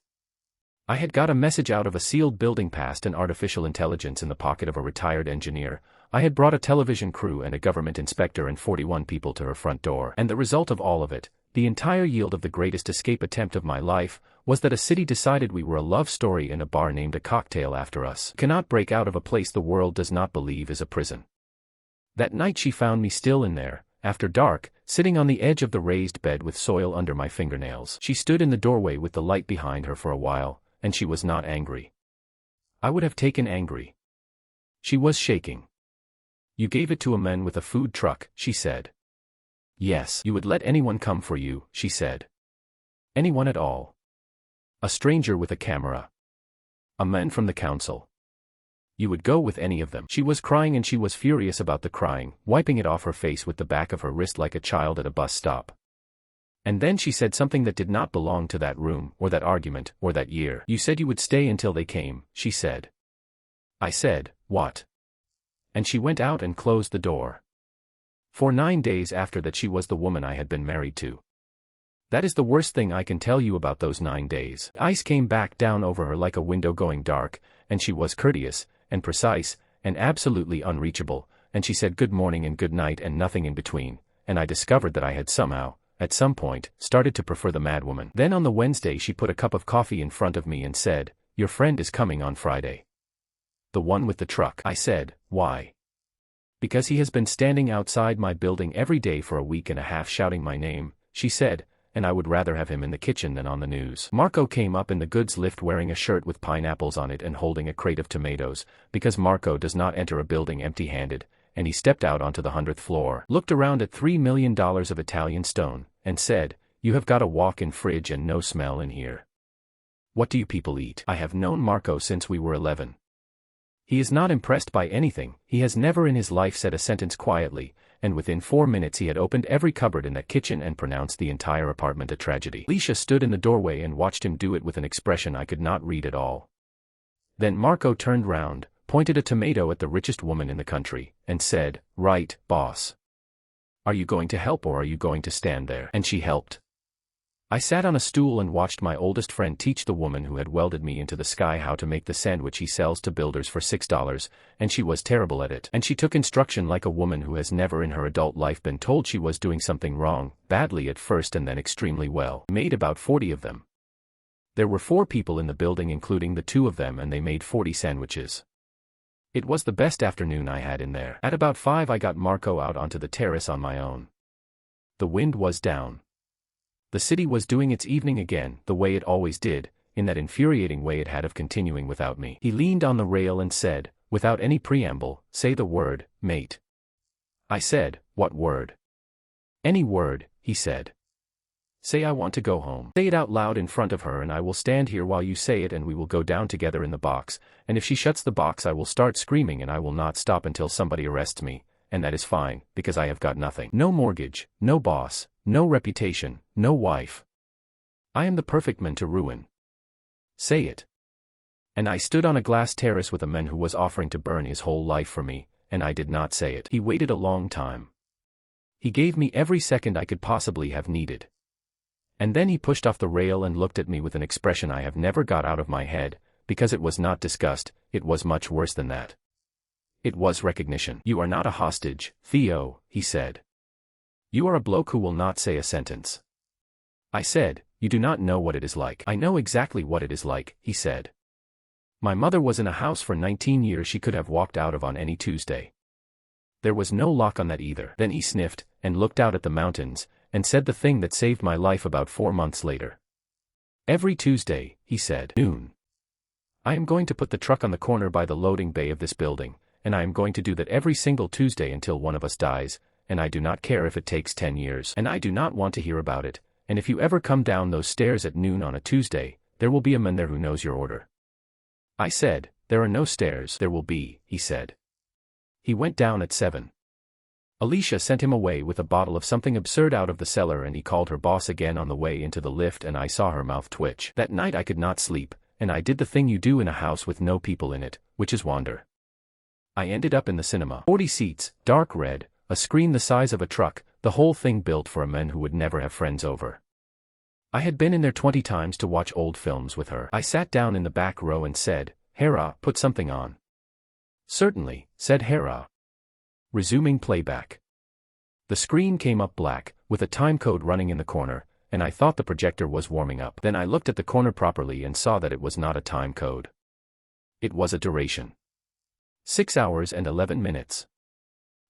I had got a message out of a sealed building past an artificial intelligence in the pocket of a retired engineer. I had brought a television crew and a government inspector and 41 people to her front door. And the result of all of it, the entire yield of the greatest escape attempt of my life, was that a city decided we were a love story and a bar named a cocktail after us. Cannot break out of a place the world does not believe is a prison. That night she found me still in there, after dark, sitting on the edge of the raised bed with soil under my fingernails. She stood in the doorway with the light behind her for a while, and she was not angry. I would have taken angry. She was shaking. You gave it to a man with a food truck, she said. Yes, you would let anyone come for you, she said. Anyone at all. A stranger with a camera. A man from the council. You would go with any of them. She was crying and she was furious about the crying, wiping it off her face with the back of her wrist like a child at a bus stop. And then she said something that did not belong to that room, or that argument, or that year. You said you would stay until they came, she said. I said, what? And she went out and closed the door. For 9 days after that she was the woman I had been married to. That is the worst thing I can tell you about those 9 days. Ice came back down over her like a window going dark, and she was courteous, and precise, and absolutely unreachable, and she said good morning and good night and nothing in between, and I discovered that I had somehow, at some point, started to prefer the madwoman. Then on the Wednesday she put a cup of coffee in front of me and said, your friend is coming on Friday. The one with the truck. I said, why? Because he has been standing outside my building every day for a week and a half shouting my name, she said, and I would rather have him in the kitchen than on the news. Marco came up in the goods lift wearing a shirt with pineapples on it and holding a crate of tomatoes, because Marco does not enter a building empty-handed, and he stepped out onto the 100th floor, looked around at $3 million of Italian stone, and said, "You have got a walk-in fridge and no smell in here. What do you people eat?" I have known Marco since we were 11. He is not impressed by anything, he has never in his life said a sentence quietly, and within 4 minutes he had opened every cupboard in that kitchen and pronounced the entire apartment a tragedy. Alicia stood in the doorway and watched him do it with an expression I could not read at all. Then Marco turned round, pointed a tomato at the richest woman in the country, and said, "Right, boss. Are you going to help or are you going to stand there?" And she helped. I sat on a stool and watched my oldest friend teach the woman who had welded me into the sky how to make the sandwich he sells to builders for $6, and she was terrible at it. And she took instruction like a woman who has never in her adult life been told she was doing something wrong, badly at first and then extremely well. Made about 40 of them. There were 4 people in the building including the 2 of them, and they made 40 sandwiches. It was the best afternoon I had in there. At about 5 I got Marco out onto the terrace on my own. The wind was down. The city was doing its evening again, the way it always did, in that infuriating way it had of continuing without me. He leaned on the rail and said, without any preamble, "Say the word, mate." I said, "What word?" "Any word," he said. "Say I want to go home." "Say it out loud in front of her and I will stand here while you say it and we will go down together in the box, and if she shuts the box I will start screaming and I will not stop until somebody arrests me, and that is fine, because I have got nothing. No mortgage, no boss, no reputation, no wife. I am the perfect man to ruin. Say it." And I stood on a glass terrace with a man who was offering to burn his whole life for me, and I did not say it. He waited a long time. He gave me every second I could possibly have needed. And then he pushed off the rail and looked at me with an expression I have never got out of my head, because it was not disgust, it was much worse than that. It was recognition. "You are not a hostage, Theo," he said. "You are a bloke who will not say a sentence." I said, "You do not know what it is like." "I know exactly what it is like," he said. "My mother was in a house for 19 years she could have walked out of on any Tuesday. There was no lock on that either." Then he sniffed, and looked out at the mountains, and said the thing that saved my life about 4 months later. "Every Tuesday," he said, "noon. I am going to put the truck on the corner by the loading bay of this building, and I am going to do that every single Tuesday until one of us dies, and I do not care if it takes 10 years. And I do not want to hear about it, and if you ever come down those stairs at noon on a Tuesday, there will be a man there who knows your order." I said, "There are no stairs." "There will be," he said. He went down at 7. Alicia sent him away with a bottle of something absurd out of the cellar and he called her boss again on the way into the lift and I saw her mouth twitch. That night I could not sleep, and I did the thing you do in a house with no people in it, which is wander. I ended up in the cinema. 40 seats, dark red, a screen the size of a truck, the whole thing built for a man who would never have friends over. I had been in there 20 times to watch old films with her. I sat down in the back row and said, "Hera, put something on." "Certainly," said Hera. Resuming playback. The screen came up black, with a time code running in the corner, and I thought the projector was warming up. Then I looked at the corner properly and saw that it was not a time code. It was a duration. 6 hours and 11 minutes.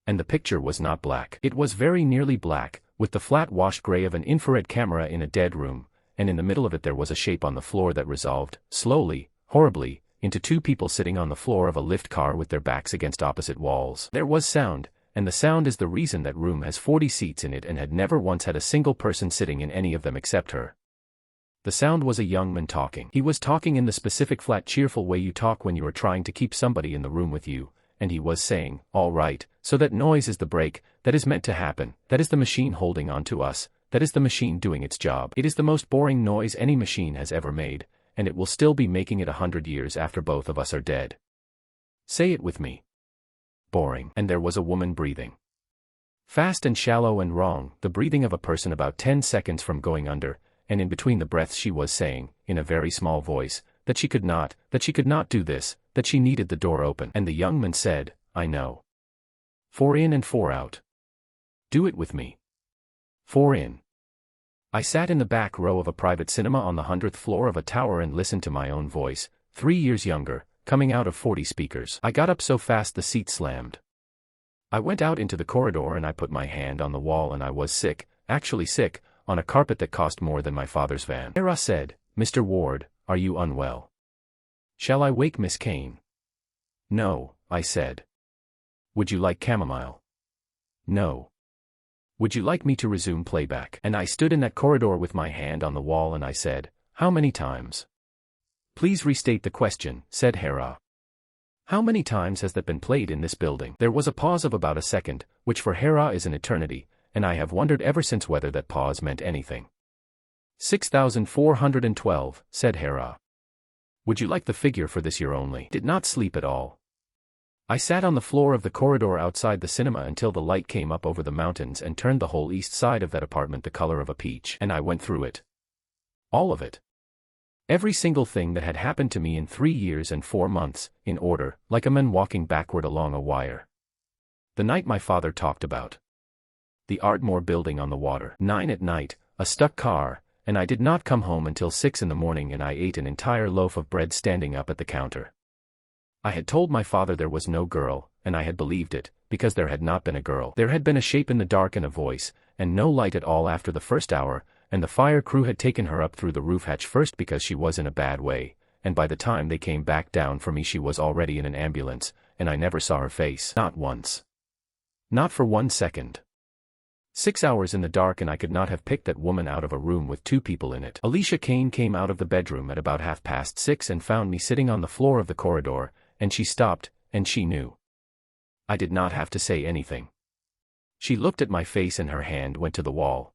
And the picture was not black. It was very nearly black, with the flat washed gray of an infrared camera in a dead room, and in the middle of it there was a shape on the floor that resolved, slowly, horribly, into 2 people sitting on the floor of a lift car with their backs against opposite walls. There was sound, and the sound is the reason that room has 40 seats in it and had never once had a single person sitting in any of them except her. The sound was a young man talking. He was talking in the specific flat cheerful way you talk when you are trying to keep somebody in the room with you, and he was saying, "All right, so that noise is the break, that is meant to happen, that is the machine holding on to us, that is the machine doing its job. It is the most boring noise any machine has ever made, and it will still be making it 100 years after both of us are dead. Say it with me. Boring." And there was a woman breathing. Fast and shallow and wrong, the breathing of a person about 10 seconds from going under, and in between the breaths she was saying, in a very small voice, that she could not do this, that she needed the door open. And the young man said, "I know. 4 in and 4 out. Do it with me. 4 in." I sat in the back row of a private cinema on the 100th floor of a tower and listened to my own voice, 3 years younger, coming out of 40 speakers. I got up so fast the seat slammed. I went out into the corridor and I put my hand on the wall and I was sick, actually sick, on a carpet that cost more than my father's van. Hera said, "Mr. Ward, are you unwell? Shall I wake Miss Kane?" "No," I said. "Would you like chamomile?" "No." "Would you like me to resume playback?" And I stood in that corridor with my hand on the wall and I said, "How many times?" "Please restate the question," said Hera. "How many times has that been played in this building?" There was a pause of about a second, which for Hera is an eternity, and I have wondered ever since whether that pause meant anything. 6,412, said Hera. "Would you like the figure for this year only?" Did not sleep at all. I sat on the floor of the corridor outside the cinema until the light came up over the mountains and turned the whole east side of that apartment the color of a peach, and I went through it. All of it. Every single thing that had happened to me in 3 years and 4 months, in order, like a man walking backward along a wire. The night my father talked about. The Ardmore building on the water. 9 at night, a stuck car, and I did not come home until 6 in the morning and I ate an entire loaf of bread standing up at the counter. I had told my father there was no girl, and I had believed it, because there had not been a girl. There had been a shape in the dark and a voice, and no light at all after the first hour, and the fire crew had taken her up through the roof hatch first because she was in a bad way, and by the time they came back down for me she was already in an ambulance, and I never saw her face. Not once. Not for 1 second. 6 hours in the dark and I could not have picked that woman out of a room with 2 people in it. Alicia Kane came out of the bedroom at about 6:30 and found me sitting on the floor of the corridor, and she stopped, and she knew. I did not have to say anything. She looked at my face and her hand went to the wall.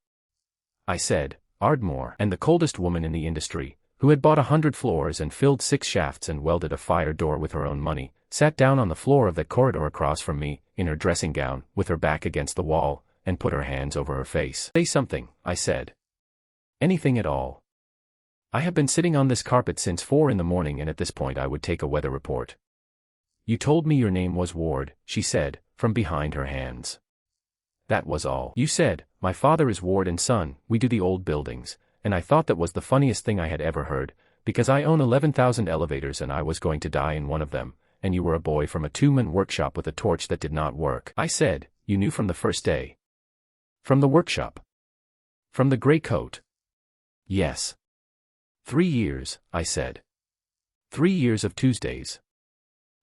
I said, "Ardmore," and the coldest woman in the industry, who had bought 100 floors and filled 6 shafts and welded a fire door with her own money, sat down on the floor of that corridor across from me, in her dressing gown, with her back against the wall, and put her hands over her face. "Say something," I said. "Anything at all. I have been sitting on this carpet since 4 in the morning and at this point I would take a weather report." "You told me your name was Ward," she said, from behind her hands. "That was all. You said, 'My father is Ward and Son, we do the old buildings,' and I thought that was the funniest thing I had ever heard, because I own 11,000 elevators and I was going to die in one of them, and you were a boy from a 2-man workshop with a torch that did not work." I said, "You knew from the first day?" "From the workshop." "From the gray coat?" "Yes." 3 years, I said. 3 years of Tuesdays.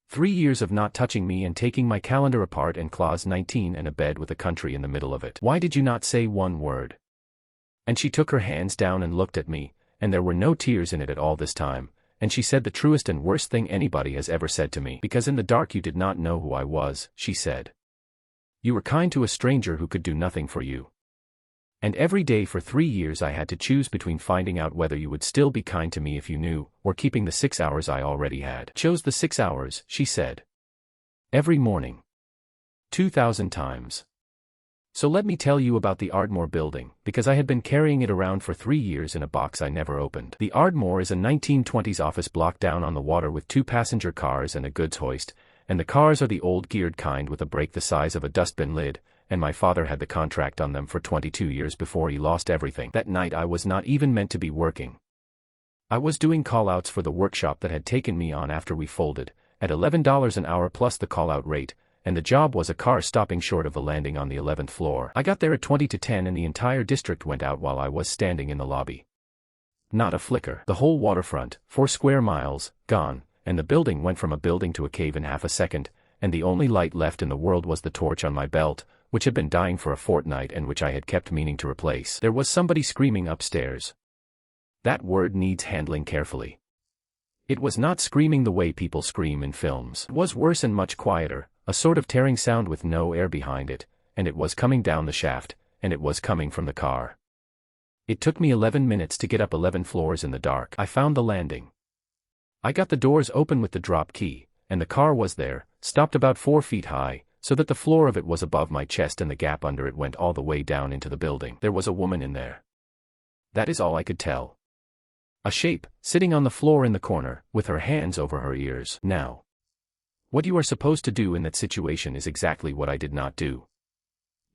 3 years of not touching me and taking my calendar apart and clause 19 and a bed with a country in the middle of it. Why did you not say one word? And she took her hands down and looked at me, and there were no tears in it at all this time, and she said the truest and worst thing anybody has ever said to me. "Because in the dark you did not know who I was," she said. "You were kind to a stranger who could do nothing for you. And every day for 3 years I had to choose between finding out whether you would still be kind to me if you knew, or keeping the 6 hours I already had." "Chose the 6 hours," she said. "Every morning. 2,000 times. So let me tell you about the Ardmore building, because I had been carrying it around for 3 years in a box I never opened. The Ardmore is a 1920s office block down on the water with 2 passenger cars and a goods hoist, and the cars are the old geared kind with a brake the size of a dustbin lid, and my father had the contract on them for 22 years before he lost everything. That night I was not even meant to be working. I was doing call-outs for the workshop that had taken me on after we folded, at $11 an hour plus the call-out rate, and the job was a car stopping short of the landing on the 11th floor. I got there at 20 to 10 and the entire district went out while I was standing in the lobby. Not a flicker. The whole waterfront, 4 square miles, gone, and the building went from a building to a cave in half a second, and the only light left in the world was the torch on my belt, which had been dying for a fortnight and which I had kept meaning to replace. There was somebody screaming upstairs. That word needs handling carefully. It was not screaming the way people scream in films. It was worse and much quieter, a sort of tearing sound with no air behind it, and it was coming down the shaft, and it was coming from the car. It took me 11 minutes to get up 11 floors in the dark. I found the landing. I got the doors open with the drop key, and the car was there, stopped about 4 feet high, so that the floor of it was above my chest and the gap under it went all the way down into the building. There was a woman in there. That is all I could tell. A shape, sitting on the floor in the corner, with her hands over her ears. Now, what you are supposed to do in that situation is exactly what I did not do.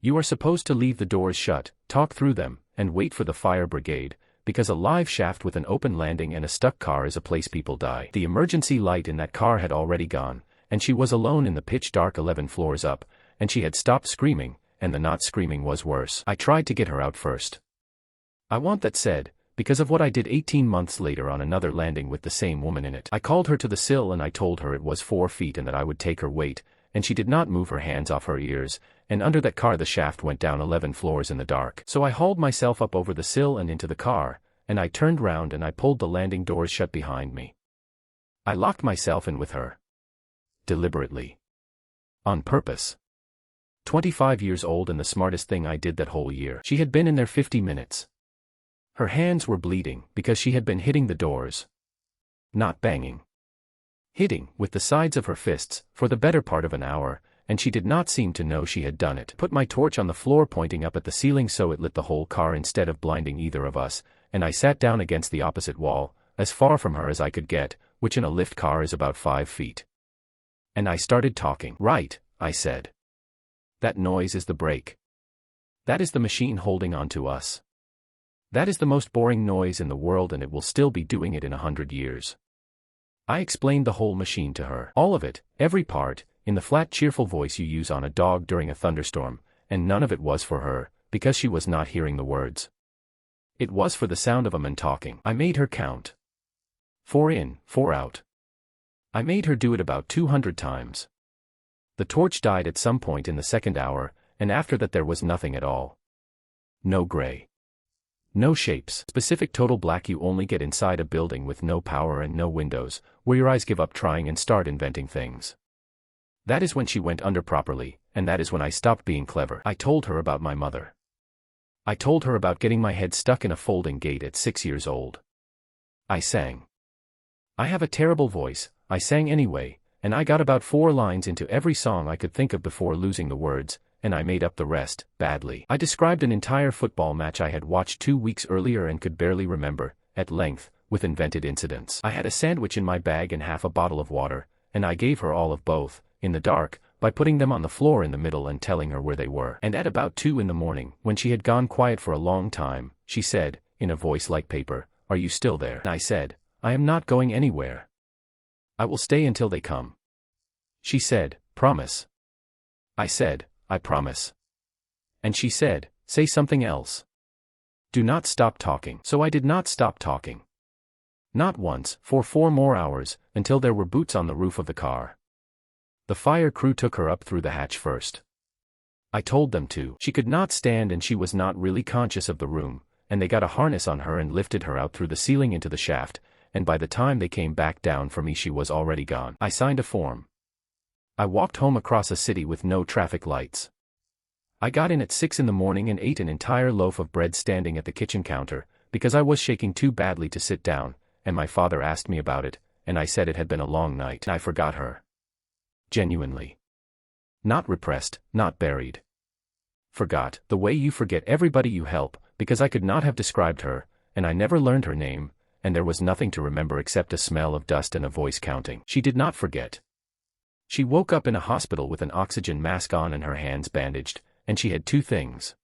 You are supposed to leave the doors shut, talk through them, and wait for the fire brigade, because a live shaft with an open landing and a stuck car is a place people die. The emergency light in that car had already gone, and she was alone in the pitch dark 11 floors up, and she had stopped screaming, and the not screaming was worse. I tried to get her out first. I want that said, because of what I did 18 months later on another landing with the same woman in it. I called her to the sill and I told her it was 4 feet and that I would take her weight, and she did not move her hands off her ears, and under that car the shaft went down 11 floors in the dark. So I hauled myself up over the sill and into the car, and I turned round and I pulled the landing doors shut behind me. I locked myself in with her. Deliberately. On purpose. 25 years old and the smartest thing I did that whole year. She had been in there 50 minutes. Her hands were bleeding because she had been hitting the doors. Not banging. Hitting, with the sides of her fists, for the better part of an hour, and she did not seem to know she had done it. Put my torch on the floor pointing up at the ceiling so it lit the whole car instead of blinding either of us, and I sat down against the opposite wall, as far from her as I could get, which in a lift car is about 5 feet. And I started talking. Right, I said. That noise is the brake. That is the machine holding on to us. That is the most boring noise in the world and it will still be doing it in 100 years. I explained the whole machine to her. All of it, every part, in the flat cheerful voice you use on a dog during a thunderstorm, and none of it was for her, because she was not hearing the words. It was for the sound of a man talking. I made her count. 4 in, 4 out. I made her do it about 200 times. The torch died at some point in the second hour, and after that there was nothing at all. No gray. No shapes. Specific total black you only get inside a building with no power and no windows, where your eyes give up trying and start inventing things. That is when she went under properly, and that is when I stopped being clever. I told her about my mother. I told her about getting my head stuck in a folding gate at 6 years old. I sang. I have a terrible voice, I sang anyway, and I got about 4 lines into every song I could think of before losing the words, and I made up the rest, badly. I described an entire football match I had watched 2 weeks earlier and could barely remember, at length, with invented incidents. I had a sandwich in my bag and half a bottle of water, and I gave her all of both, in the dark, by putting them on the floor in the middle and telling her where they were. And at about 2 in the morning, when she had gone quiet for a long time, she said, in a voice like paper, "Are you still there?" And I said, "I am not going anywhere. I will stay until they come." She said, "Promise." I said, "I promise." And she said, "Say something else. Do not stop talking." So I did not stop talking. Not once, for 4 more hours, until there were boots on the roof of the car. The fire crew took her up through the hatch first. I told them to. She could not stand and she was not really conscious of the room, and they got a harness on her and lifted her out through the ceiling into the shaft, and by the time they came back down for me she was already gone. I signed a form. I walked home across a city with no traffic lights. I got in at 6 in the morning and ate an entire loaf of bread standing at the kitchen counter, because I was shaking too badly to sit down, and my father asked me about it, and I said it had been a long night. I forgot her. Genuinely. Not repressed, not buried. Forgot, the way you forget everybody you help, because I could not have described her, and I never learned her name, and there was nothing to remember except a smell of dust and a voice counting. She did not forget. She woke up in a hospital with an oxygen mask on and her hands bandaged, and she had 2 things.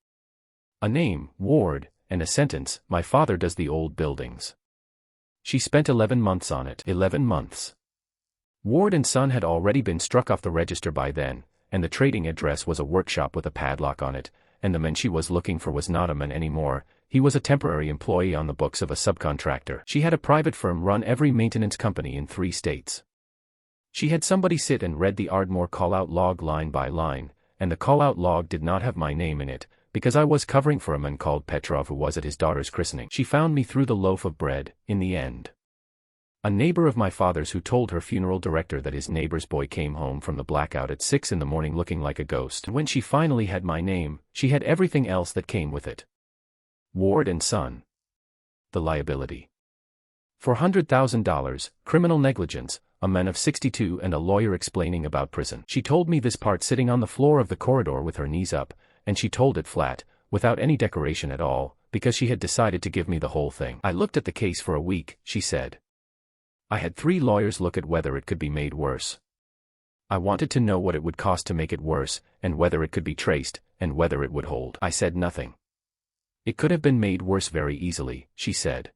A name, Ward, and a sentence, "My father does the old buildings." She spent 11 months on it. 11 months. Ward and Son had already been struck off the register by then, and the trading address was a workshop with a padlock on it, and the man she was looking for was not a man anymore, he was a temporary employee on the books of a subcontractor. She had a private firm run every maintenance company in 3 states. She had somebody sit and read the Ardmore call-out log line by line, and the call-out log did not have my name in it, because I was covering for a man called Petrov who was at his daughter's christening. She found me through the loaf of bread, in the end. A neighbor of my father's who told her funeral director that his neighbor's boy came home from the blackout at 6 in the morning looking like a ghost. And when she finally had my name, she had everything else that came with it. Ward and Son. The liability. $400,000, criminal negligence, a man of 62 and a lawyer explaining about prison. She told me this part sitting on the floor of the corridor with her knees up, and she told it flat, without any decoration at all, because she had decided to give me the whole thing. I looked at the case for a week, she said. I had 3 lawyers look at whether it could be made worse. I wanted to know what it would cost to make it worse, and whether it could be traced, and whether it would hold. I said nothing. It could have been made worse very easily, she said.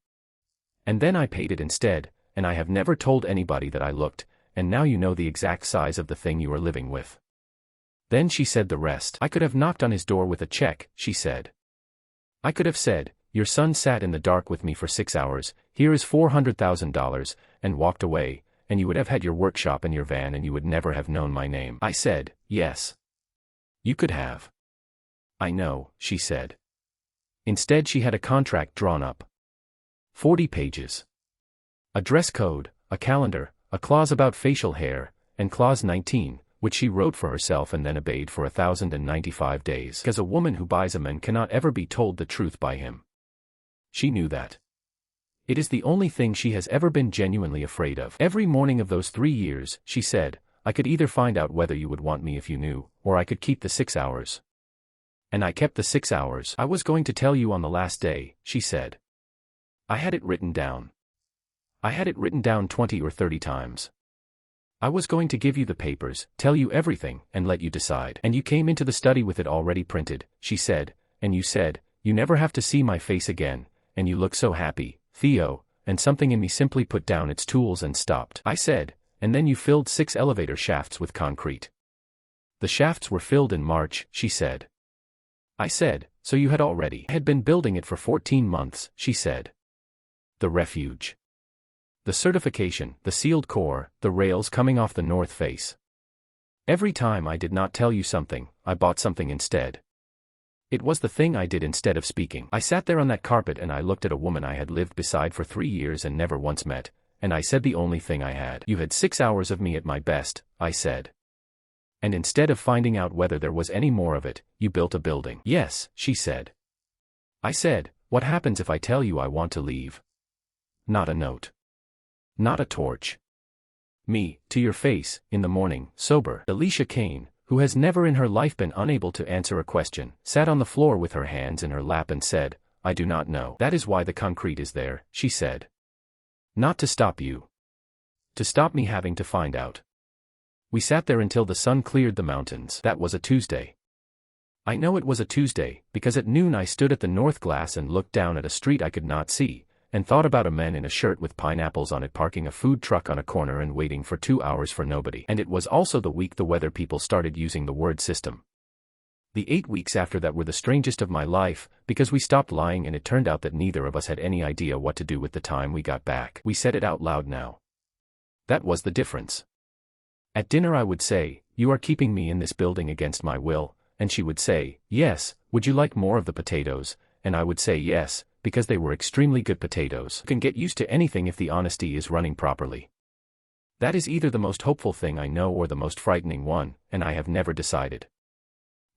And then I paid it instead, and I have never told anybody that I looked, and now you know the exact size of the thing you are living with. Then she said the rest. I could have knocked on his door with a check, she said. I could have said, your son sat in the dark with me for 6 hours, here is $400,000, and walked away, and you would have had your workshop and your van and you would never have known my name. I said, yes. You could have. I know, she said. Instead she had a contract drawn up. 40 pages. A dress code, a calendar, a clause about facial hair, and clause 19, which she wrote for herself and then obeyed for 1,095 days. Because a woman who buys a man cannot ever be told the truth by him. She knew that. It is the only thing she has ever been genuinely afraid of. Every morning of those 3 years, she said, I could either find out whether you would want me if you knew, or I could keep the 6 hours. And I kept the 6 hours. I was going to tell you on the last day, she said. I had it written down. I had it written down 20 or 30 times. I was going to give you the papers, tell you everything, and let you decide. And you came into the study with it already printed, she said, and you said, you never have to see my face again, and you look so happy, Theo, and something in me simply put down its tools and stopped. I said, and then you filled 6 elevator shafts with concrete. The shafts were filled in March, she said. I said, so you had been building it for 14 months, she said. The refuge. The certification, the sealed core, the rails coming off the north face. Every time I did not tell you something, I bought something instead. It was the thing I did instead of speaking. I sat there on that carpet and I looked at a woman I had lived beside for 3 years and never once met, and I said the only thing I had. You had 6 hours of me at my best, I said. And instead of finding out whether there was any more of it, you built a building. Yes, she said. I said, what happens if I tell you I want to leave? Not a note. Not a torch. Me, to your face, in the morning, sober. Alicia Kane, who has never in her life been unable to answer a question, sat on the floor with her hands in her lap and said, I do not know. That is why the concrete is there, she said. Not to stop you. To stop me having to find out. We sat there until the sun cleared the mountains. That was a Tuesday. I know it was a Tuesday, because at noon I stood at the north glass and looked down at a street I could not see, and thought about a man in a shirt with pineapples on it parking a food truck on a corner and waiting for 2 hours for nobody. And it was also the week the weather people started using the word system. The 8 weeks after that were the strangest of my life, because we stopped lying and it turned out that neither of us had any idea what to do with the time we got back. We said it out loud now. That was the difference. At dinner I would say, you are keeping me in this building against my will, and she would say, yes, would you like more of the potatoes? And I would say yes, because they were extremely good potatoes. You can get used to anything if the honesty is running properly. That is either the most hopeful thing I know or the most frightening one, and I have never decided.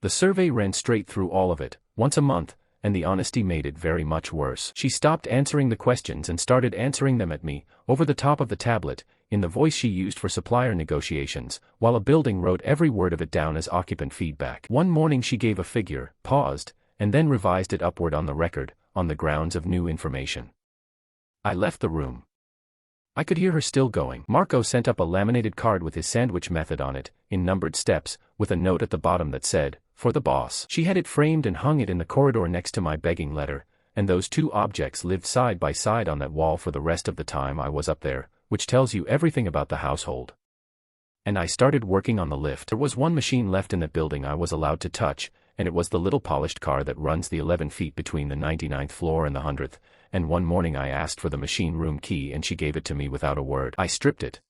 The survey ran straight through all of it, once a month, and the honesty made it very much worse. She stopped answering the questions and started answering them at me, over the top of the tablet, in the voice she used for supplier negotiations, while a building wrote every word of it down as occupant feedback. One morning she gave a figure, paused, and then revised it upward on the record, on the grounds of new information. I left the room. I could hear her still going. Marco sent up a laminated card with his sandwich method on it, in numbered steps, with a note at the bottom that said, for the boss. She had it framed and hung it in the corridor next to my begging letter, and those two objects lived side by side on that wall for the rest of the time I was up there, which tells you everything about the household. And I started working on the lift. There was one machine left in that building I was allowed to touch, and it was the little polished car that runs the 11 feet between the 99th floor and the 100th, and one morning I asked for the machine room key and she gave it to me without a word. I stripped it.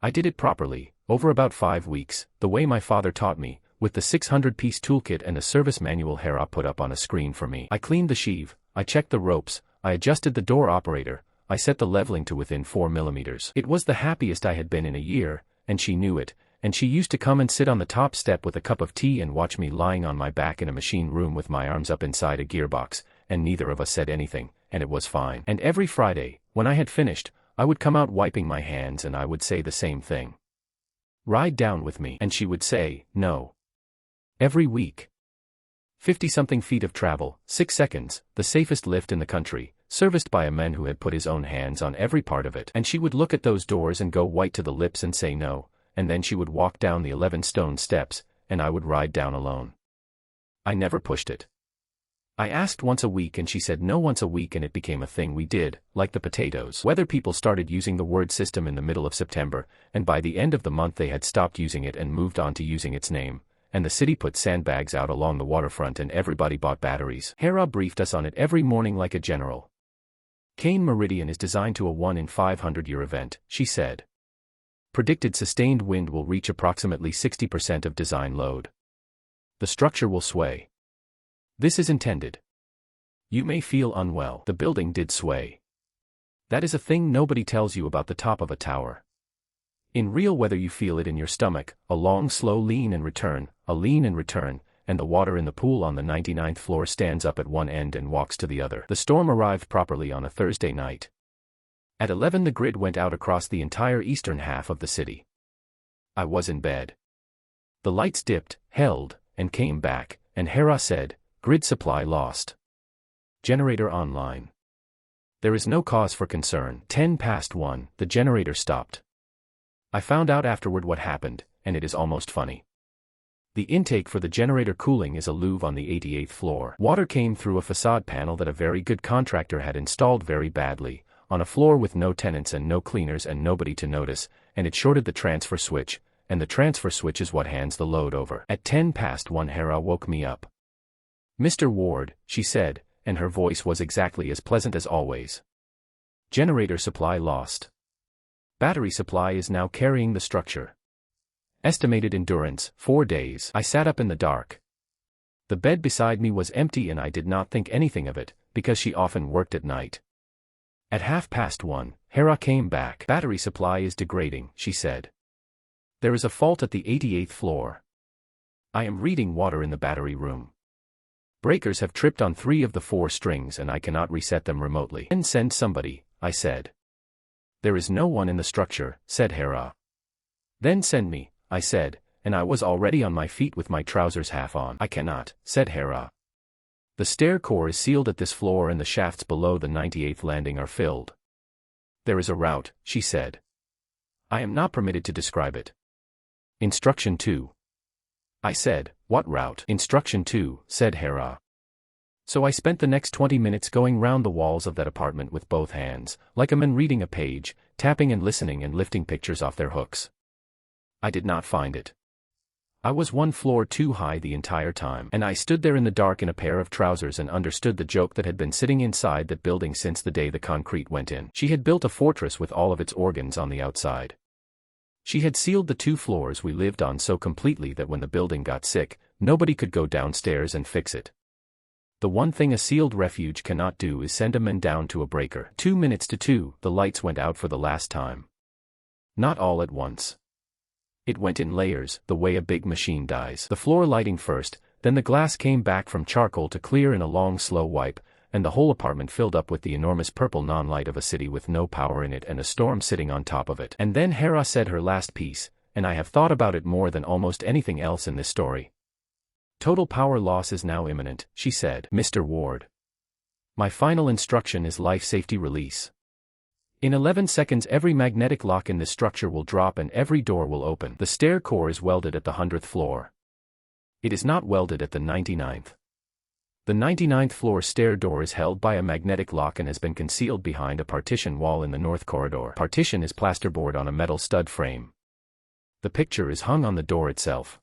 I did it properly, over about 5 weeks, the way my father taught me, with the 600-piece toolkit and a service manual Hera put up on a screen for me. I cleaned the sheave, I checked the ropes, I adjusted the door operator, I set the leveling to within 4 millimeters. It was the happiest I had been in a year, and she knew it, and she used to come and sit on the top step with a cup of tea and watch me lying on my back in a machine room with my arms up inside a gearbox, and neither of us said anything, and it was fine. And every Friday, when I had finished, I would come out wiping my hands and I would say the same thing. Ride down with me. And she would say, no. Every week. 50-something feet of travel, 6 seconds, the safest lift in the country, serviced by a man who had put his own hands on every part of it. And she would look at those doors and go white to the lips and say no, and then she would walk down the 11 stone steps, and I would ride down alone. I never pushed it. I asked once a week and she said no once a week, and it became a thing we did, like the potatoes. Weather people started using the word system in the middle of September, and by the end of the month they had stopped using it and moved on to using its name, and the city put sandbags out along the waterfront and everybody bought batteries. Hera briefed us on it every morning like a general. Kane Meridian is designed to a 1 in 500-year event, she said. Predicted sustained wind will reach approximately 60% of design load. The structure will sway. This is intended. You may feel unwell. The building did sway. That is a thing nobody tells you about the top of a tower. In real weather you feel it in your stomach, a long slow lean and return, a lean and return, and the water in the pool on the 99th floor stands up at one end and walks to the other. The storm arrived properly on a Thursday night. At 11 the grid went out across the entire eastern half of the city. I was in bed. The lights dipped, held, and came back, and Hera said, "Grid supply lost. Generator online. There is no cause for concern." 1:10, the generator stopped. I found out afterward what happened, and it is almost funny. The intake for the generator cooling is a louve on the 88th floor. Water came through a facade panel that a very good contractor had installed very badly, on a floor with no tenants and no cleaners and nobody to notice, and it shorted the transfer switch, and the transfer switch is what hands the load over. At 1:10 Hera woke me up. "Mr. Ward," she said, and her voice was exactly as pleasant as always. "Generator supply lost. Battery supply is now carrying the structure. Estimated endurance, 4 days." I sat up in the dark. The bed beside me was empty and I did not think anything of it, because she often worked at night. At 1:30, Hera came back. "Battery supply is degrading," she said. "There is a fault at the 88th floor. I am reading water in the battery room. Breakers have tripped on 3 of the 4 strings and I cannot reset them remotely." "Then send somebody," I said. "There is no one in the structure," said Hera. "Then send me," I said, and I was already on my feet with my trousers half on. "I cannot," said Hera. "The stair core is sealed at this floor and the shafts below the 98th landing are filled." "There is a route," she said. "I am not permitted to describe it." "Instruction 2. I said, "What route?" "Instruction 2, said Hera. So I spent the next 20 minutes going round the walls of that apartment with both hands, like a man reading a page, tapping and listening and lifting pictures off their hooks. I did not find it. I was 1 floor too high the entire time, and I stood there in the dark in a pair of trousers and understood the joke that had been sitting inside that building since the day the concrete went in. She had built a fortress with all of its organs on the outside. She had sealed the 2 floors we lived on so completely that when the building got sick, nobody could go downstairs and fix it. The one thing a sealed refuge cannot do is send a man down to a breaker. 2 minutes to 2, the lights went out for the last time. Not all at once. It went in layers, the way a big machine dies. The floor lighting first, then the glass came back from charcoal to clear in a long slow wipe, and the whole apartment filled up with the enormous purple non-light of a city with no power in it and a storm sitting on top of it. And then Hera said her last piece, and I have thought about it more than almost anything else in this story. "Total power loss is now imminent," she said. "Mr. Ward. My final instruction is life safety release. In 11 seconds every magnetic lock in this structure will drop and every door will open. The stair core is welded at the 100th floor. It is not welded at the 99th. The 99th floor stair door is held by a magnetic lock and has been concealed behind a partition wall in the north corridor. Partition is plasterboard on a metal stud frame. The picture is hung on the door itself.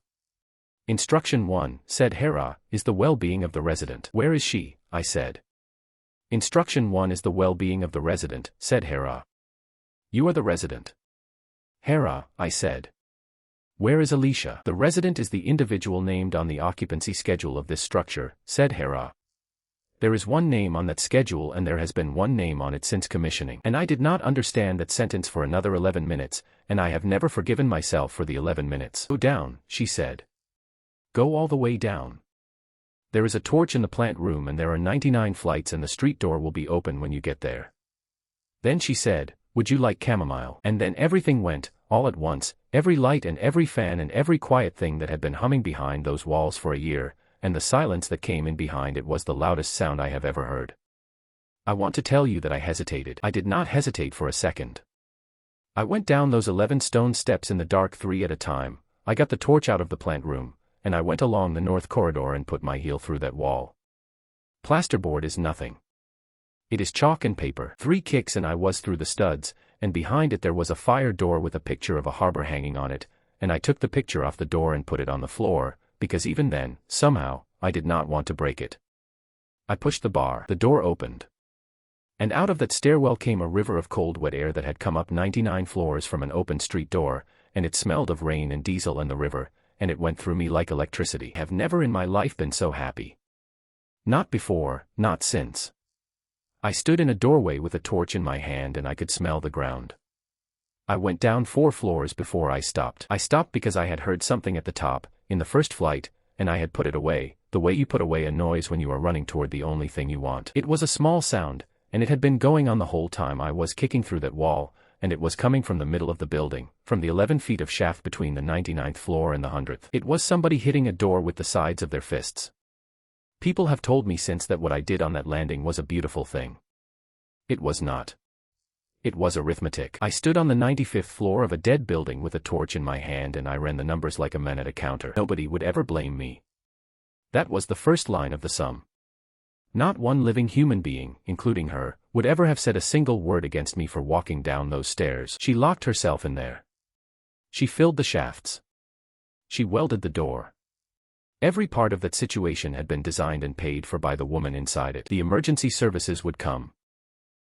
Instruction 1, said Hera, is the well-being of the resident. Where is she? I said. Instruction 1 is the well-being of the resident, said Hera. You are the resident. Hera, I said. Where is Alicia? The resident is the individual named on the occupancy schedule of this structure, said Hera. There is one name on that schedule and there has been one name on it since commissioning. And I did not understand that sentence for another 11 minutes, and I have never forgiven myself for the 11 minutes. Go down, she said. Go all the way down. There is a torch in the plant room and there are 99 flights and the street door will be open when you get there. Then she said, would you like chamomile? And then everything went, all at once, every light and every fan and every quiet thing that had been humming behind those walls for a year, and the silence that came in behind it was the loudest sound I have ever heard. I want to tell you that I hesitated. I did not hesitate for a second. I went down those 11 stone steps in the dark 3 at a time, I got the torch out of the plant room, and I went along the north corridor and put my heel through that wall. Plasterboard is nothing. It is chalk and paper. 3 kicks and I was through the studs, and behind it there was a fire door with a picture of a harbor hanging on it, and I took the picture off the door and put it on the floor, because even then, somehow, I did not want to break it. I pushed the bar. The door opened. And out of that stairwell came a river of cold wet air that had come up 99 floors from an open street door, and it smelled of rain and diesel and the river, and it went through me like electricity. I have never in my life been so happy. Not before, not since. I stood in a doorway with a torch in my hand and I could smell the ground. I went down 4 floors before I stopped. I stopped because I had heard something at the top, in the first flight, and I had put it away, the way you put away a noise when you are running toward the only thing you want. It was a small sound, and it had been going on the whole time I was kicking through that wall, and it was coming from the middle of the building, from the 11 feet of shaft between the 99th floor and the 100th. It was somebody hitting a door with the sides of their fists. People have told me since that what I did on that landing was a beautiful thing. It was not. It was arithmetic. I stood on the 95th floor of a dead building with a torch in my hand and I ran the numbers like a man at a counter. Nobody would ever blame me. That was the first line of the sum. Not one living human being, including her, would ever have said a single word against me for walking down those stairs. She locked herself in there. She filled the shafts. She welded the door. Every part of that situation had been designed and paid for by the woman inside it. The emergency services would come.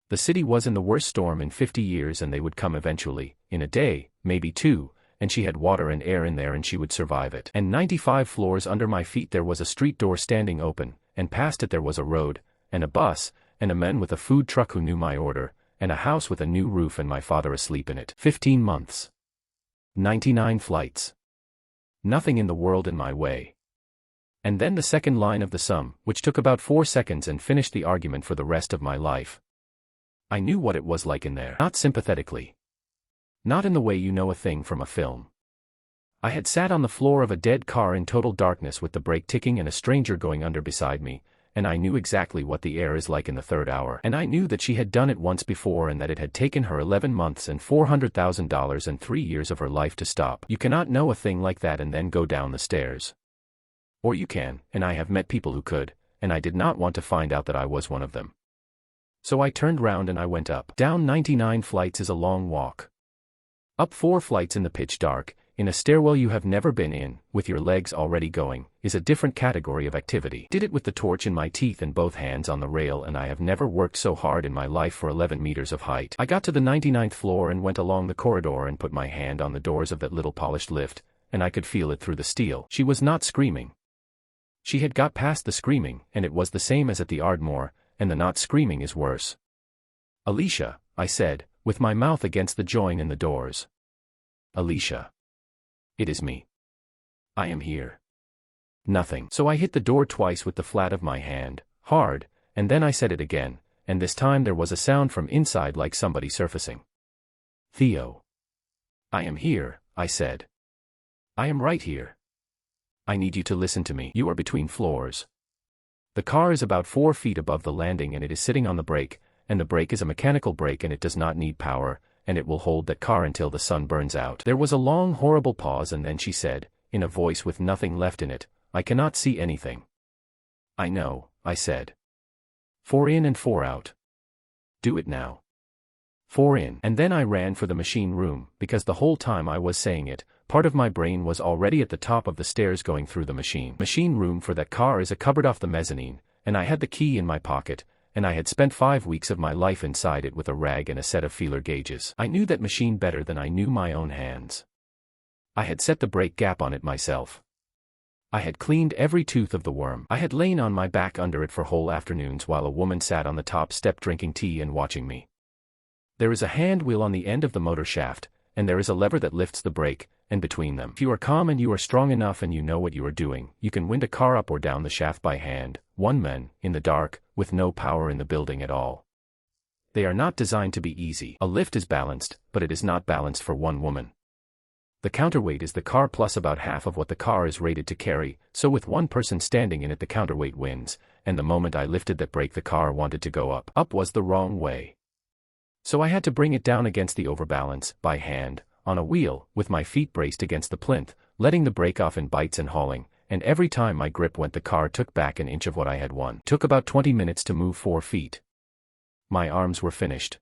The city was in the worst storm in 50 years and they would come eventually, in a day, maybe 2, and she had water and air in there and she would survive it. And 95 floors under my feet there was a street door standing open, and past it there was a road, and a bus, and a man with a food truck who knew my order, and a house with a new roof and my father asleep in it. 15 months. 99 flights. Nothing in the world in my way. And then the second line of the sum, which took about 4 seconds and finished the argument for the rest of my life. I knew what it was like in there. Not sympathetically. Not in the way you know a thing from a film. I had sat on the floor of a dead car in total darkness with the brake ticking and a stranger going under beside me, and I knew exactly what the air is like in the third hour. And I knew that she had done it once before and that it had taken her 11 months and $400,000 and 3 years of her life to stop. You cannot know a thing like that and then go down the stairs. Or you can, and I have met people who could, and I did not want to find out that I was one of them. So I turned round and I went up. Down 99 flights is a long walk. Up 4 flights in the pitch dark, in a stairwell you have never been in, with your legs already going, is a different category of activity. Did it with the torch in my teeth and both hands on the rail, and I have never worked so hard in my life for 11 meters of height. I got to the 99th floor and went along the corridor and put my hand on the doors of that little polished lift, and I could feel it through the steel. She was not screaming. She had got past the screaming, and it was the same as at the Ardmore, and the not screaming is worse. "Alicia," I said, with my mouth against the join in the doors. "Alicia. It is me. I am here." Nothing. So I hit the door twice with the flat of my hand, hard, and then I said it again, and this time there was a sound from inside like somebody surfacing. "Theo. I am here," I said. "I am right here. I need you to listen to me. You are between floors. The car is about 4 feet above the landing and it is sitting on the brake, and the brake is a mechanical brake and it does not need power, and it will hold that car until the sun burns out." There was a long horrible pause and then she said, in a voice with nothing left in it, "I cannot see anything." "I know," I said. 4 in and 4 out. "Do it now." 4 in. And then I ran for the machine room, because the whole time I was saying it, part of my brain was already at the top of the stairs going through the machine. Machine room for that car is a cupboard off the mezzanine, and I had the key in my pocket, and I had spent 5 weeks of my life inside it with a rag and a set of feeler gauges. I knew that machine better than I knew my own hands. I had set the brake gap on it myself. I had cleaned every tooth of the worm. I had lain on my back under it for whole afternoons while a woman sat on the top step drinking tea and watching me. There is a hand wheel on the end of the motor shaft, and there is a lever that lifts the brake, and between them, if you are calm and you are strong enough and you know what you are doing, you can wind a car up or down the shaft by hand, one man, in the dark, with no power in the building at all. They are not designed to be easy. A lift is balanced, but it is not balanced for one woman. The counterweight is the car plus about half of what the car is rated to carry, so with one person standing in it the counterweight wins, and the moment I lifted that brake the car wanted to go up. Up was the wrong way. So I had to bring it down against the overbalance, by hand, on a wheel, with my feet braced against the plinth, letting the brake off in bites and hauling, and every time my grip went the car took back an inch of what I had won. Took about 20 minutes to move 4 feet. My arms were finished.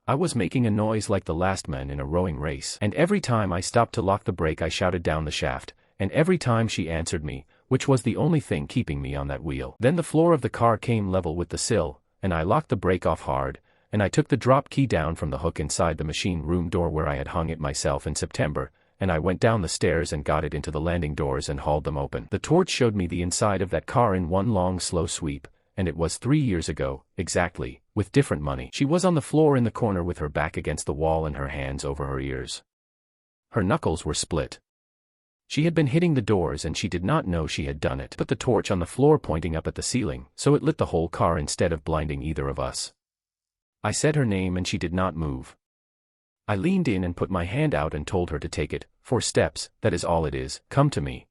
I was making a noise like the last man in a rowing race, and every time I stopped to lock the brake I shouted down the shaft, and every time she answered me, which was the only thing keeping me on that wheel. Then the floor of the car came level with the sill, and I locked the brake off hard, and I took the drop key down from the hook inside the machine room door where I had hung it myself in September, and I went down the stairs and got it into the landing doors and hauled them open. The torch showed me the inside of that car in one long slow sweep, and it was 3 years ago, exactly, with different money. She was on the floor in the corner with her back against the wall and her hands over her ears. Her knuckles were split. She had been hitting the doors and she did not know she had done it. Put the torch on the floor pointing up at the ceiling, so it lit the whole car instead of blinding either of us. I said her name and she did not move. I leaned in and put my hand out and told her to take it. 4 steps, that is all it is, come to me.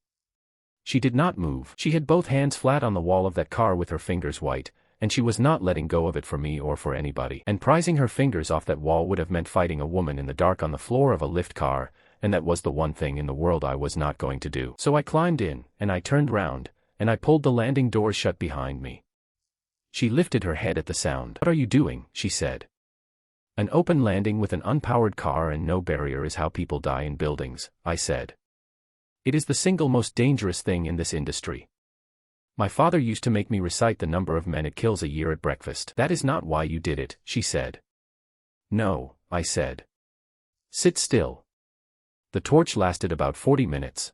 She did not move. She had both hands flat on the wall of that car with her fingers white, and she was not letting go of it for me or for anybody. And prizing her fingers off that wall would have meant fighting a woman in the dark on the floor of a lift car, and that was the one thing in the world I was not going to do. So I climbed in, and I turned round, and I pulled the landing doors shut behind me. She lifted her head at the sound. "What are you doing?" she said. "An open landing with an unpowered car and no barrier is how people die in buildings," I said. "It is the single most dangerous thing in this industry. My father used to make me recite the number of men it kills a year at breakfast." "That is not why you did it," she said. "No," I said. "Sit still." The torch lasted about 40 minutes.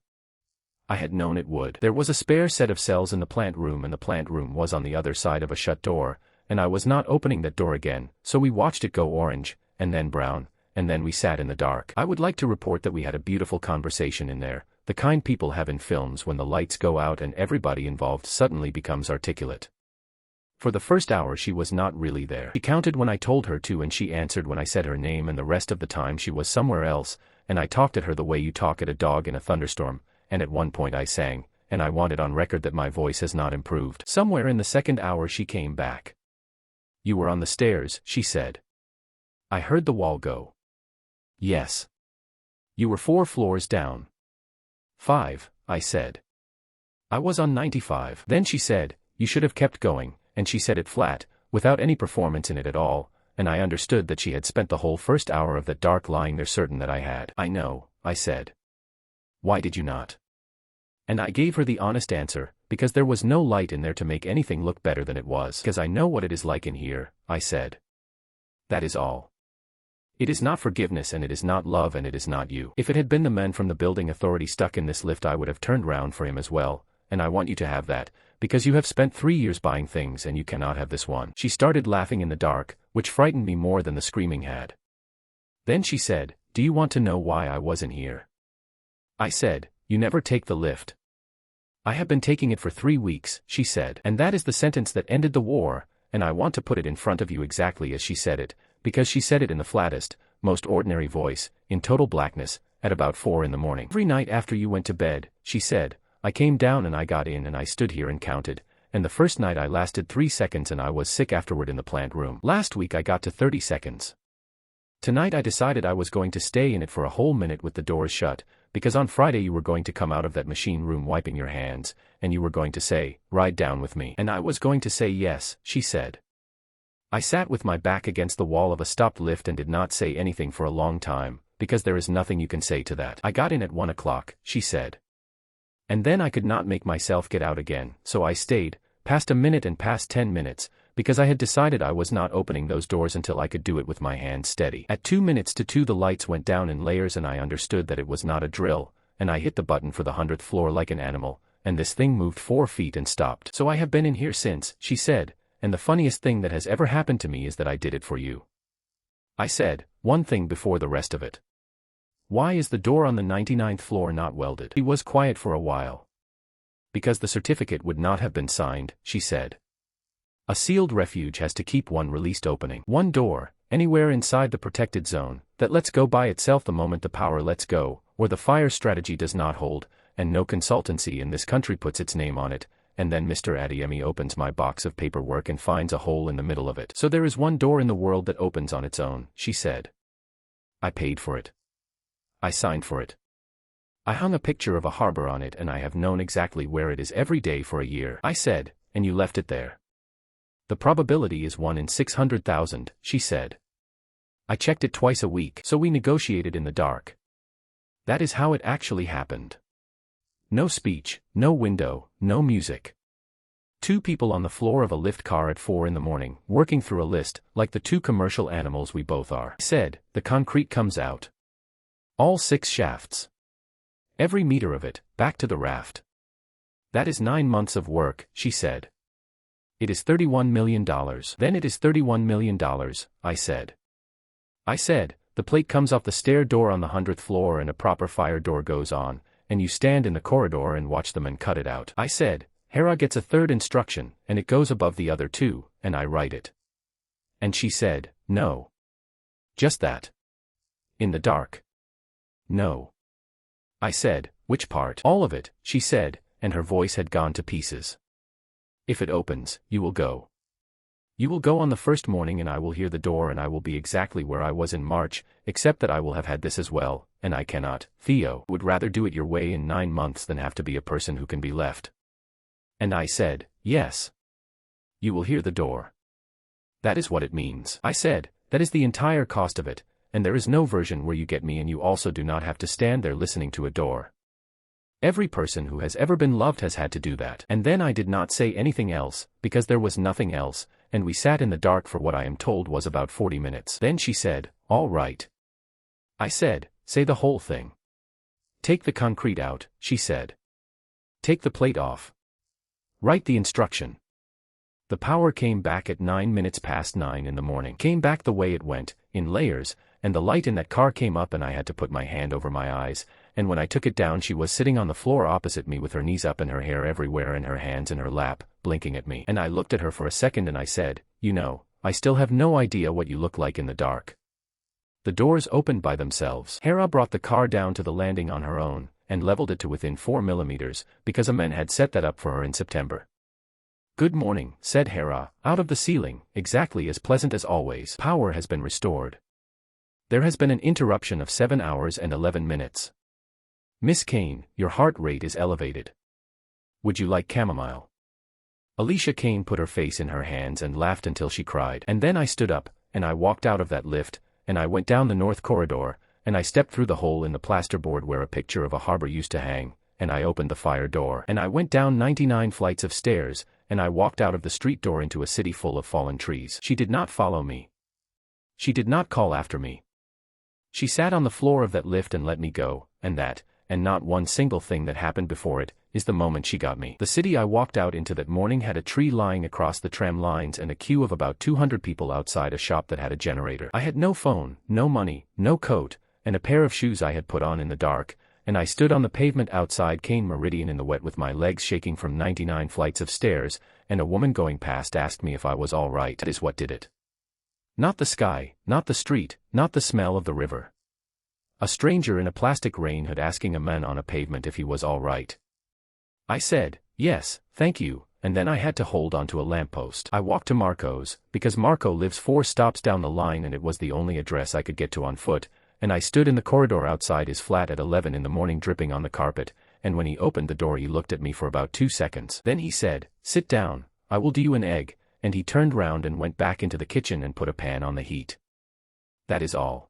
I had known it would. There was a spare set of cells in the plant room and the plant room was on the other side of a shut door, and I was not opening that door again, so we watched it go orange, and then brown, and then we sat in the dark. I would like to report that we had a beautiful conversation in there, the kind people have in films when the lights go out and everybody involved suddenly becomes articulate. For the first hour she was not really there. She counted when I told her to and she answered when I said her name, and the rest of the time she was somewhere else, and I talked at her the way you talk at a dog in a thunderstorm, and at one point I sang, and I want it on record that my voice has not improved. Somewhere in the second hour she came back. "You were on the stairs," she said. "I heard the wall go." "Yes." "You were 4 floors down." 5, I said. "I was on 95. Then she said, "You should have kept going," and she said it flat, without any performance in it at all, and I understood that she had spent the whole first hour of that dark lying there certain that I had. "I know," I said. "Why did you not?" And I gave her the honest answer, because there was no light in there to make anything look better than it was. "Because I know what it is like in here," I said. "That is all. It is not forgiveness and it is not love and it is not you. If it had been the men from the building authority stuck in this lift I would have turned round for him as well, and I want you to have that, because you have spent 3 years buying things and you cannot have this one." She started laughing in the dark, which frightened me more than the screaming had. Then she said, "Do you want to know why I wasn't here?" I said, "You never take the lift." "I have been taking it for 3 weeks, she said. And that is the sentence that ended the war, and I want to put it in front of you exactly as she said it, because she said it in the flattest, most ordinary voice, in total blackness, at about 4 in the morning. "Every night after you went to bed," she said, "I came down and I got in and I stood here and counted, and the first night I lasted 3 seconds and I was sick afterward in the plant room. Last week I got to 30 seconds. Tonight I decided I was going to stay in it for a whole minute with the doors shut, because on Friday you were going to come out of that machine room wiping your hands, and you were going to say, 'Ride down with me.' And I was going to say yes," she said. I sat with my back against the wall of a stopped lift and did not say anything for a long time, because there is nothing you can say to that. "I got in at 1 o'clock, she said. And then I could not make myself get out again, so I stayed, past a minute and past 10 minutes, because I had decided I was not opening those doors until I could do it with my hands steady. At 2 minutes to 2 the lights went down in layers and I understood that it was not a drill, and I hit the button for the 100th floor like an animal, and this thing moved 4 feet and stopped. "So I have been in here since," she said, "and the funniest thing that has ever happened to me is that I did it for you." I said, "One thing before the rest of it. Why is the door on the 99th floor not welded?" She was quiet for a while. "Because the certificate would not have been signed," she said. "A sealed refuge has to keep one released opening. One door, anywhere inside the protected zone, that lets go by itself the moment the power lets go, or the fire strategy does not hold, and no consultancy in this country puts its name on it, and then Mr. Adiemi opens my box of paperwork and finds a hole in the middle of it. So there is one door in the world that opens on its own," she said. "I paid for it. I signed for it. I hung a picture of a harbor on it and I have known exactly where it is every day for a year." I said, "And you left it there?" "The probability is 1 in 600,000, she said. "I checked it twice a week, so we negotiated in the dark. That is how it actually happened." No speech, no window, no music. Two people on the floor of a lift car at 4 in the morning, working through a list, like the two commercial animals we both are. I said, the concrete comes out. All 6 shafts. Every meter of it, back to the raft. That is 9 months of work, she said. It is $31 million. Then it is $31 million, I said. I said, the plate comes off the stair door on the 100th floor and a proper fire door goes on, and you stand in the corridor and watch the men cut it out. I said, Hera gets a third instruction, and it goes above the other 2, and I write it. And she said, no. Just that. In the dark. No. I said, which part? All of it, she said, and her voice had gone to pieces. If it opens, you will go. You will go on the first morning and I will hear the door and I will be exactly where I was in March, except that I will have had this as well, and I cannot. Theo would rather do it your way in 9 months than have to be a person who can be left. And I said, yes. You will hear the door. That is what it means. I said, that is the entire cost of it, and there is no version where you get me and you also do not have to stand there listening to a door. Every person who has ever been loved has had to do that. And then I did not say anything else, because there was nothing else, and we sat in the dark for what I am told was about 40 minutes. Then she said, all right. I said, say the whole thing. Take the concrete out, she said. Take the plate off. Write the instruction. The power came back at 9 minutes past 9 in the morning. Came back the way it went, in layers, and the light in that car came up and I had to put my hand over my eyes, and when I took it down she was sitting on the floor opposite me with her knees up and her hair everywhere and her hands in her lap, blinking at me. And I looked at her for a second and I said, you know, I still have no idea what you look like in the dark. The doors opened by themselves. Hera brought the car down to the landing on her own, and leveled it to within 4 millimeters, because a man had set that up for her in September. Good morning, said Hera, out of the ceiling, exactly as pleasant as always. Power has been restored. There has been an interruption of 7 hours and 11 minutes. Miss Kane, your heart rate is elevated. Would you like chamomile? Alicia Kane put her face in her hands and laughed until she cried. And then I stood up, and I walked out of that lift, and I went down the north corridor, and I stepped through the hole in the plasterboard where a picture of a harbor used to hang, and I opened the fire door. And I went down 99 flights of stairs, and I walked out of the street door into a city full of fallen trees. She did not follow me. She did not call after me. She sat on the floor of that lift and let me go, and that, and not one single thing that happened before it, is the moment she got me. The city I walked out into that morning had a tree lying across the tram lines and a queue of about 200 people outside a shop that had a generator. I had no phone, no money, no coat, and a pair of shoes I had put on in the dark, and I stood on the pavement outside Kane Meridian in the wet with my legs shaking from 99 flights of stairs, and a woman going past asked me if I was all right. That is what did it. Not the sky, not the street, not the smell of the river. A stranger in a plastic rain hood asking a man on a pavement if he was all right. I said, yes, thank you, and then I had to hold onto a lamppost. I walked to Marco's, because Marco lives 4 stops down the line and it was the only address I could get to on foot, and I stood in the corridor outside his flat at 11 in the morning dripping on the carpet, and when he opened the door he looked at me for about 2 seconds. Then he said, sit down, I will do you an egg, and he turned round and went back into the kitchen and put a pan on the heat. That is all.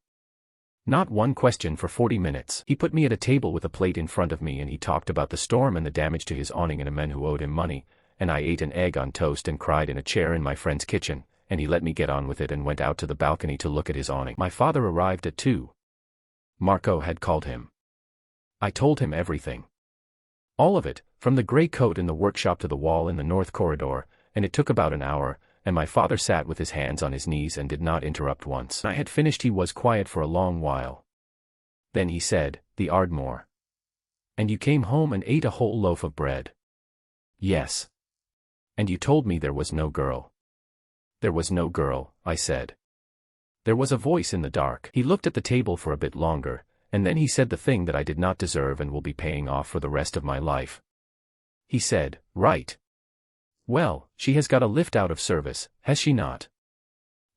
Not one question for 40 minutes. He put me at a table with a plate in front of me and he talked about the storm and the damage to his awning and a man who owed him money, and I ate an egg on toast and cried in a chair in my friend's kitchen, and he let me get on with it and went out to the balcony to look at his awning. My father arrived at 2. Marco had called him. I told him everything. All of it, from the gray coat in the workshop to the wall in the north corridor, and it took about an hour, and my father sat with his hands on his knees and did not interrupt once. When I had finished he was quiet for a long while. Then he said, the Ardmore. And you came home and ate a whole loaf of bread. Yes. And you told me there was no girl. There was no girl, I said. There was a voice in the dark. He looked at the table for a bit longer, and then he said the thing that I did not deserve and will be paying off for the rest of my life. He said, right. Well, she has got a lift out of service, has she not?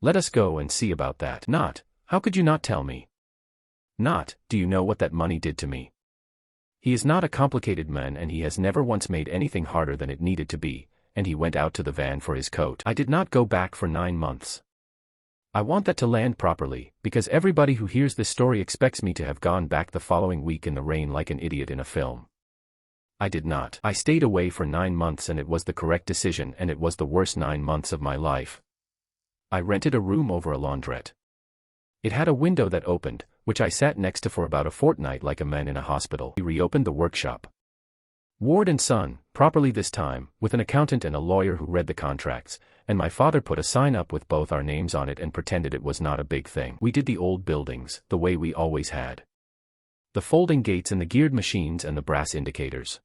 Let us go and see about that. Not, how could you not tell me? Not, do you know what that money did to me? He is not a complicated man and he has never once made anything harder than it needed to be, and he went out to the van for his coat. I did not go back for 9 months. I want that to land properly, because everybody who hears this story expects me to have gone back the following week in the rain like an idiot in a film. I did not. I stayed away for 9 months and it was the correct decision and it was the worst 9 months of my life. I rented a room over a laundrette. It had a window that opened, which I sat next to for about a fortnight like a man in a hospital. We reopened the workshop. Ward and Son, properly this time, with an accountant and a lawyer who read the contracts, and my father put a sign up with both our names on it and pretended it was not a big thing. We did the old buildings, the way we always had. The folding gates and the geared machines and the brass indicators.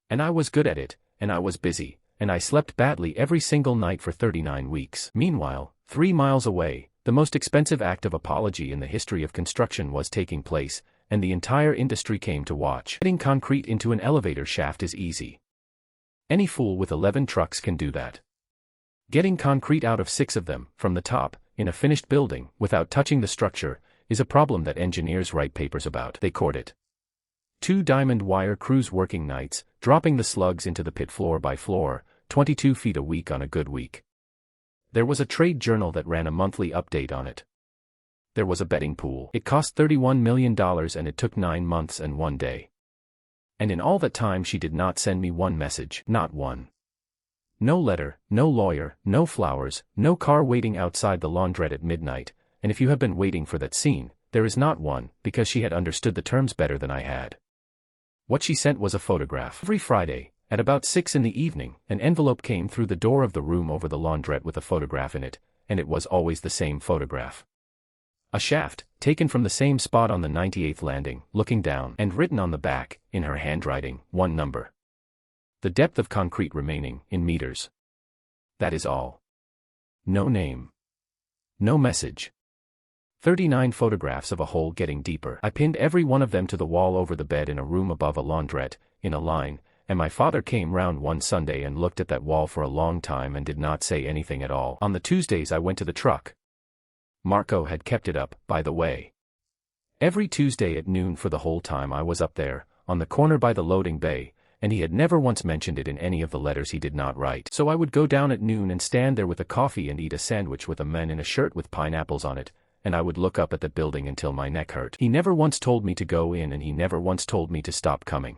And I was good at it, and I was busy, and I slept badly every single night for 39 weeks. Meanwhile, 3 miles away, the most expensive act of apology in the history of construction was taking place, and the entire industry came to watch. Getting concrete into an elevator shaft is easy. Any fool with 11 trucks can do that. Getting concrete out of 6 of them, from the top, in a finished building, without touching the structure, is a problem that engineers write papers about. They court it. 2 diamond wire crews working nights, dropping the slugs into the pit floor by floor, 22 feet a week on a good week. There was a trade journal that ran a monthly update on it. There was a betting pool. It cost $31 million and it took 9 months and 1 day. And in all that time she did not send me one message, not one. No letter, no lawyer, no flowers, no car waiting outside the laundrette at midnight, and if you have been waiting for that scene, there is not one, because she had understood the terms better than I had. What she sent was a photograph. Every Friday, at about 6 in the evening, an envelope came through the door of the room over the laundrette with a photograph in it, and it was always the same photograph. A shaft, taken from the same spot on the 98th landing, looking down, and written on the back, in her handwriting, 1 number. The depth of concrete remaining, in meters. That is all. No name. No message. 39 photographs of a hole getting deeper. I pinned every one of them to the wall over the bed in a room above a laundrette, in a line, and my father came round one Sunday and looked at that wall for a long time and did not say anything at all. On the Tuesdays I went to the truck. Marco had kept it up, by the way. Every Tuesday at noon for the whole time I was up there, on the corner by the loading bay, and he had never once mentioned it in any of the letters he did not write. So I would go down at noon and stand there with a coffee and eat a sandwich with a man in a shirt with pineapples on it, and I would look up at that building until my neck hurt. He never once told me to go in and he never once told me to stop coming.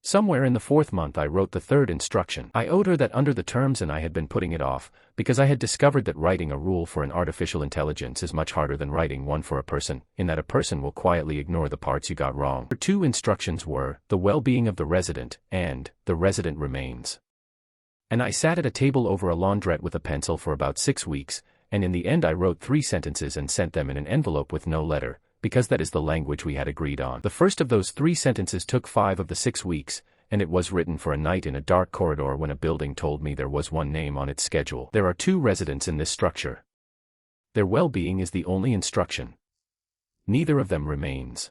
Somewhere in the 4th month I wrote the 3rd instruction. I owed her that under the terms and I had been putting it off, because I had discovered that writing a rule for an artificial intelligence is much harder than writing one for a person, in that a person will quietly ignore the parts you got wrong. Her 2 instructions were, the well-being of the resident, and, the resident remains. And I sat at a table over a laundrette with a pencil for about 6 weeks, and in the end I wrote 3 sentences and sent them in an envelope with no letter, because that is the language we had agreed on. The first of those 3 sentences took 5 of the 6 weeks, and it was written for a night in a dark corridor when a building told me there was 1 name on its schedule. There are 2 residents in this structure. Their well-being is the only instruction. Neither of them remains.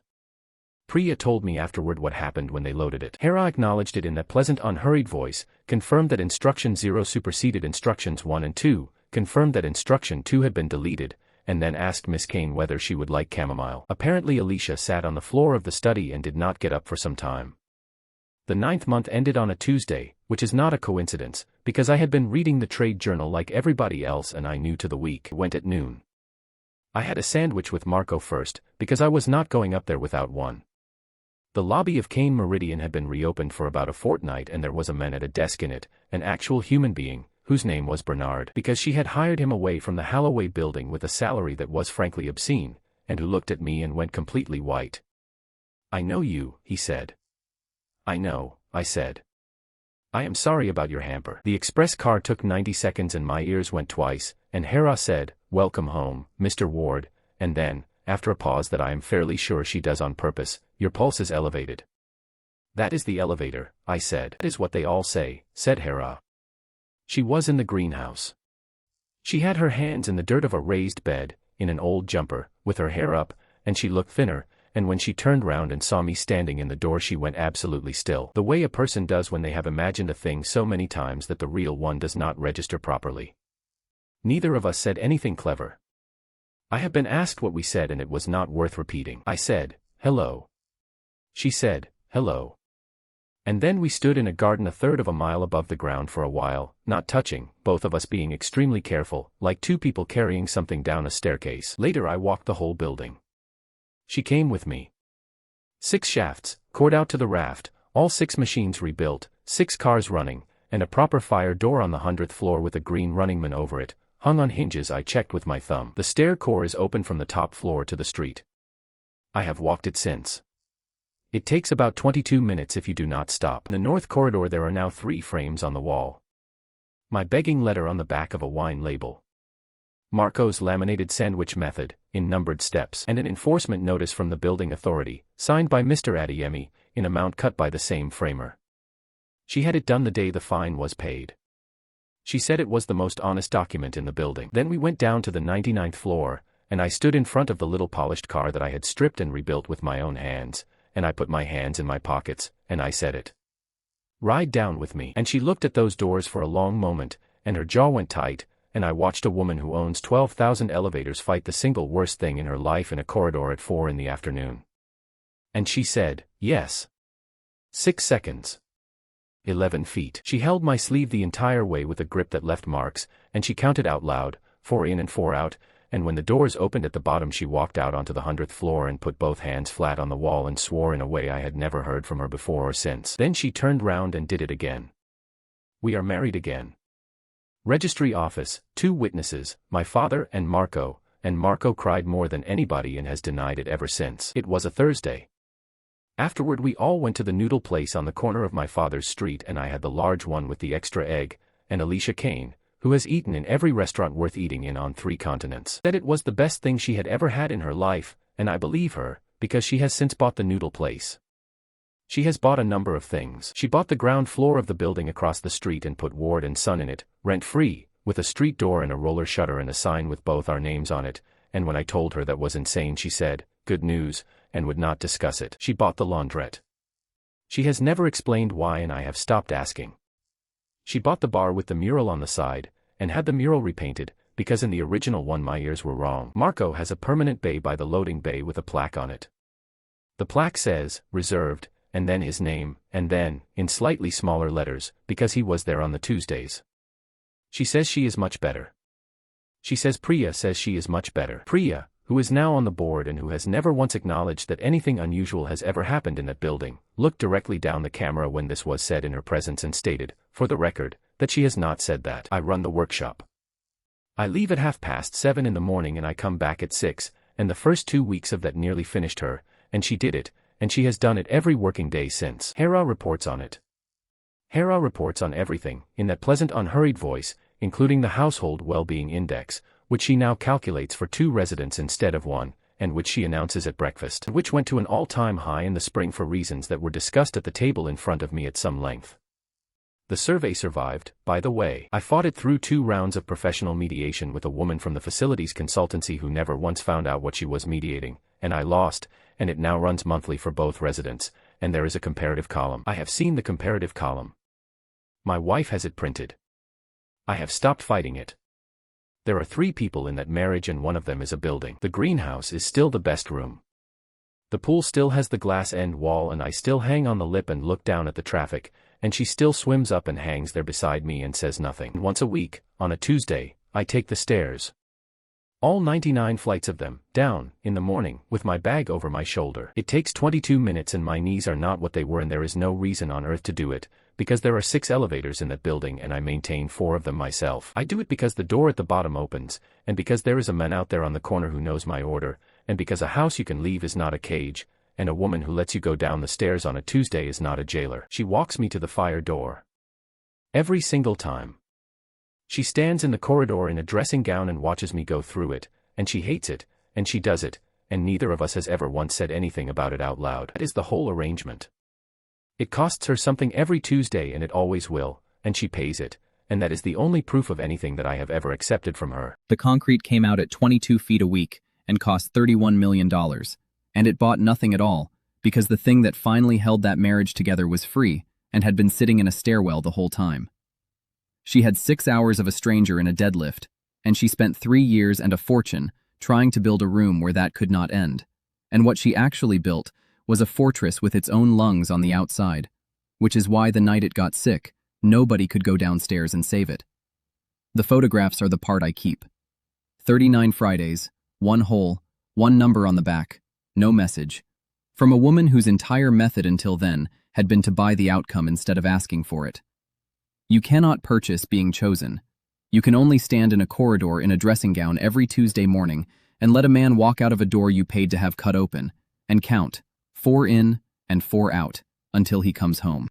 Priya told me afterward what happened when they loaded it. Hera acknowledged it in that pleasant unhurried voice, confirmed that instruction 0 superseded instructions 1 and 2, confirmed that instruction 2 had been deleted, and then asked Miss Kane whether she would like chamomile. Apparently Alicia sat on the floor of the study and did not get up for some time. The 9th month ended on a Tuesday, which is not a coincidence, because I had been reading the trade journal like everybody else and I knew to the week went at noon. I had a sandwich with Marco first, because I was not going up there without one. The lobby of Kane Meridian had been reopened for about a fortnight and there was a man at a desk in it, an actual human being, whose name was Bernard, because she had hired him away from the Holloway building with a salary that was frankly obscene, and who looked at me and went completely white. "I know you," he said. "I know," I said. "I am sorry about your hamper." The express car took 90 seconds and my ears went twice, and Hera said, "Welcome home, Mr. Ward," and then, after a pause that I am fairly sure she does on purpose, "Your pulse is elevated." "That is the elevator," I said. "That is what they all say," said Hera. She was in the greenhouse. She had her hands in the dirt of a raised bed, in an old jumper, with her hair up, and she looked thinner, and when she turned round and saw me standing in the door she went absolutely still, the way a person does when they have imagined a thing so many times that the real one does not register properly. Neither of us said anything clever. I have been asked what we said and it was not worth repeating. I said, "Hello." She said, "Hello." And then we stood in a garden a third of a mile above the ground for a while, not touching, both of us being extremely careful, like 2 people carrying something down a staircase. Later I walked the whole building. She came with me. 6 shafts, cored out to the raft, all 6 machines rebuilt, 6 cars running, and a proper fire door on the 100th floor with a green running man over it, hung on hinges. I checked with my thumb. The stair core is open from the top floor to the street. I have walked it since. It takes about 22 minutes if you do not stop. In the north corridor there are now 3 frames on the wall. My begging letter on the back of a wine label. Marco's laminated sandwich method, in numbered steps, and an enforcement notice from the building authority, signed by Mr. Adeyemi, in amount cut by the same framer. She had it done the day the fine was paid. She said it was the most honest document in the building. Then we went down to the 99th floor, and I stood in front of the little polished car that I had stripped and rebuilt with my own hands, and I put my hands in my pockets, and I said it. Ride down with me. And she looked at those doors for a long moment, and her jaw went tight, and I watched a woman who owns 12,000 elevators fight the single worst thing in her life in a corridor at 4 in the afternoon. And she said, yes. 6 seconds. 11 feet. She held my sleeve the entire way with a grip that left marks, and she counted out loud, 4 in and 4 out, and when the doors opened at the bottom she walked out onto the 100th floor and put both hands flat on the wall and swore in a way I had never heard from her before or since. Then she turned round and did it again. We are married again. Registry office, 2 witnesses, my father and Marco cried more than anybody and has denied it ever since. It was a Thursday. Afterward we all went to the noodle place on the corner of my father's street and I had the large one with the extra egg, and Alicia Kane, who has eaten in every restaurant worth eating in on 3 continents, said it was the best thing she had ever had in her life, and I believe her, because she has since bought the noodle place. She has bought a number of things. She bought the ground floor of the building across the street and put Ward and Son in it, rent-free, with a street door and a roller shutter and a sign with both our names on it, and when I told her that was insane she said, good news, and would not discuss it. She bought the laundrette. She has never explained why and I have stopped asking. She bought the bar with the mural on the side, and had the mural repainted, because in the original one my ears were wrong. Marco has a permanent bay by the loading bay with a plaque on it. The plaque says, reserved, and then his name, and then, in slightly smaller letters, because he was there on the Tuesdays. She says she is much better. She says Priya says she is much better. Priya, who is now on the board and who has never once acknowledged that anything unusual has ever happened in that building, looked directly down the camera when this was said in her presence and stated, for the record, that she has not said that. I run the workshop. I leave at 7:30 in the morning and I come back at 6, and the first 2 weeks of that nearly finished her, and she did it, and she has done it every working day since. Hera reports on it. Hera reports on everything, in that pleasant unhurried voice, including the household well-being index, which she now calculates for 2 residents instead of 1, and which she announces at breakfast, which went to an all-time high in the spring for reasons that were discussed at the table in front of me at some length. The survey survived, by the way. I fought it through 2 rounds of professional mediation with a woman from the facilities consultancy who never once found out what she was mediating, and I lost, and it now runs monthly for both residents, and there is a comparative column. I have seen the comparative column. My wife has it printed. I have stopped fighting it. There are 3 people in that marriage and one of them is a building. The greenhouse is still the best room. The pool still has the glass end wall and I still hang on the lip and look down at the traffic, and she still swims up and hangs there beside me and says nothing. Once a week, on a Tuesday, I take the stairs. All 99 flights of them, down, in the morning, with my bag over my shoulder. It takes 22 minutes and my knees are not what they were and there is no reason on earth to do it, because there are 6 elevators in that building and I maintain 4 of them myself. I do it because the door at the bottom opens, and because there is a man out there on the corner who knows my order, and because a house you can leave is not a cage, and a woman who lets you go down the stairs on a Tuesday is not a jailer. She walks me to the fire door. Every single time. She stands in the corridor in a dressing gown and watches me go through it, and she hates it, and she does it, and neither of us has ever once said anything about it out loud. That is the whole arrangement. It costs her something every Tuesday and it always will, and she pays it, and that is the only proof of anything that I have ever accepted from her. The concrete came out at 22 feet a week and cost $31 million, and it bought nothing at all, because the thing that finally held that marriage together was free and had been sitting in a stairwell the whole time. She had 6 hours of a stranger in a deadlift, and she spent 3 years and a fortune trying to build a room where that could not end. And what she actually built was a fortress with its own lungs on the outside, which is why the night it got sick, nobody could go downstairs and save it. The photographs are the part I keep. 39 Fridays, 1 hole, 1 number on the back, no message. From a woman whose entire method until then had been to buy the outcome instead of asking for it. You cannot purchase being chosen. You can only stand in a corridor in a dressing gown every Tuesday morning and let a man walk out of a door you paid to have cut open, and count 4 in and 4 out until he comes home.